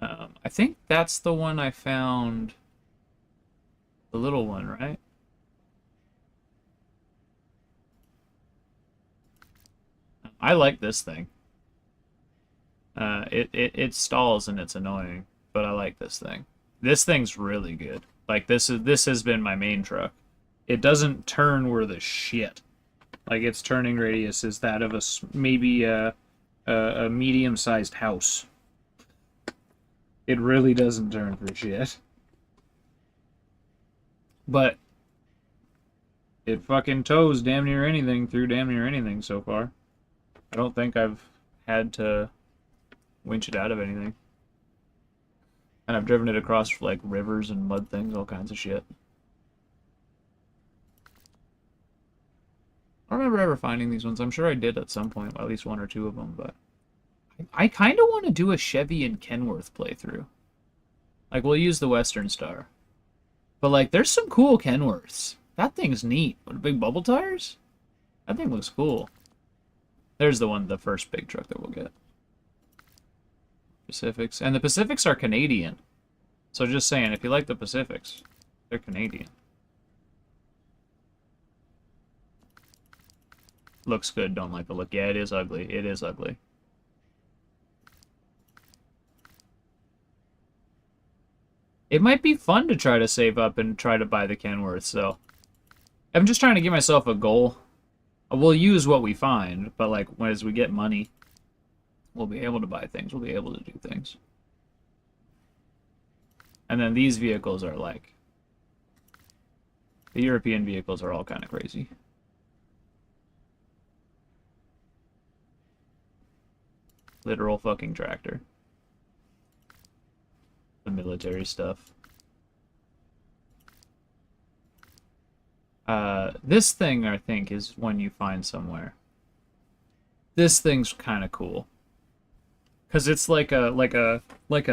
I think that's the one I found. The little one, right? I like this thing. It stalls and it's annoying, but I like this thing. This thing's really good. Like this has been my main truck. It doesn't turn worth a shit. Like its turning radius is that of maybe a medium-sized house. It really doesn't turn for shit. But it fucking tows damn near anything through damn near anything so far. I don't think I've had to winch it out of anything. And I've driven it across, like, rivers and mud things, all kinds of shit. I don't remember ever finding these ones. I'm sure I did at some point, at least one or two of them, but I kind of want to do a Chevy and Kenworth playthrough. Like, we'll use the Western Star. But, like, there's some cool Kenworths. That thing's neat. What, big bubble tires? That thing looks cool. There's the first big truck that we'll get. Pacifics. And the Pacifics are Canadian. So just saying, if you like the Pacifics, they're Canadian. Looks good, don't like the look. Yeah, it is ugly. It is ugly. It might be fun to try to save up and try to buy the Kenworth, so I'm just trying to give myself a goal. We'll use what we find, but like as we get money, we'll be able to buy things. We'll be able to do things. And then these vehicles are like... The European vehicles are all kind of crazy. Literal fucking tractor. the military stuff. This thing, I think, is one you find somewhere. This thing's kind of cool. Cause it's like a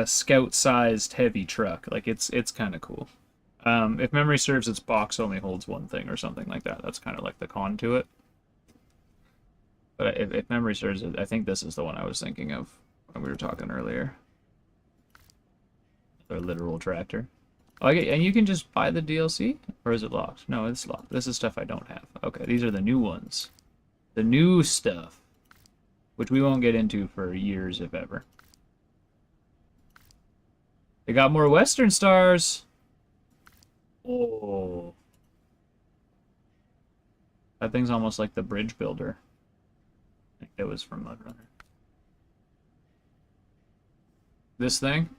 scout-sized heavy truck. Like it's kind of cool. If memory serves, its box only holds one thing or something like that. That's kind of like the con to it. But if memory serves, I think this is the one I was thinking of when we were talking earlier. A literal tractor. Okay, and you can just buy the DLC? Or is it locked? No, it's locked. This is stuff I don't have. Okay, these are the new ones. The new stuff. Which we won't get into for years, if ever. They got more Western stars! Oh. That thing's almost like the bridge builder. I think that was from MudRunner. This thing?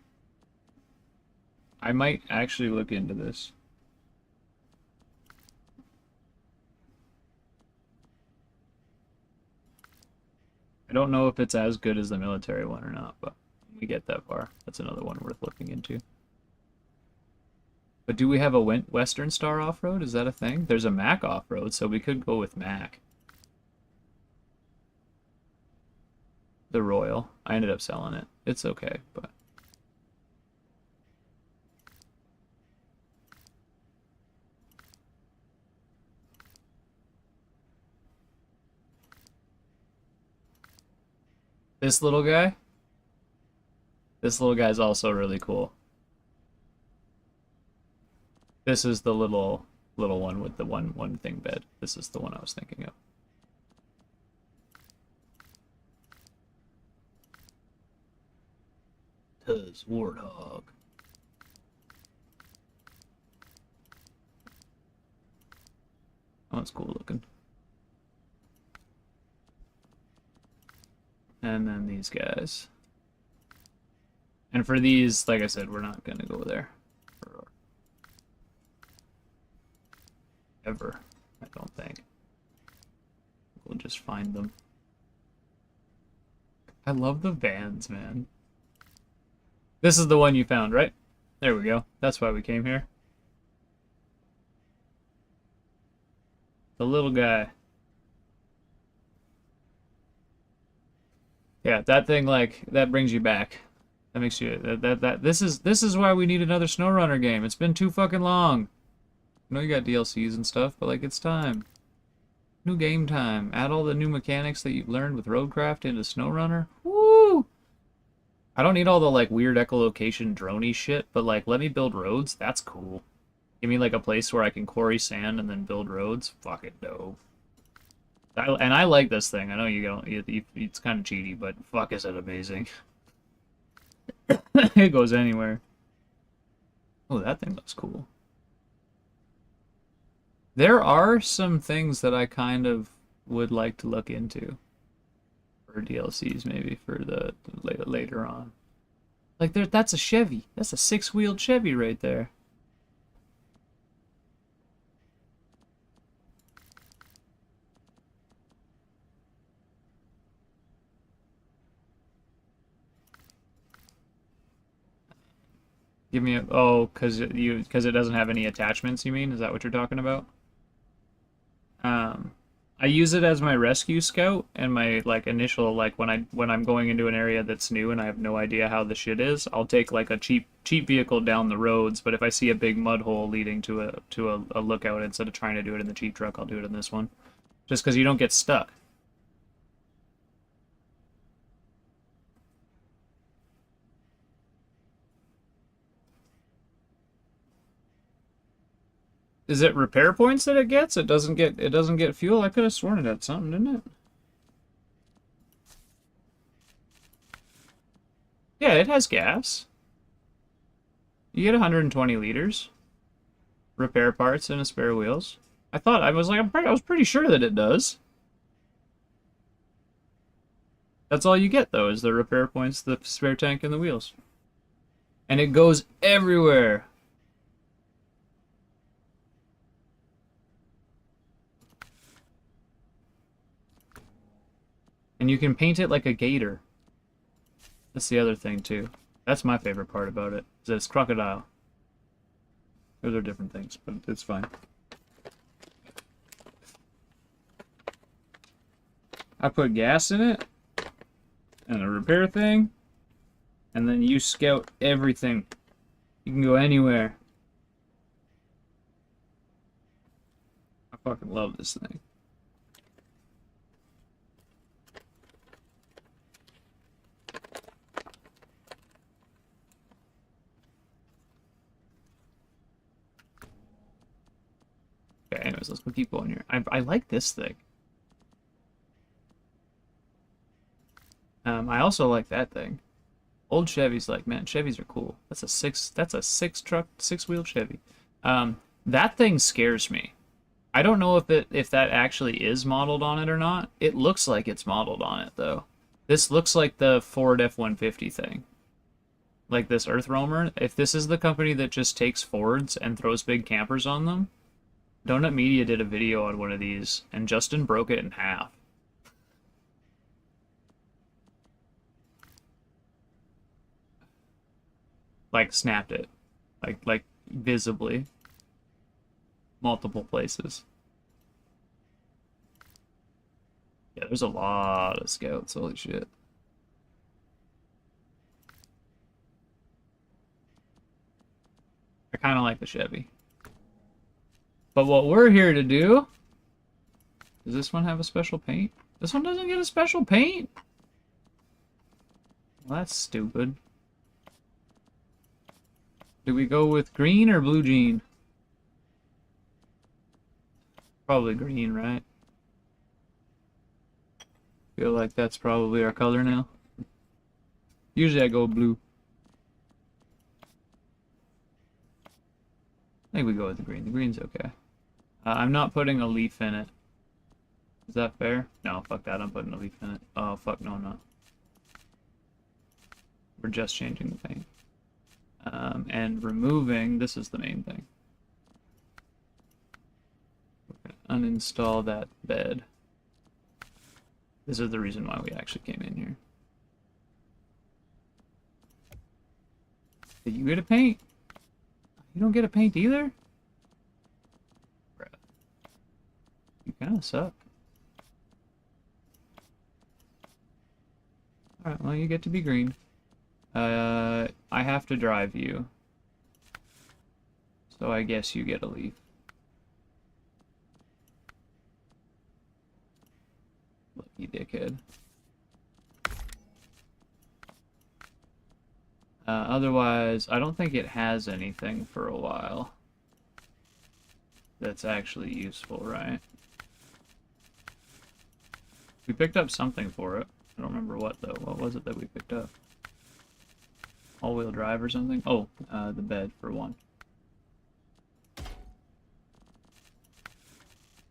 I might actually look into this. I don't know if it's as good as the military one or not, but we get that far. That's another one worth looking into. But do we have a Western Star off-road? Is that a thing? There's a Mac off-road, so we could go with Mac. The Royal. I ended up selling it. It's okay, but... This little guy? This little guy's also really cool. This is the little one with the one thing bed. This is the one I was thinking of. Tuz Warthog. Oh, it's cool looking. And then these guys. And for these, like I said, we're not going to go there. Ever, I don't think. We'll just find them. I love the vans, man. This is the one you found, right? There we go. That's why we came here. The little guy. Yeah, that thing, like, that brings you back. That makes you this is why we need another SnowRunner game. It's been too fucking long. I know you got DLCs and stuff, but like it's time. New game time. Add all the new mechanics that you've learned with Roadcraft into SnowRunner. Woo! I don't need all the like weird echolocation droney shit, but like let me build roads. That's cool. Give me like a place where I can quarry sand and then build roads. Fuck it, dope. And I like this thing. I know you don't. It's kind of cheaty, but fuck, is it amazing? It goes anywhere. Oh, that thing looks cool. There are some things that I kind of would like to look into for DLCs, maybe for the later on. Like that's a Chevy. That's a 6-wheeled Chevy right there. Give me a because it doesn't have any attachments. You mean? Is that what you're talking about? I use it as my rescue scout and my like initial like when I'm going into an area that's new and I have no idea how the shit is. I'll take like a cheap vehicle down the roads, but if I see a big mud hole leading to a lookout, instead of trying to do it in the cheap truck, I'll do it in this one, just because you don't get stuck. Is it repair points that it gets? It doesn't get fuel. I could have sworn it had something, didn't it? Yeah, it has gas. You get 120 liters. Repair parts and a spare wheels. I was pretty sure that it does. That's all you get though, is the repair points, the spare tank, and the wheels. And it goes everywhere. And you can paint it like a gator. That's the other thing, too. That's my favorite part about it. It's crocodile. Those are different things, but it's fine. I put gas in it, and a repair thing, and then you scout everything. You can go anywhere. I fucking love this thing. Okay, anyways, let's keep going here. I like this thing. I also like that thing. Old Chevys, like, man, Chevys are cool. That's a six-wheel Chevy. That thing scares me. I don't know if that actually is modeled on it or not. It looks like it's modeled on it though. This looks like the Ford F-150 thing. Like this Earth Roamer. If this is the company that just takes Fords and throws big campers on them, Donut Media did a video on one of these, and Justin broke it in half. Like snapped it. Like visibly. Multiple places. Yeah, there's a lot of scouts, holy shit. I kind of like the Chevy. But what we're here to do... Does this one have a special paint? This one doesn't get a special paint? Well, that's stupid. Do we go with green or blue jean? Probably green, right? Feel like that's probably our color now. Usually I go blue. I think we go with the green. The green's okay. I'm not putting a leaf in it. Is that fair? No, fuck that. I'm putting a leaf in it. Oh, fuck, no, I'm not. We're just changing the paint. And removing, this is the main thing. We're gonna uninstall that bed. This is the reason why we actually came in here. Did you get a paint? You don't get a paint either? Bruh. You kinda suck. Alright, well, you get to be green. I have to drive you. So I guess you get a leaf. Lucky dickhead. Otherwise, I don't think it has anything for a while that's actually useful, right? We picked up something for it. I don't remember what, though. What was it that we picked up? All-wheel drive or something? Oh, the bed, for one.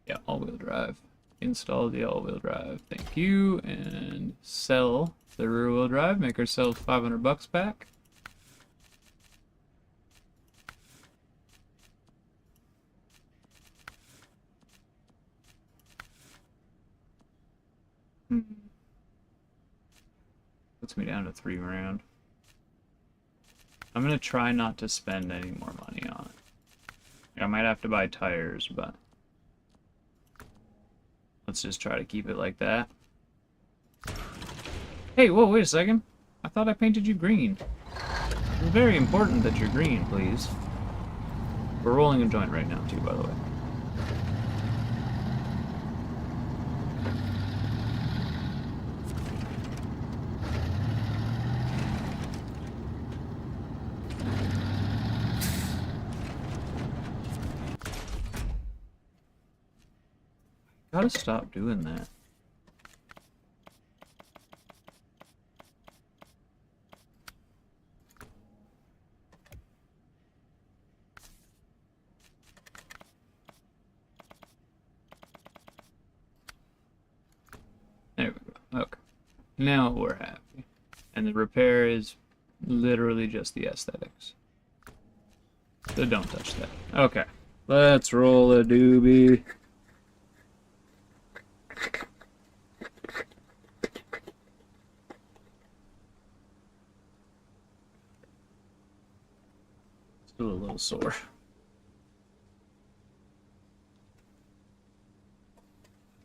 Yeah, all-wheel drive. Install the all-wheel drive. Thank you. And sell the rear-wheel drive. Make ourselves $500 back. Puts me down to $3 grand. I'm gonna try not to spend any more money on it. I might have to buy tires, but let's just try to keep it like that. Hey, whoa, wait a second. I thought I painted you green. It's very important that you're green, please. We're rolling a joint right now, too, by the way. Gotta stop doing that. There we go. Okay. Now we're happy. And the repair is literally just the aesthetics. So don't touch that. Okay. Let's roll a doobie. little sore.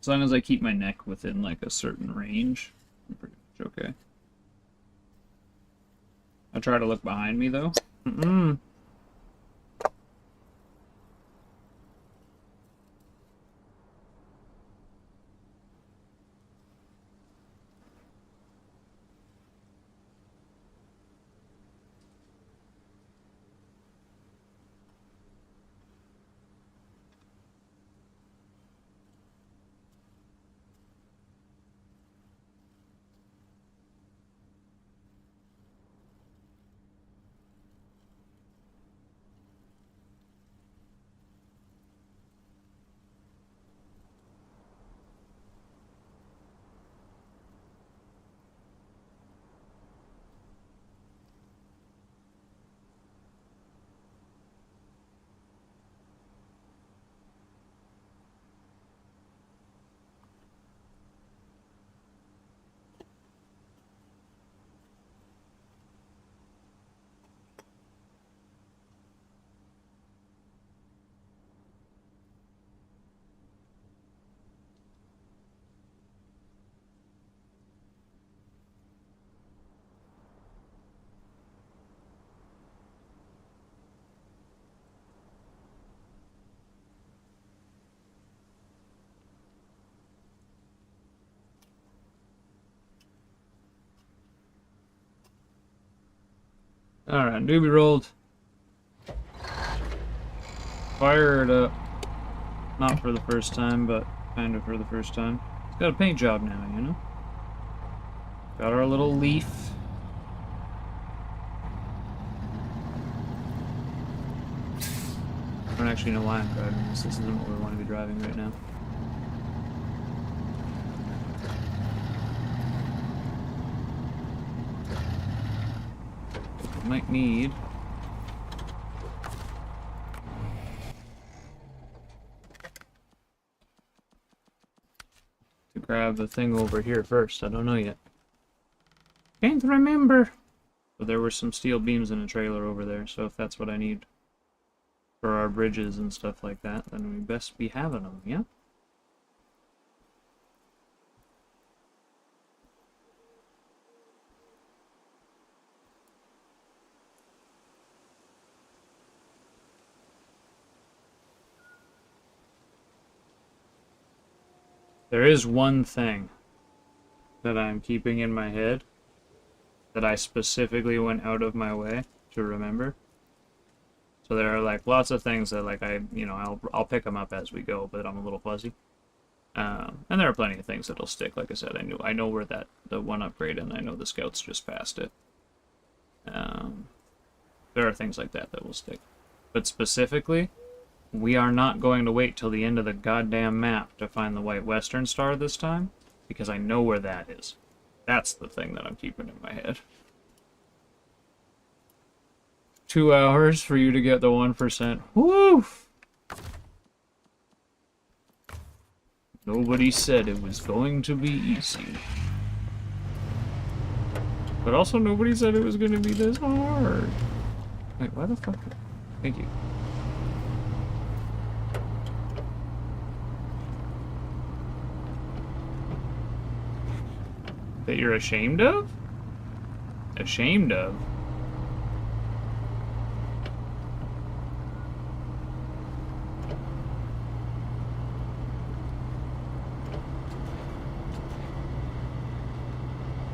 As long as I keep my neck within like a certain range, I'm pretty much okay. I try to look behind me though. Alright, doobie rolled. Fire it up. Not for the first time, but kind of for the first time. It's got a paint job now, you know? Got our little leaf. I don't actually know why I'm driving this. This isn't what we want to be driving right now. Might need to grab the thing over here first. I don't know yet. Can't remember. But there were some steel beams in a trailer over there, so if that's what I need for our bridges and stuff like that, then we best be having them, yeah? There is one thing that I'm keeping in my head that I specifically went out of my way to remember. So there are like lots of things that like I'll pick them up as we go, but I'm a little fuzzy. And there are plenty of things that'll stick. Like I said, I know where the one upgrade, and I know the scouts just passed it. There are things like that will stick, but specifically, we are not going to wait till the end of the goddamn map to find the White Western Star this time, because I know where that is. That's the thing that I'm keeping in my head. 2 hours for you to get the 1%. Woo! Nobody said it was going to be easy. But also nobody said it was going to be this hard. Wait, why the fuck? Thank you. That you're ashamed of? Ashamed of?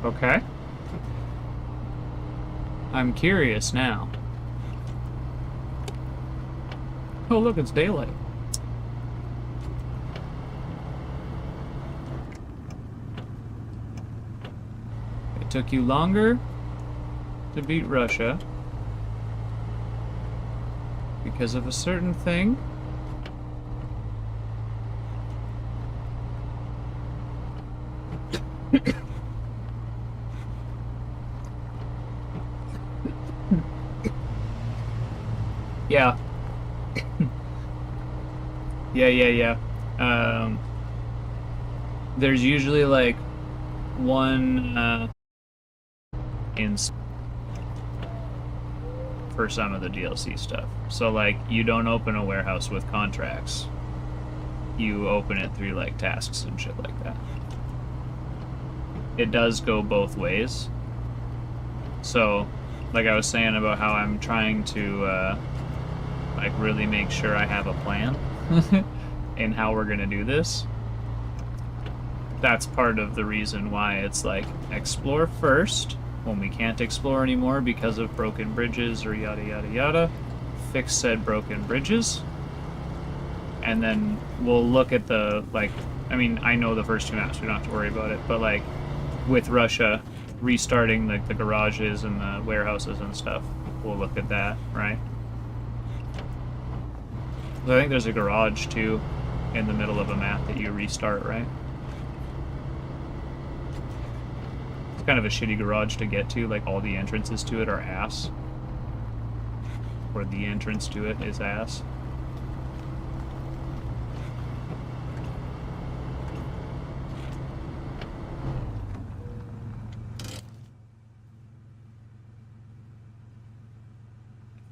Okay. I'm curious now. Oh, look, it's daylight. It took you longer to beat Russia because of a certain thing. Yeah. Yeah. There's usually like one for some of the DLC stuff. So like, you don't open a warehouse with contracts. You open it through like tasks and shit like that. It does go both ways. So, like I was saying about how I'm trying to like really make sure I have a plan in how we're gonna do this. That's part of the reason why it's like explore first when we can't explore anymore because of broken bridges or yada yada yada. Fix said broken bridges. And then we'll look at the, like, I mean, I know the first 2 maps, we don't have to worry about it, but like with Russia restarting like the garages and the warehouses and stuff, we'll look at that, right? I think there's a garage too in the middle of a map that you restart, right? It's kind of a shitty garage to get to, like all the entrances to it are ass. Or the entrance to it is ass.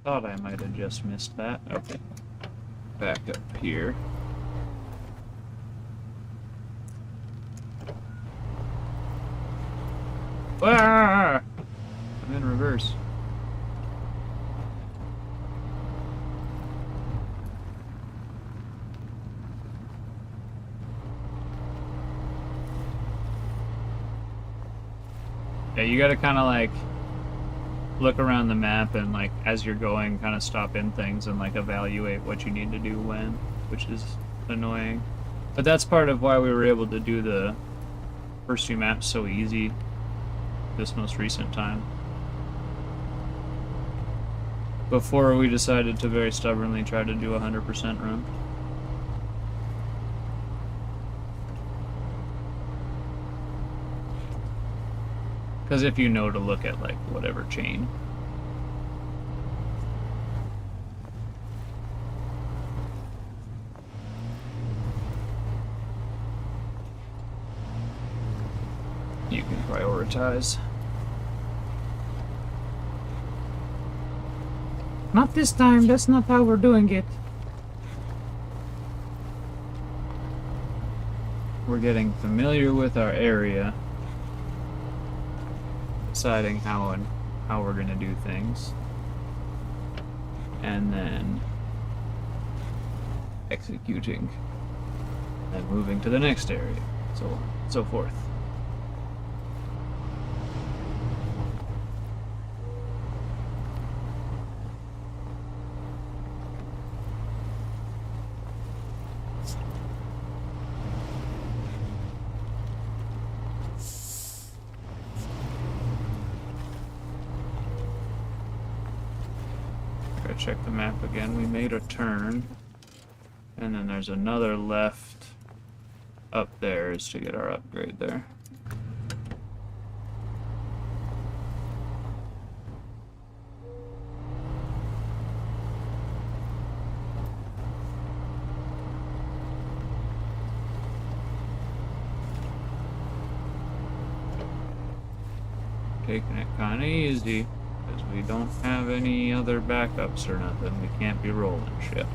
Thought I might have just missed that. Okay. Back up here. Ah! I'm in reverse. Yeah, you gotta kind of like look around the map and like as you're going kind of stop in things and like evaluate what you need to do when, which is annoying. But that's part of why we were able to do the first 2 maps so easy this most recent time. Before we decided to very stubbornly try to do 100% run. Because if you know to look at like whatever chain. You can prioritize. Not this time, that's not how we're doing it. We're getting familiar with our area. Deciding how we're gonna do things, and then executing, and moving to the next area, so on and so forth. Check the map again. We made a turn, and then there's another left up there is to get our upgrade there. Taking it kind of easy. Because we don't have any other backups or nothing. We can't be rolling shit.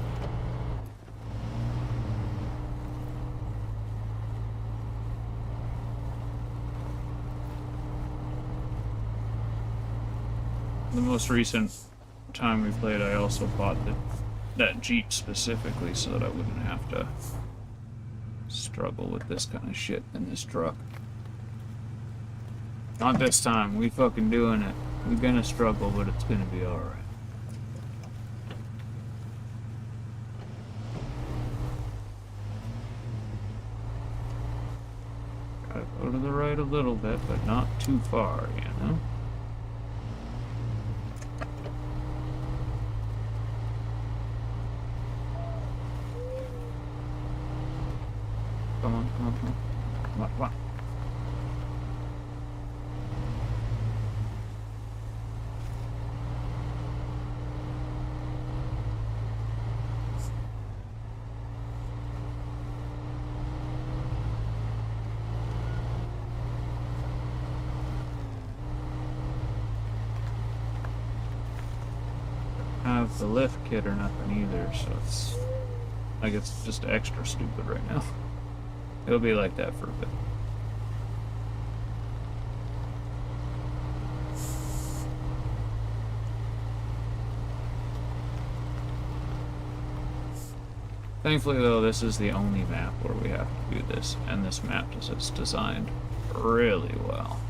The most recent time we played, I also bought that Jeep specifically so that I wouldn't have to struggle with this kind of shit in this truck. Not this time. We fucking doing it. We're gonna struggle, but it's gonna be alright. Gotta go to the right a little bit, but not too far, you know? Come on, come on, come on. Come on, come on. have the lift kit or nothing either, so it's like it's just extra stupid right now. It'll be like that for a bit. Thankfully, though, this is the only map where we have to do this, and this map is designed really well.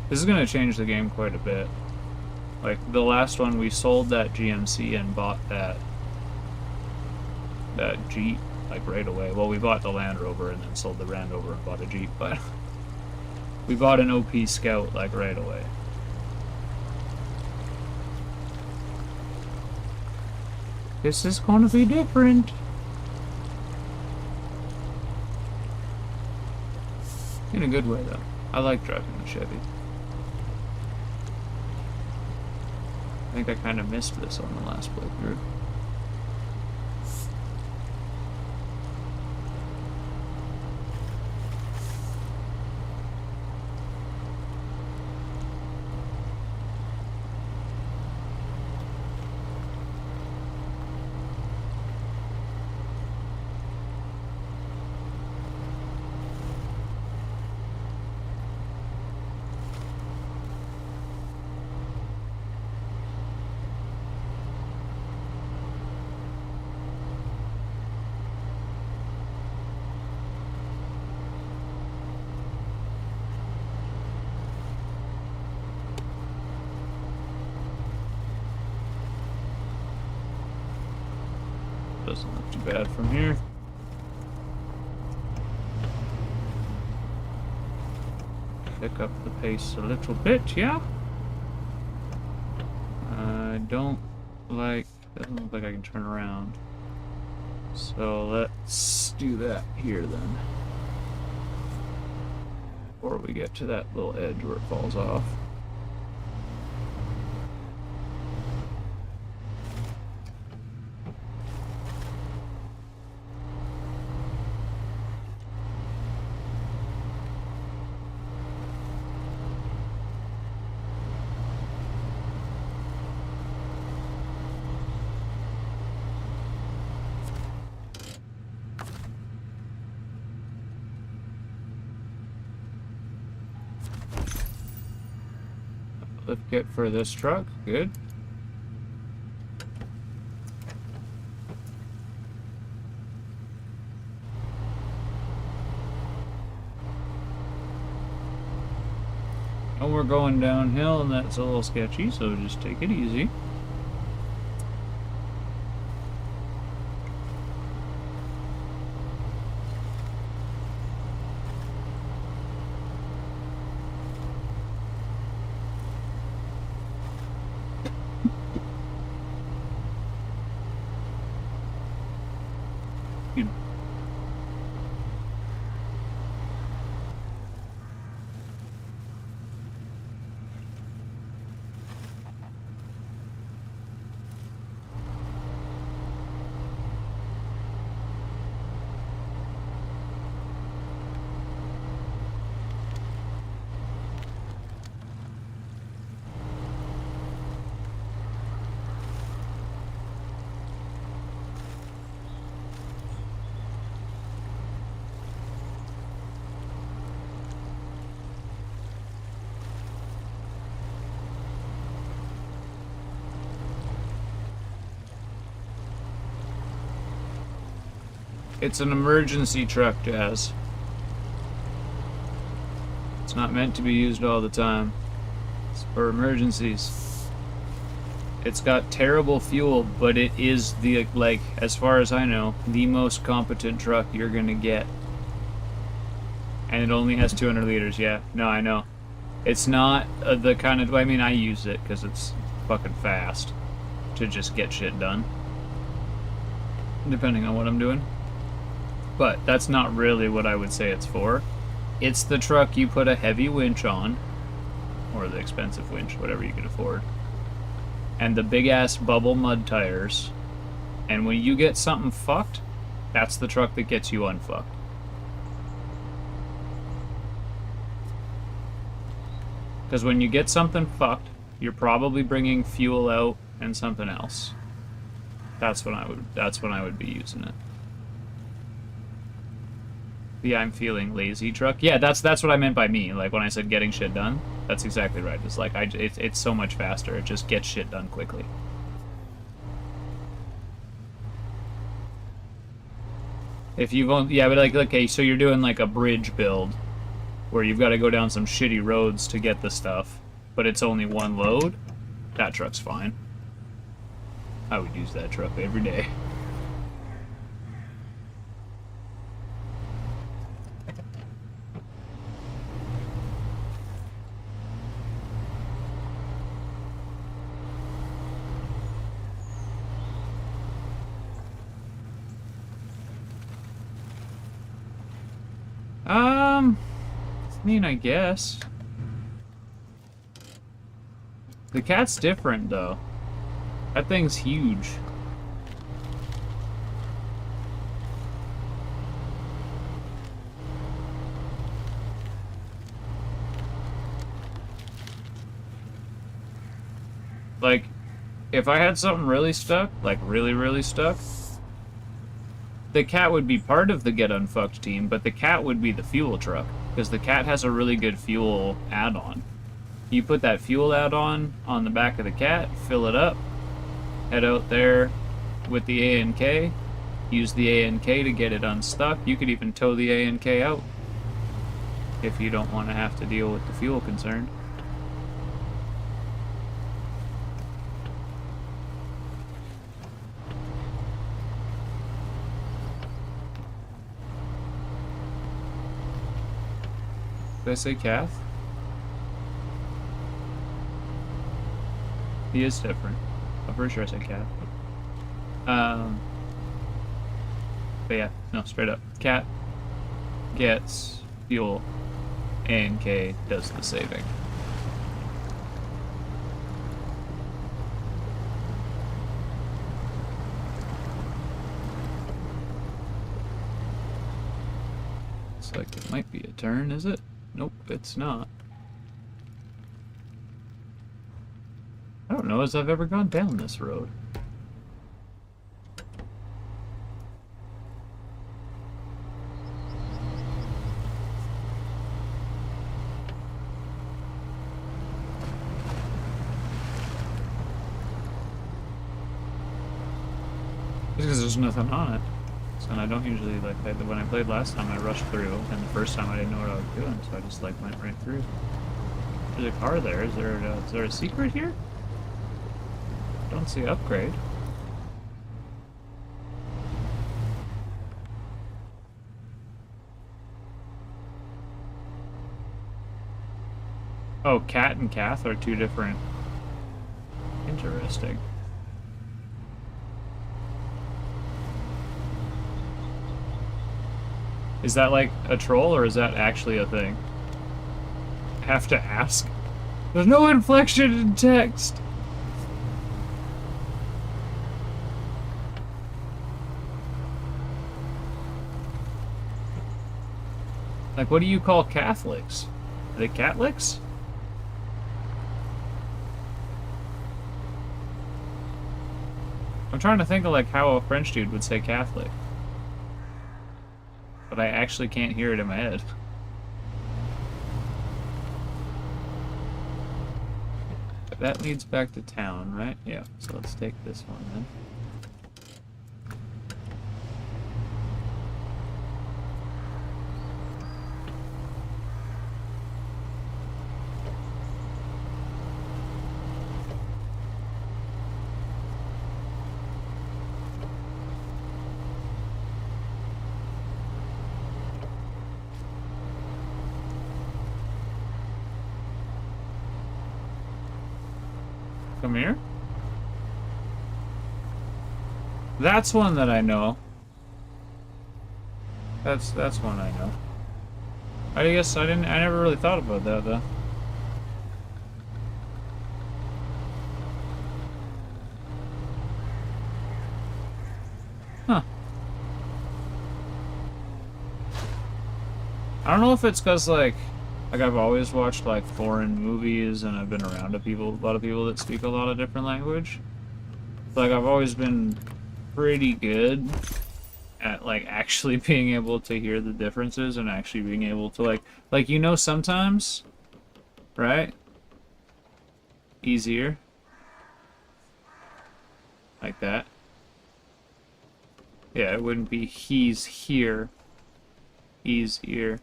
This is going to change the game quite a bit. Like, the last one, we sold that GMC and bought that Jeep, like, right away. Well, we bought the Land Rover and then sold the Land Rover and bought a Jeep, but we bought an OP Scout, like, right away. This is going to be different. In a good way, though. I like driving the Chevy. I think I kind of missed this on the last playthrough. Doesn't look too bad from here. Pick up the pace a little bit, yeah? I don't like... doesn't look like I can turn around. So let's do that here then. Before we get to that little edge where it falls off. Lift kit for this truck, good. And we're going downhill and that's a little sketchy, so just take it easy. It's an emergency truck, Jazz. It's not meant to be used all the time. It's for emergencies. It's got terrible fuel, but it is the, like, as far as I know, the most competent truck you're gonna get. And it only has 200 liters, yeah. No, I know. It's not the kind of, I mean, I use it because it's fucking fast to just get shit done. Depending on what I'm doing. But that's not really what I would say it's for. It's the truck you put a heavy winch on, or the expensive winch, whatever you can afford, and the big-ass bubble mud tires, and when you get something fucked, that's the truck that gets you unfucked. Because when you get something fucked, you're probably bringing fuel out and something else. That's when I would be using it. The I'm feeling lazy truck. Yeah, that's what I meant by me. Like when I said getting shit done, that's exactly right. It's like it's so much faster. It just gets shit done quickly. If you've only, yeah, but like, okay, so you're doing like a bridge build where you've got to go down some shitty roads to get the stuff, but it's only one load. That truck's fine. I would use that truck every day. I mean, I guess. The cat's different, though. That thing's huge. Like, if I had something really stuck, like really stuck, the cat would be part of the Get Unfucked team, but the cat would be the fuel truck, because the cat has a really good fuel add-on. You put that fuel add-on on the back of the cat, fill it up, head out there with the A&K, use the A&K to get it unstuck. You could even tow the A&K out if you don't want to have to deal with the fuel concern. Did I say Kath? He is different. I'm pretty sure I said Kath. But yeah, no, straight up. Cat gets fuel, and K does the saving. Looks like it might be a turn, is it? Nope, it's not. I don't know as I've ever gone down this road. Because there's nothing on it. And I don't usually, like, when I played last time, I rushed through, and the first time I didn't know what I was doing, so I just, like, went right through. There's a car there. Is there a secret here? Don't see upgrade. Oh, Cat and Kath are two different. Interesting. Is that like a troll, or is that actually a thing? Have to ask. There's no inflection in text. Like, what do you call Catholics? Are they Catholics? I'm trying to think of like how a French dude would say Catholic. But I actually can't hear it in my head. That leads back to town, right? Yeah, so let's take this one then. Come here. That's one that I know. That's one I know. I guess I never really thought about that though. Huh. I don't know if it's because like I've always watched like foreign movies and I've been around a lot of people that speak a lot of different language. Like I've always been pretty good at like actually being able to hear the differences and actually being able to like you know sometimes, right? Easier. Like that. Yeah, it wouldn't be he's here. He's here.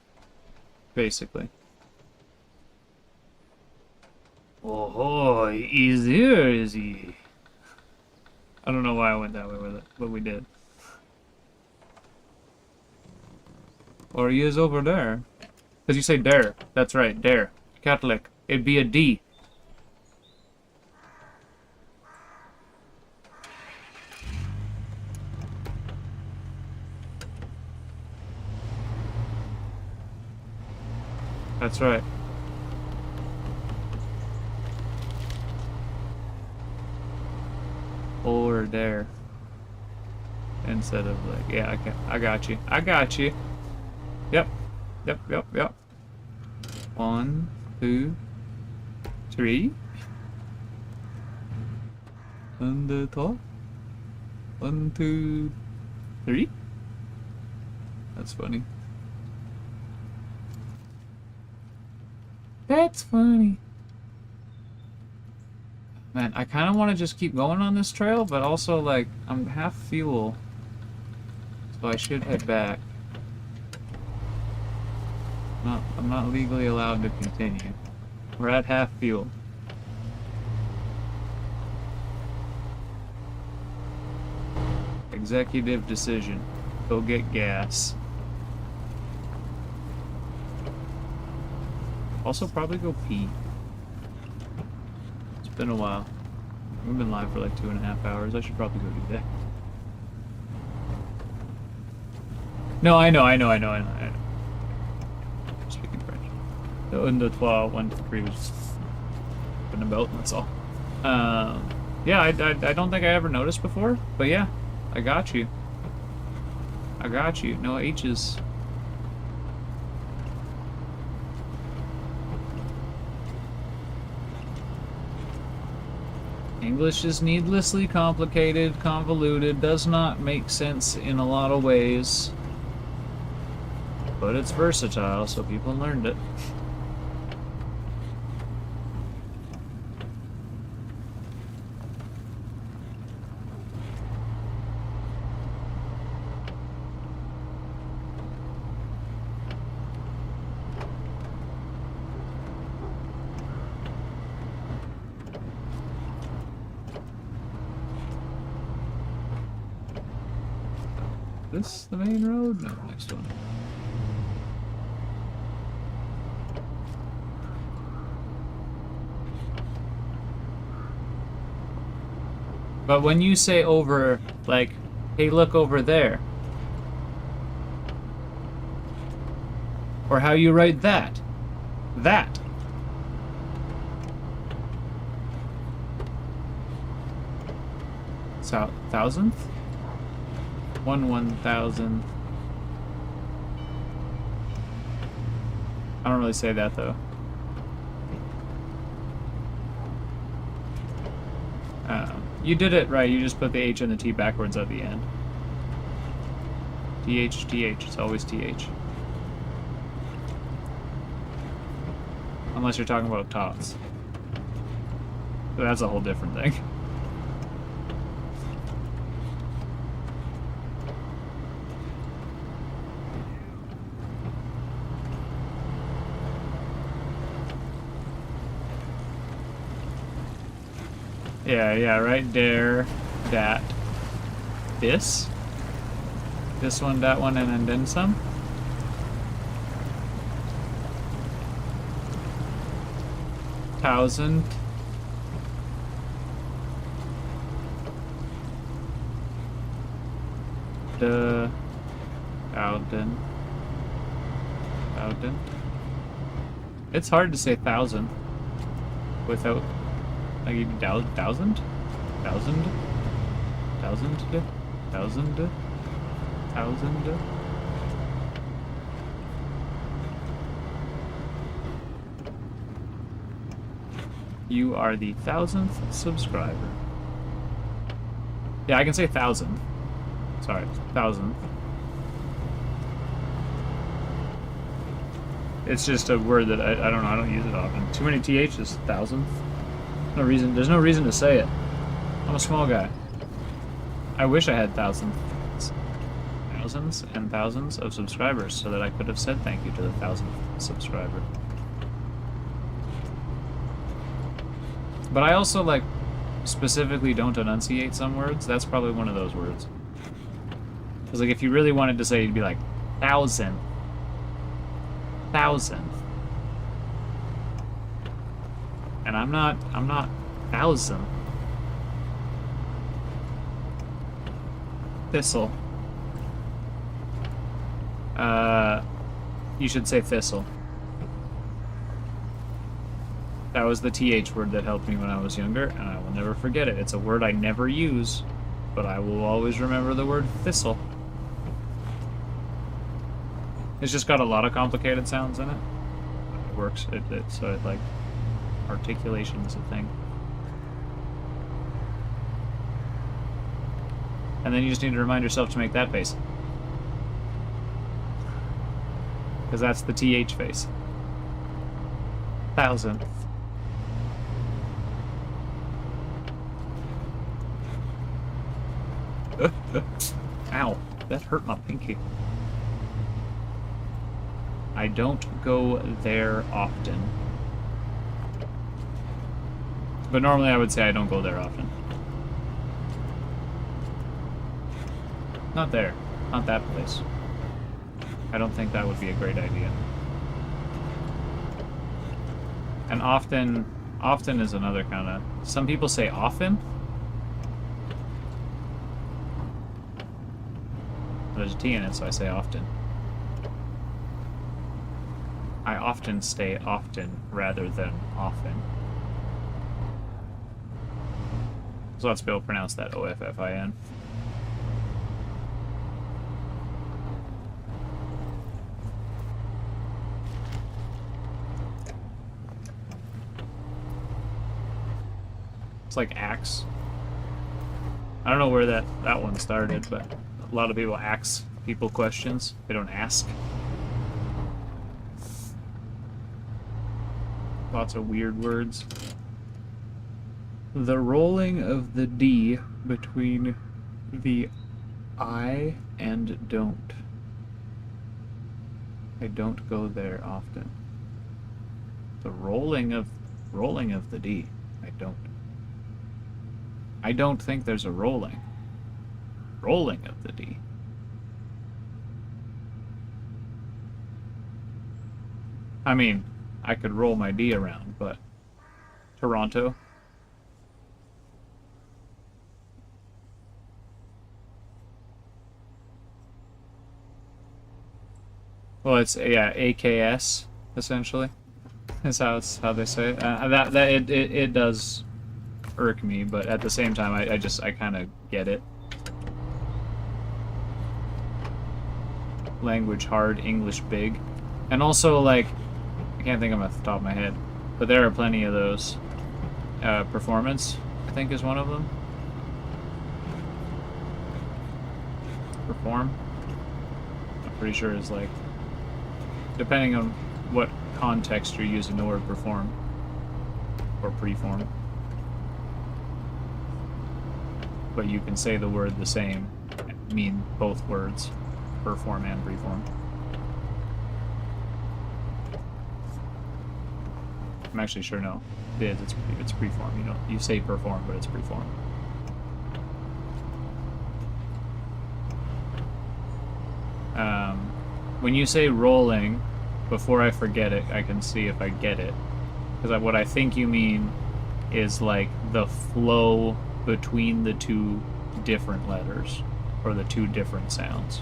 Basically. Oh, he's here, is he? I don't know why I went that way with it, but we did. Or he is over there. Because you say there. That's right, there. Catholic. It'd be a D. That's right. Over there. Instead of like, yeah, I got you. I got you. Yep. Yep. 1, 2, 3. On the top. 1, 2, 3. That's funny. That's funny. Man, I kind of want to just keep going on this trail, but also, like, I'm half fuel. So I should head back. I'm not legally allowed to continue. We're at half fuel. Executive decision. Go get gas. Also, probably go pee. It's been a while. We've been live for like 2.5 hours. I should probably go do that. No, I know. Speaking French. The 1, 2, 3, 1, 2, 3 was just putting about, and that's all. Yeah, I don't think I ever noticed before, but yeah, I got you. I got you. No H's. English is needlessly complicated, convoluted, does not make sense in a lot of ways. But it's versatile, so people learned it. This the main road? No, next one. But when you say over, like, hey, look over there. Or how you write that. That. So, thousandth? 1/1000. I don't really say that though. You did it right. You just put the H and the T backwards at the end. TH, TH. It's always TH. Unless you're talking about tots. But that's a whole different thing. Yeah, right there, that, this one, that one, and then some. Thousand. The thousand. Thousand. It's hard to say thousand without like even thousand, thousand, thousand, thousand. You are the 1000th subscriber. Yeah, I can say 1,000. Sorry, 1,000. It's just a word that I don't know. I don't use it often. Too many THs. 1,000th. No reason. There's no reason to say it. I'm a small guy. I wish I had thousands and thousands of subscribers so that I could have said thank you to the 1000th subscriber. But I also, like, specifically don't enunciate some words. That's probably one of those words. Because, like, if you really wanted to say, you'd be like, 1,000. 1,000. And I'm not 1,000. Thistle. You should say thistle. That was the TH word that helped me when I was younger, and I will never forget it. It's a word I never use, but I will always remember the word thistle. It's just got a lot of complicated sounds in it. It works. So it like articulation is a thing. And then you just need to remind yourself to make that face. Because that's the TH face. 1,000th. Ow, that hurt my pinky. I don't go there often. But normally I would say I don't go there often. Not there. Not that place. I don't think that would be a great idea. And often is another kind of... Some people say often. There's a T in it, so I say often. I often say often rather than often. So let's be able to pronounce that O-F-F-I-N. It's like axe. I don't know where that one started, but a lot of people ask people questions. They don't ask. Lots of weird words. The rolling of the D between the I and don't. I don't go there often. The rolling of the D. I don't. I don't think there's a rolling. Rolling of the D. I mean, I could roll my D around, but Toronto. Well, it's yeah, AKS essentially. Is how they say it. It does irk me, but at the same time, I kind of get it. Language hard, English big, and also like I can't think of them off the top of my head, but there are plenty of those. Performance, I think, is one of them. Perform, I'm pretty sure is like, depending on what context you're using the word perform or preform. But you can say the word the same and mean both words, perform and preform. I'm actually sure no, it is. It's preform. You know, you say perform, but it's preform. When you say rolling, before I forget it, I can see if I get it. Because what I think you mean is like the flow between the two different letters, or the two different sounds.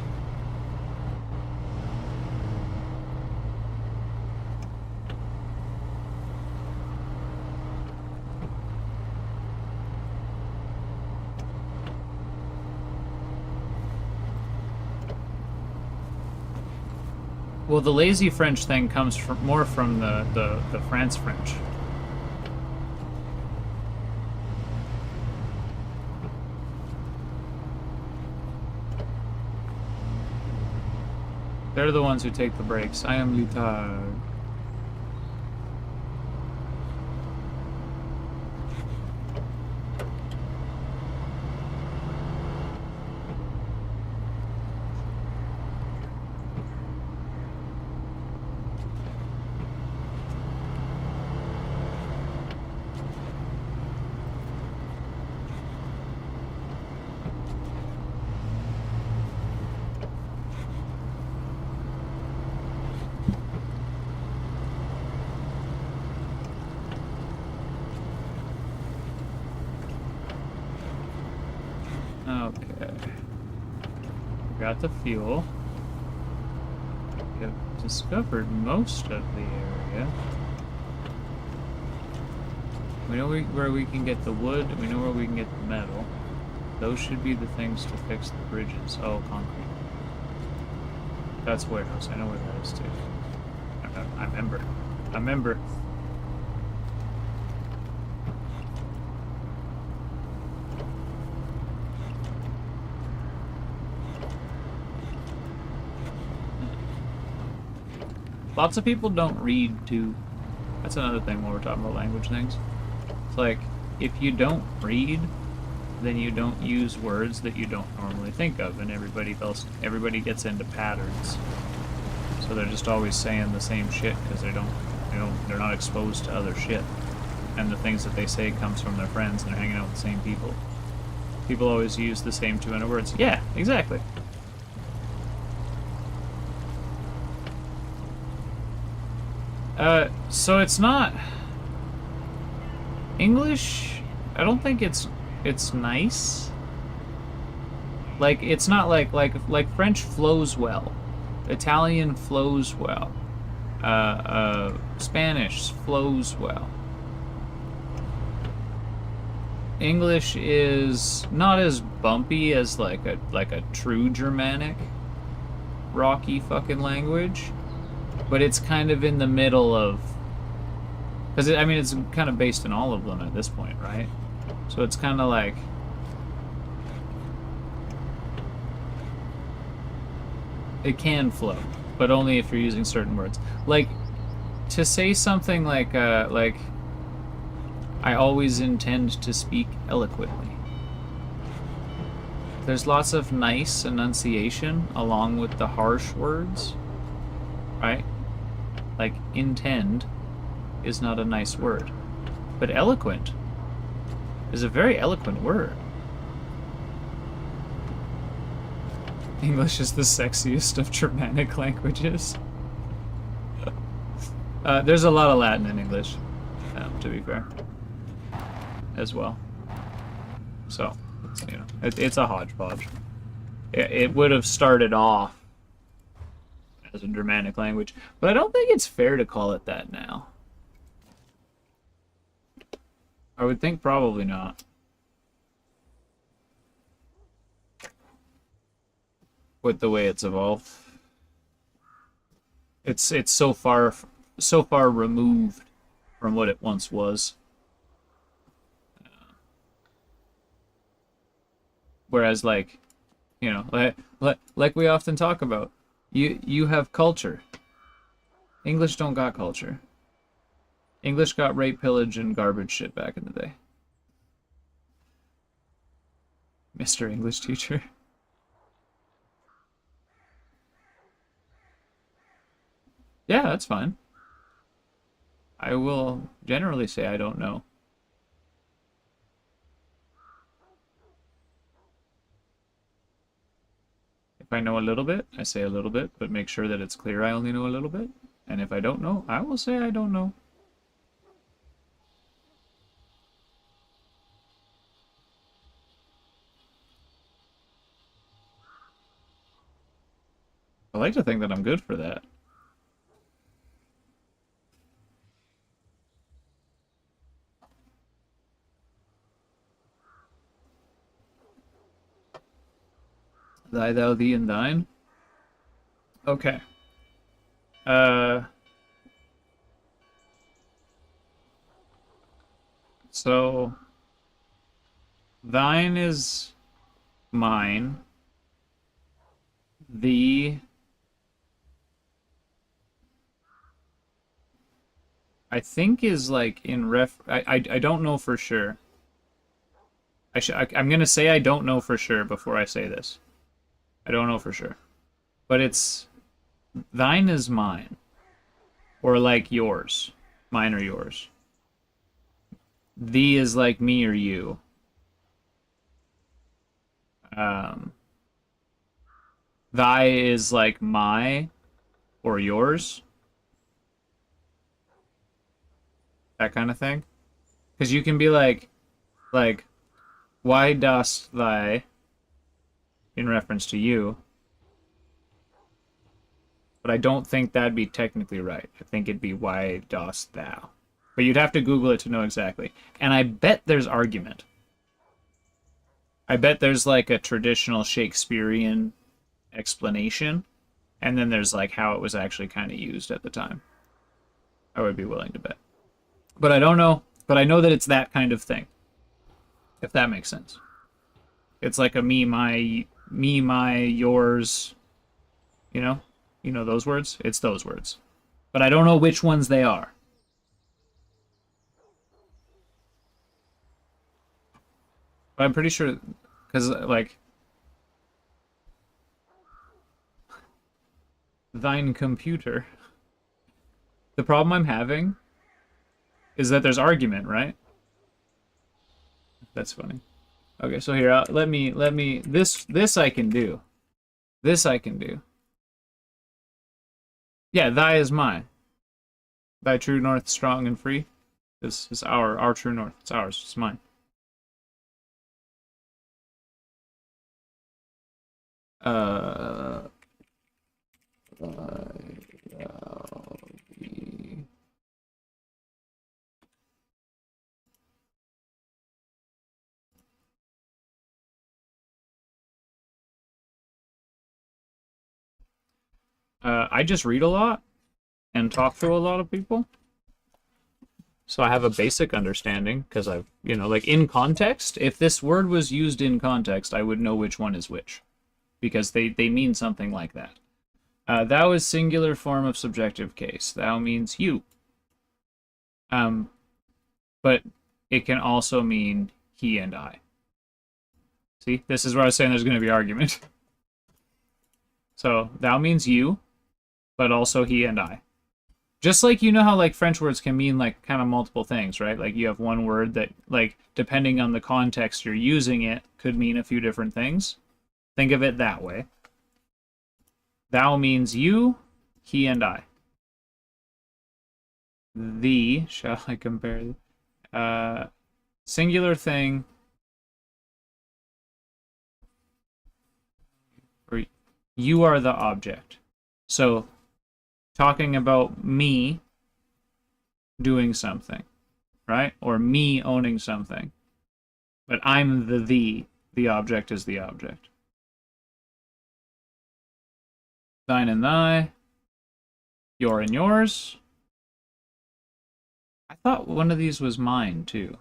Well, the lazy French thing comes from more from the France French. They're the ones who take the breaks. I am Litard. Okay. Got the fuel. We have discovered most of the area. We know where we can get the wood. We know where we can get the metal. Those should be the things to fix the bridges. Oh, concrete. That's warehouse. I know where that is too. I remember. I remember. Lots of people don't read, too. That's another thing when we're talking about language things. It's like, if you don't read, then you don't use words that you don't normally think of, and everybody gets into patterns. So they're just always saying the same shit because they're not exposed to other shit. And the things that they say comes from their friends, and they're hanging out with the same people. People always use the same 200 words. Yeah, exactly. So it's not English. I don't think it's nice. Like it's not like French flows well, Italian flows well, Spanish flows well. English is not as bumpy as like a true Germanic rocky fucking language. But it's kind of in the middle of... Because, I mean, it's kind of based in all of them at this point, right? So it's kind of like... It can flow, but only if you're using certain words. Like, to say something like, I always intend to speak eloquently. There's lots of nice enunciation along with the harsh words, right? Like, intend is not a nice word. But eloquent is a very eloquent word. English is the sexiest of Germanic languages. There's a lot of Latin in English, to be fair, as well. So, you know, it's a hodgepodge. It would have started off as a Germanic language, but I don't think it's fair to call it that now. I would think probably not. With the way it's evolved, it's so far removed from what it once was. Whereas, like, you know, like we often talk about, you have culture. English don't got culture. English got rape, pillage, and garbage shit back in the day. Mr. English teacher. Yeah, that's fine. I will generally say I don't know. If I know a little bit, I say a little bit, but make sure that it's clear I only know a little bit. And if I don't know, I will say I don't know. I like to think that I'm good for that. Thy, thou, thee, and thine? Okay. Uh, so thine is mine. The I think is like in I don't know for sure. I'm gonna say I don't know for sure before I say this. I don't know for sure, but it's thine is mine, or like yours, mine or yours. Thee is like me or you. Um, thy is like my or yours, that kind of thing. Because you can be like, why dost thy, in reference to you, but I don't think that'd be technically right. I think it'd be why dost thou. But you'd have to Google it to know exactly. And I bet there's argument. I bet there's like a traditional Shakespearean explanation, and then there's like how it was actually kind of used at the time. I would be willing to bet. But I don't know. But I know that it's that kind of thing, if that makes sense. It's like a me, my, yours, you know? You know those words? It's those words. But I don't know which ones they are. But I'm pretty sure, because, like, thine computer. The problem I'm having is that there's argument, right? That's funny. Okay, so here, this I can do. This I can do. Yeah, thy is mine. Thy true north, strong and free. This is our true north. It's ours. It's mine. Uh, I just read a lot and talk to a lot of people. So I have a basic understanding because I've, like in context, if this word was used in context, I would know which one is which because they mean something like that. Thou is singular form of subjective case. Thou means you. But it can also mean he and I. See, this is where I was saying there's going to be argument. So thou means you, but also he and I. Just like you know how like French words can mean like kind of multiple things, right? Like you have one word that like depending on the context you're using it could mean a few different things. Think of it that way. Thou means you, he and I. Thee, shall I compare? Singular thing. Or you are the object. So talking about me doing something, right? Or me owning something. But I'm the thee. The object is the object. Thine and thy. Your and yours. I thought one of these was mine, too.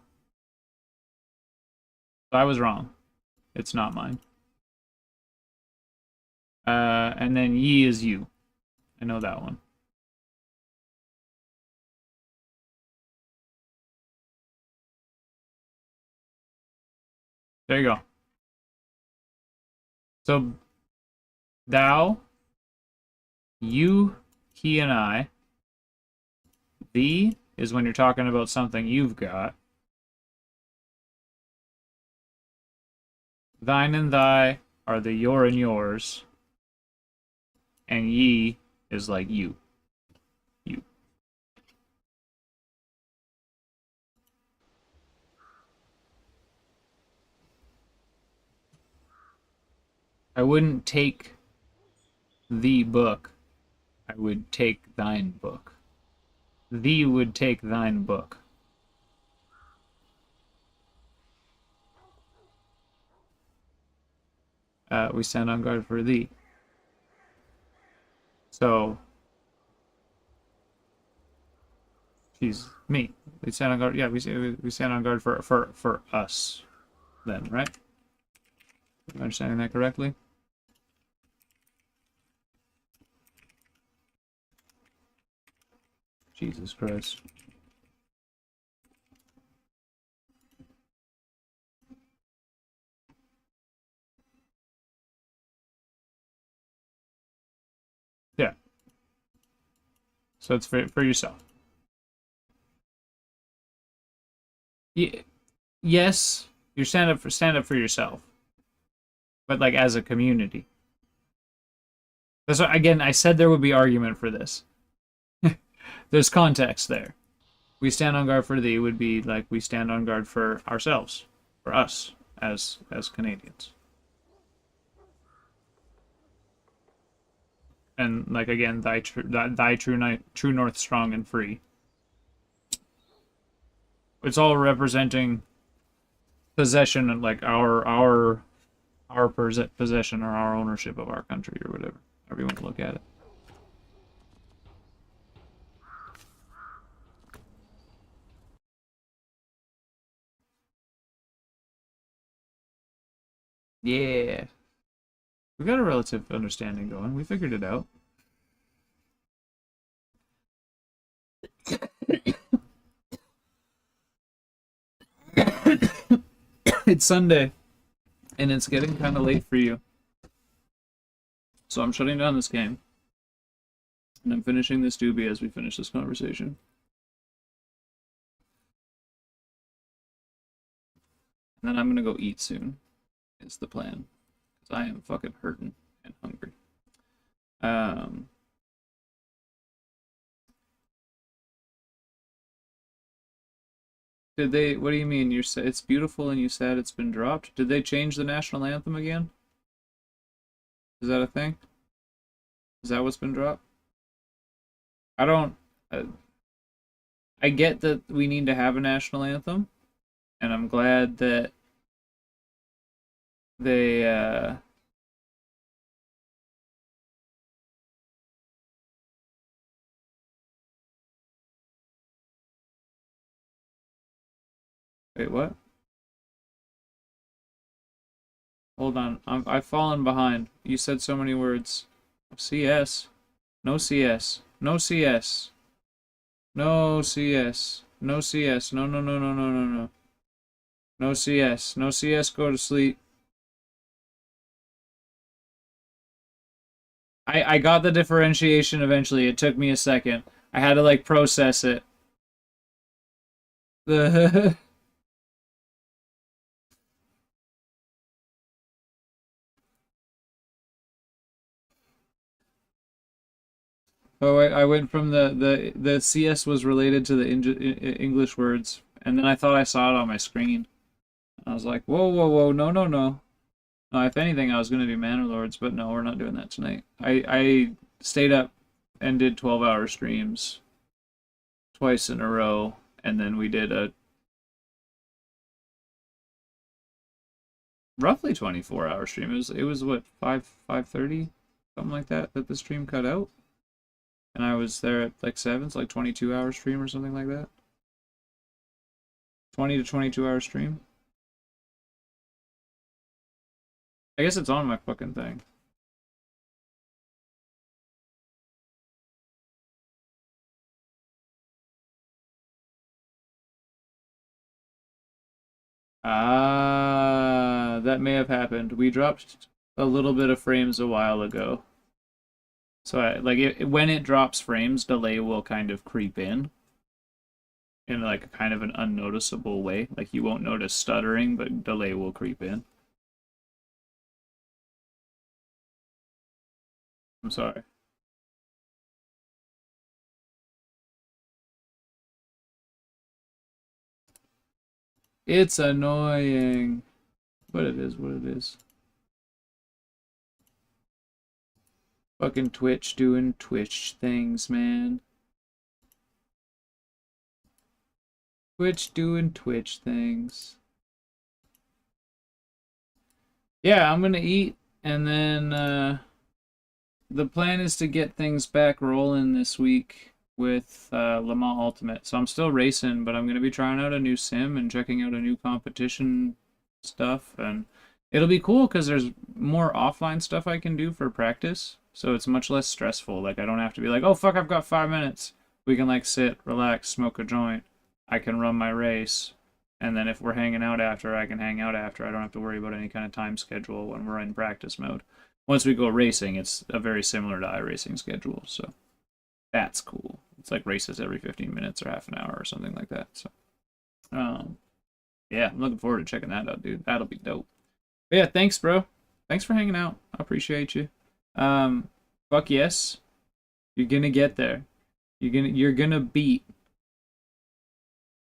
I was wrong. It's not mine. And then ye is you. I know that one. There you go. So, thou, you, he, and I. Thee is when you're talking about something you've got. Thine and thy are the your and yours. And ye is like you. You. I wouldn't take the book. I would take thine book. Thee would take thine book. We stand on guard for thee. So, Jeez, me. We stand on guard. Yeah, we stand on guard for us. Then, right? Am I understanding that correctly? Jesus Christ. Yeah. So it's for yourself. Yes, you stand up for yourself, but like as a community. That's what, again, I said there would be argument for this. There's context there. We stand on guard for thee would be like we stand on guard for ourselves, for us as Canadians. And like again, thy true north strong and free. It's all representing possession and like our possession or our ownership of our country or whatever. However you want to look at it. Yeah. We got a relative understanding going. We figured it out. It's Sunday, and it's getting kind of late for you. So I'm shutting down this game, and I'm finishing this doobie as we finish this conversation. And then I'm gonna go eat soon, is the plan. Because I am fucking hurting and hungry. Did they, what do you mean? You said it's beautiful and you said it's been dropped? Did they change the national anthem again? Is that a thing? Is that what's been dropped? I don't... I get that we need to have a national anthem, and I'm glad that they, Wait, what? Hold on, I've fallen behind. You said so many words. CS. No CS. No CS. No CS. No CS. No, no, no, no, no, no, no. No CS. No CS, go to sleep. I got the differentiation eventually. It took me a second. I had to, like, process it. The... Oh, I went from the CS was related to the English words, and then I thought I saw it on my screen. I was like, whoa, whoa, whoa, no, no, no. No, if anything, I was going to do Manor Lords, but no, we're not doing that tonight. I stayed up and did 12-hour streams twice in a row, and then we did a roughly 24-hour stream. It was what, 5:30, something like that the stream cut out. And I was there at like 7, it's like 22-hour stream or something like that. 20 to 22-hour stream. I guess it's on my fucking thing. Ah, that may have happened. We dropped a little bit of frames a while ago. So when it drops frames, delay will kind of creep in like a kind of an unnoticeable way. Like you won't notice stuttering, but delay will creep in. I'm sorry. It's annoying, but it is what it is. Fucking Twitch doing Twitch things, man. Twitch doing Twitch things. Yeah, I'm gonna eat, and then the plan is to get things back rolling this week with Le Mans Ultimate. So I'm still racing, but I'm going to be trying out a new sim and checking out a new competition stuff. And it'll be cool because there's more offline stuff I can do for practice. So it's much less stressful. Like, I don't have to be like, oh, fuck, I've got 5 minutes. We can, like, sit, relax, smoke a joint. I can run my race. And then if we're hanging out after, I can hang out after. I don't have to worry about any kind of time schedule when we're in practice mode. Once we go racing, it's a very similar to iRacing schedule, so that's cool. It's like races every 15 minutes or half an hour or something like that. So, yeah, I'm looking forward to checking that out, dude. That'll be dope. But yeah, thanks, bro. Thanks for hanging out. I appreciate you. Fuck yes, you're gonna get there. You're gonna beat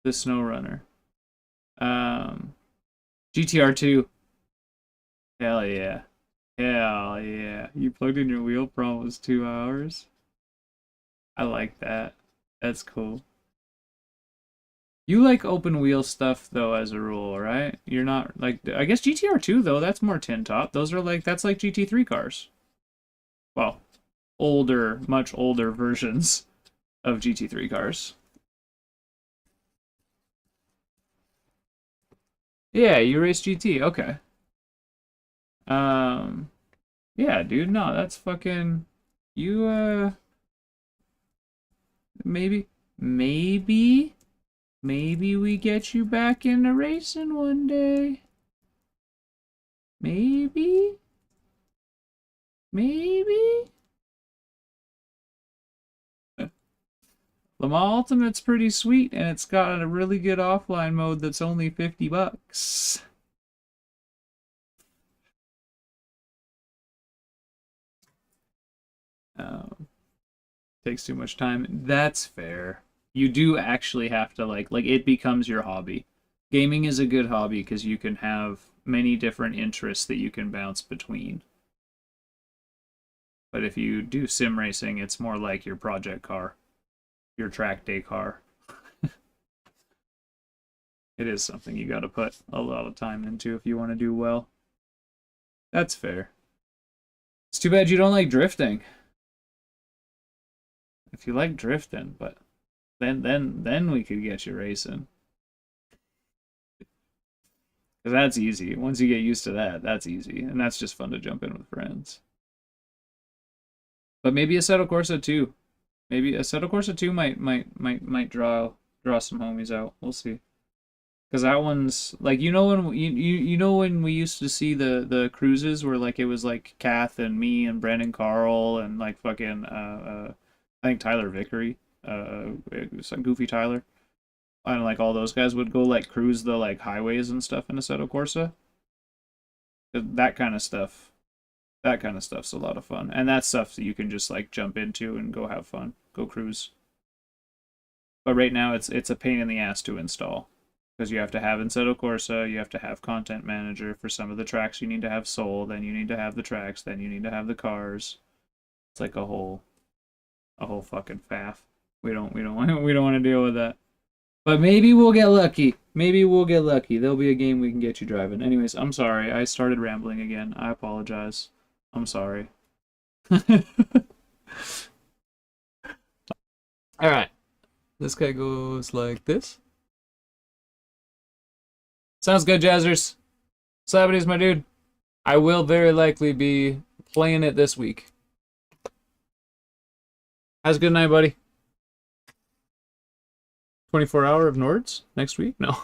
the SnowRunner. GTR 2. Hell yeah. Hell yeah. You plugged in your wheel, problem was 2 hours. I like that. That's cool. You like open wheel stuff though as a rule, right? You're not like, I guess GTR 2 though, that's more tin top. Those are like, that's like GT3 cars. Well, older, much older versions of GT3 cars. Yeah, you race GT, okay. Yeah, dude, no, that's fucking, you, maybe we get you back into racing one day. Maybe. Le Mans Ultimate's pretty sweet, and it's got a really good offline mode that's only $50. Takes too much time. That's fair. You do actually have to like it becomes your hobby. Gaming is a good hobby because you can have many different interests that you can bounce between. But if you do sim racing, it's more like your project car, your track day car. It is something you got to put a lot of time into if you want to do well. That's fair. It's too bad you don't like drifting. If you like drifting, but then we could get you racing. Because that's easy. Once you get used to that, that's easy. And that's just fun to jump in with friends. But maybe Assetto Corsa 2. Maybe Assetto Corsa 2 might draw some homies out. We'll see. Because that one's like, you know when you know when we used to see the cruises where like it was like Kath and me and Brandon Carl and like fucking I think Tyler Vickery, it was like Goofy Tyler, and like all those guys would go like cruise the like highways and stuff in Assetto Corsa. That kind of stuff. That kind of stuff's a lot of fun, and that's stuff that you can just like jump into and go have fun, go cruise. But right now it's a pain in the ass to install. Because you have to have Assetto Corsa, you have to have Content Manager for some of the tracks you need to have sold, then you need to have the tracks, then you need to have the cars. It's like a whole fucking faff. We don't want to deal with that. But maybe we'll get lucky. Maybe we'll get lucky. There'll be a game we can get you driving. Anyways, I'm sorry. I started rambling again. I apologize. I'm sorry. Alright. This guy goes like this. Sounds good, Jazzers. Slabity's my dude. I will very likely be playing it this week. Have a good night, buddy. 24 hour of Nords next week? No.